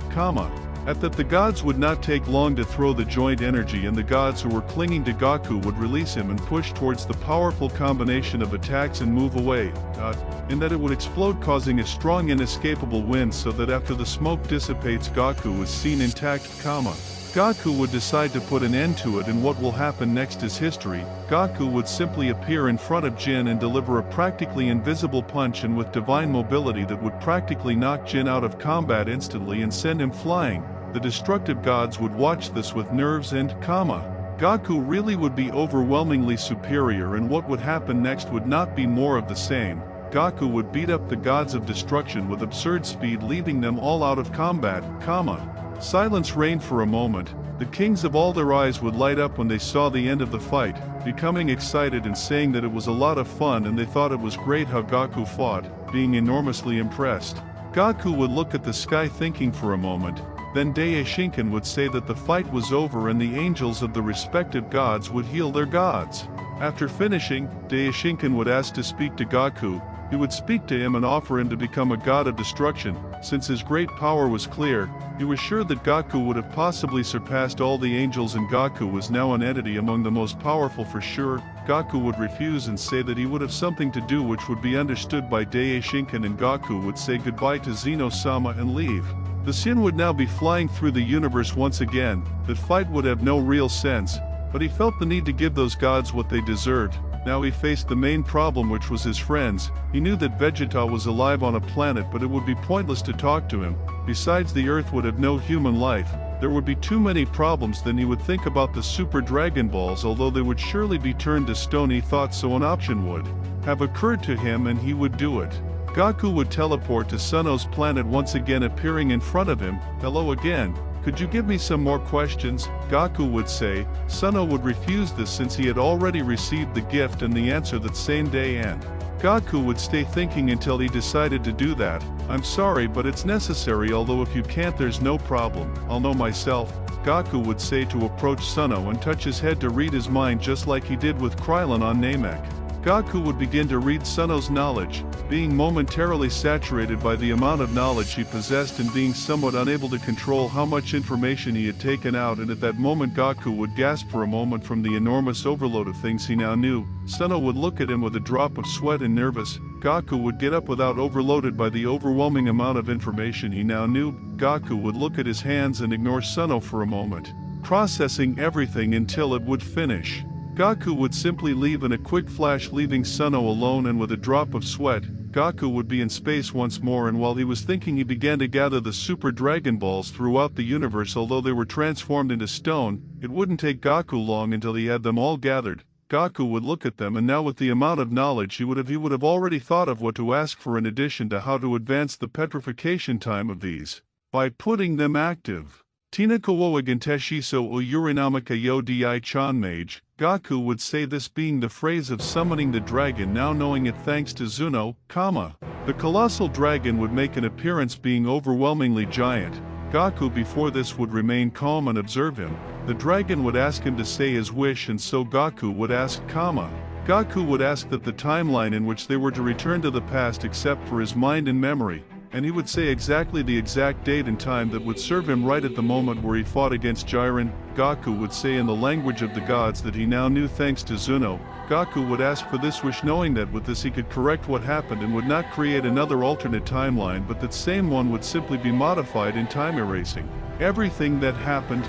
At that the gods would not take long to throw the joint energy and the gods who were clinging to Gaku would release him and push towards the powerful combination of attacks and move away, in that it would explode causing a strong inescapable wind so that after the smoke dissipates Gaku is seen intact, Gaku would decide to put an end to it, and what will happen next is history. Gaku would simply appear in front of Jin and deliver a practically invisible punch and with divine mobility that would practically knock Jin out of combat instantly and send him flying. The destructive gods would watch this with nerves and, Gaku really would be overwhelmingly superior, and what would happen next would not be more of the same. Gaku would beat up the gods of destruction with absurd speed, leaving them all out of combat, Silence reigned for a moment. The kings of all their eyes would light up when they saw the end of the fight, becoming excited and saying that it was a lot of fun and they thought it was great how Gaku fought, being enormously impressed. Gaku would look at the sky thinking for a moment, then Daishinkan would say that the fight was over and the angels of the respective gods would heal their gods. After finishing, Daishinkan would ask to speak to Gaku. He would speak to him and offer him to become a god of destruction. Since his great power was clear, he was sure that Gaku would have possibly surpassed all the angels, and Gaku was now an entity among the most powerful for sure. Gaku would refuse and say that he would have something to do which would be understood by Daishinkan, and Gaku would say goodbye to Zeno-sama and leave. The Saiyan would now be flying through the universe once again. That fight would have no real sense, but he felt the need to give those gods what they deserved. Now he faced the main problem, which was his friends. He knew that Vegeta was alive on a planet, but it would be pointless to talk to him. Besides, the Earth would have no human life. There would be too many problems. Then he would think about the Super Dragon Balls, although they would surely be turned to stone. He thought so an option would have occurred to him and he would do it. Gaku would teleport to Suno's planet once again, appearing in front of him. Hello again. Could you give me some more questions? Gaku would say. Suno would refuse this since he had already received the gift and the answer that same day, and Gaku would stay thinking until he decided to do that. I'm sorry, but it's necessary, although if you can't there's no problem, I'll know myself. Gaku would say to approach Suno and touch his head to read his mind, just like he did with Krillin on Namek. Gaku would begin to read Suno's knowledge, being momentarily saturated by the amount of knowledge he possessed and being somewhat unable to control how much information he had taken out, and at that moment Gaku would gasp for a moment from the enormous overload of things he now knew. Suno would look at him with a drop of sweat and nervous. Gaku would get up without overloaded by the overwhelming amount of information he now knew. Gaku would look at his hands and ignore Suno for a moment, processing everything until it would finish. Gaku would simply leave in a quick flash, leaving Suno alone, and with a drop of sweat, Gaku would be in space once more, and while he was thinking he began to gather the Super Dragon Balls throughout the universe. Although they were transformed into stone, it wouldn't take Gaku long until he had them all gathered. Gaku would look at them, and now with the amount of knowledge he would have already thought of what to ask for in addition to how to advance the petrification time of these, by putting them active. Tinakawa Ganteshiso o Urinamika yo di Chanmage. Gaku would say, this being the phrase of summoning the dragon, now knowing it thanks to Zuno, the colossal dragon would make an appearance, being overwhelmingly giant. Gaku before this would remain calm and observe him. The dragon would ask him to say his wish, and so Gaku would ask, Gaku would ask that the timeline in which they were to return to the past except for his mind and memory. and he would say exactly the exact date and time that would serve him right at the moment where he fought against Jiren. Gaku would say in the language of the gods that he now knew thanks to Zeno. Gaku would ask for this wish knowing that with this he could correct what happened and would not create another alternate timeline, but that same one would simply be modified in time erasing everything that happened,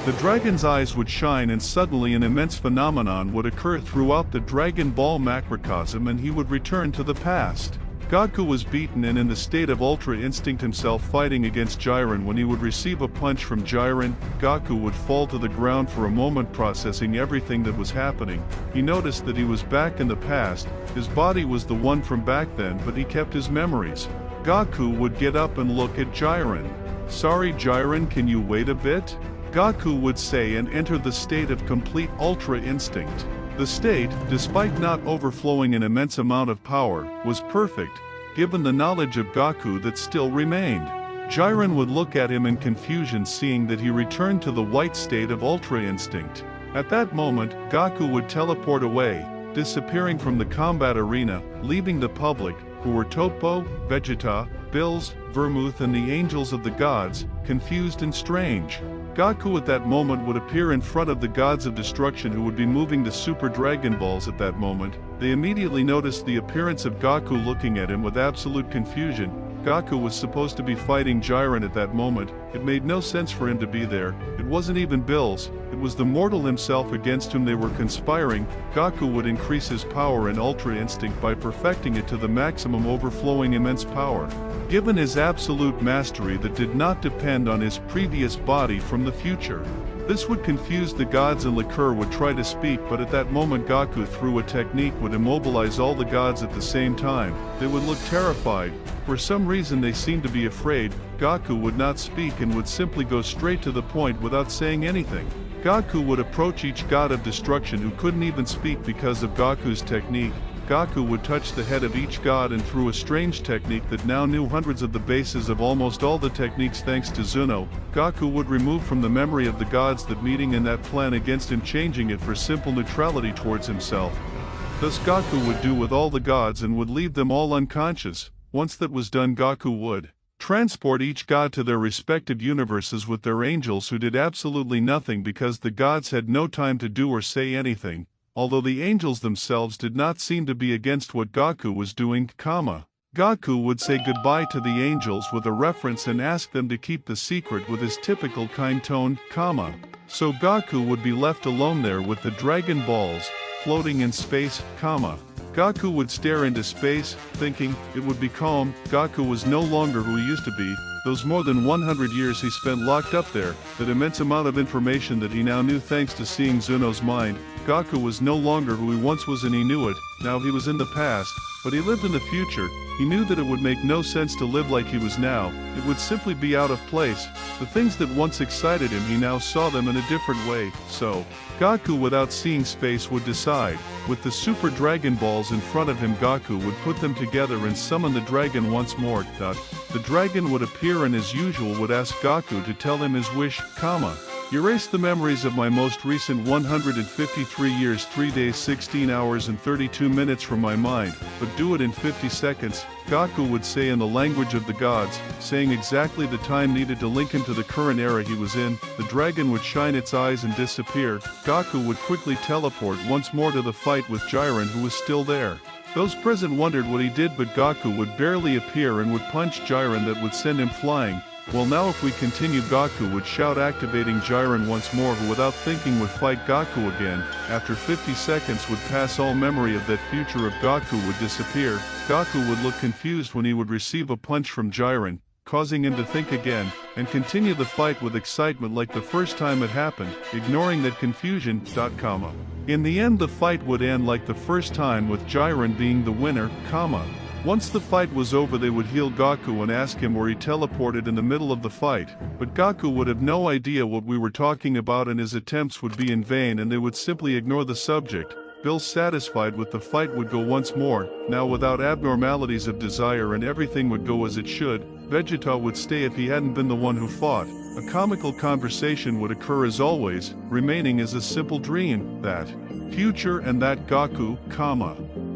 The dragon's eyes would shine and suddenly an immense phenomenon would occur throughout the Dragon Ball macrocosm and he would return to the past. Gaku was beaten and in the state of Ultra Instinct himself fighting against Jiren. When he would receive a punch from Jiren, Gaku would fall to the ground for a moment processing everything that was happening. He noticed that he was back in the past, his body was the one from back then but he kept his memories. Gaku would get up and look at Jiren. "Sorry Jiren, can you wait a bit?" Gaku would say and enter the state of complete Ultra Instinct. The state, despite not overflowing an immense amount of power, was perfect, given the knowledge of Gaku that still remained. Jiren would look at him in confusion seeing that he returned to the white state of Ultra Instinct. At that moment, Gaku would teleport away, disappearing from the combat arena, leaving the public, who were Topo, Vegeta, Bills, Vermouth and the angels of the gods, confused and strange. Gaku at that moment would appear in front of the gods of destruction who would be moving the Super Dragon Balls at that moment. They immediately noticed the appearance of Gaku looking at him with absolute confusion. Gaku was supposed to be fighting Jiren at that moment. It made no sense for him to be there. It wasn't even Bills, it was the mortal himself against whom they were conspiring. Gaku would increase his power in Ultra Instinct by perfecting it to the maximum, overflowing immense power, given his absolute mastery that did not depend on his previous body from the future. This would confuse the gods and Liqueur would try to speak, but at that moment Gaku through a technique would immobilize all the gods at the same time. They would look terrified. For some reason they seemed to be afraid. Gaku would not speak and would simply go straight to the point without saying anything. Gaku would approach each god of destruction who couldn't even speak because of Gaku's technique. Gaku would touch the head of each god and through a strange technique that now knew hundreds of the bases of almost all the techniques thanks to Zeno, Gaku would remove from the memory of the gods that meeting and that plan against him, changing it for simple neutrality towards himself. Thus Gaku would do with all the gods and would leave them all unconscious. Once that was done, Gaku would transport each god to their respective universes with their angels who did absolutely nothing because the gods had no time to do or say anything. Although the angels themselves did not seem to be against what Gaku was doing, Gaku would say goodbye to the angels with a reference and ask them to keep the secret with his typical kind tone, So Gaku would be left alone there with the Dragon Balls, floating in space, Gaku would stare into space, thinking it would be calm. Gaku was no longer who he used to be. Those more than 100 years he spent locked up there, that immense amount of information that he now knew thanks to seeing Zeno's mind. Gaku was no longer who he once was and he knew it. Now he was in the past, but he lived in the future. He knew that it would make no sense to live like he was now. It would simply be out of place. The things that once excited him, he now saw them in a different way. So, Gaku without seeing space would decide. With the Super Dragon Balls in front of him, Gaku would put them together and summon the dragon once more. The dragon would appear and as usual would ask Gaku to tell him his wish, Erase the memories of my most recent 153 years 3 days 16 hours and 32 minutes from my mind, but do it in 50 seconds, Gaku would say in the language of the gods, saying exactly the time needed to link him to the current era he was in. The dragon would shine its eyes and disappear. Gaku would quickly teleport once more to the fight with Jiren, who was still there. Those present wondered what he did, but Gaku would barely appear and would punch Jiren that would send him flying. Well, now if we continue, Gaku would shout, activating Jiren once more, who without thinking would fight Gaku again. After 50 seconds would pass, all memory of that future of Gaku would disappear. Gaku would look confused when he would receive a punch from Jiren, causing him to think again, and continue the fight with excitement like the first time it happened, ignoring that confusion. In the end the fight would end like the first time with Jiren being the winner, Once the fight was over, they would heal Gaku and ask him where he teleported in the middle of the fight, but Gaku would have no idea what we were talking about and his attempts would be in vain and they would simply ignore the subject. Bill, satisfied with the fight, would go once more, now without abnormalities of desire, and everything would go as it should. Vegeta would stay if he hadn't been the one who fought. A comical conversation would occur as always, remaining as a simple dream, that future and that Gaku,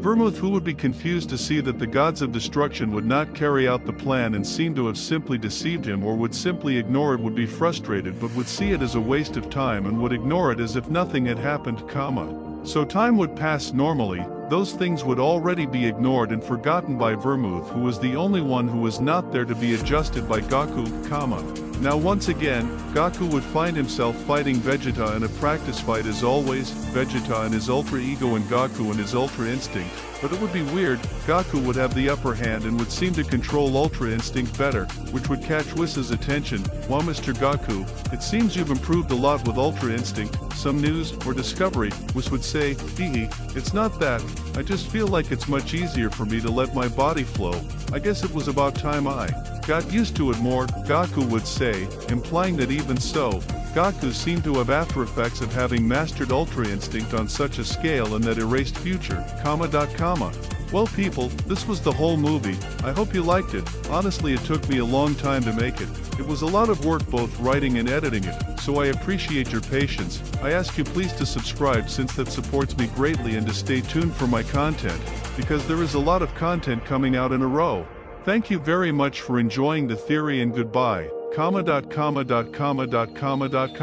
Vermouth, who would be confused to see that the gods of destruction would not carry out the plan and seem to have simply deceived him, or would simply ignore it, would be frustrated but would see it as a waste of time and would ignore it as if nothing had happened, So time would pass normally, those things would already be ignored and forgotten by Vermouth, who was the only one who was not there to be adjusted by Gaku, Now once again, Gaku would find himself fighting Vegeta in a practice fight as always, Vegeta and his ultra ego and Gaku and his ultra instinct, but it would be weird, Gaku would have the upper hand and would seem to control ultra instinct better, which would catch Whis's attention. Wow, Mr. Gaku, it seems you've improved a lot with ultra instinct, some news or discovery, Whis would say, hee, it's not that, I just feel like it's much easier for me to let my body flow, I guess it was about time I got used to it more, Gaku would say, implying that even so, Gaku seemed to have after effects of having mastered Ultra Instinct on such a scale and that erased future, Well people, this was the whole movie, I hope you liked it, honestly it took me a long time to make it, it was a lot of work both writing and editing it, so I appreciate your patience, I ask you please to subscribe since that supports me greatly and to stay tuned for my content, because there is a lot of content coming out in a row. Thank you very much for enjoying the theory and goodbye,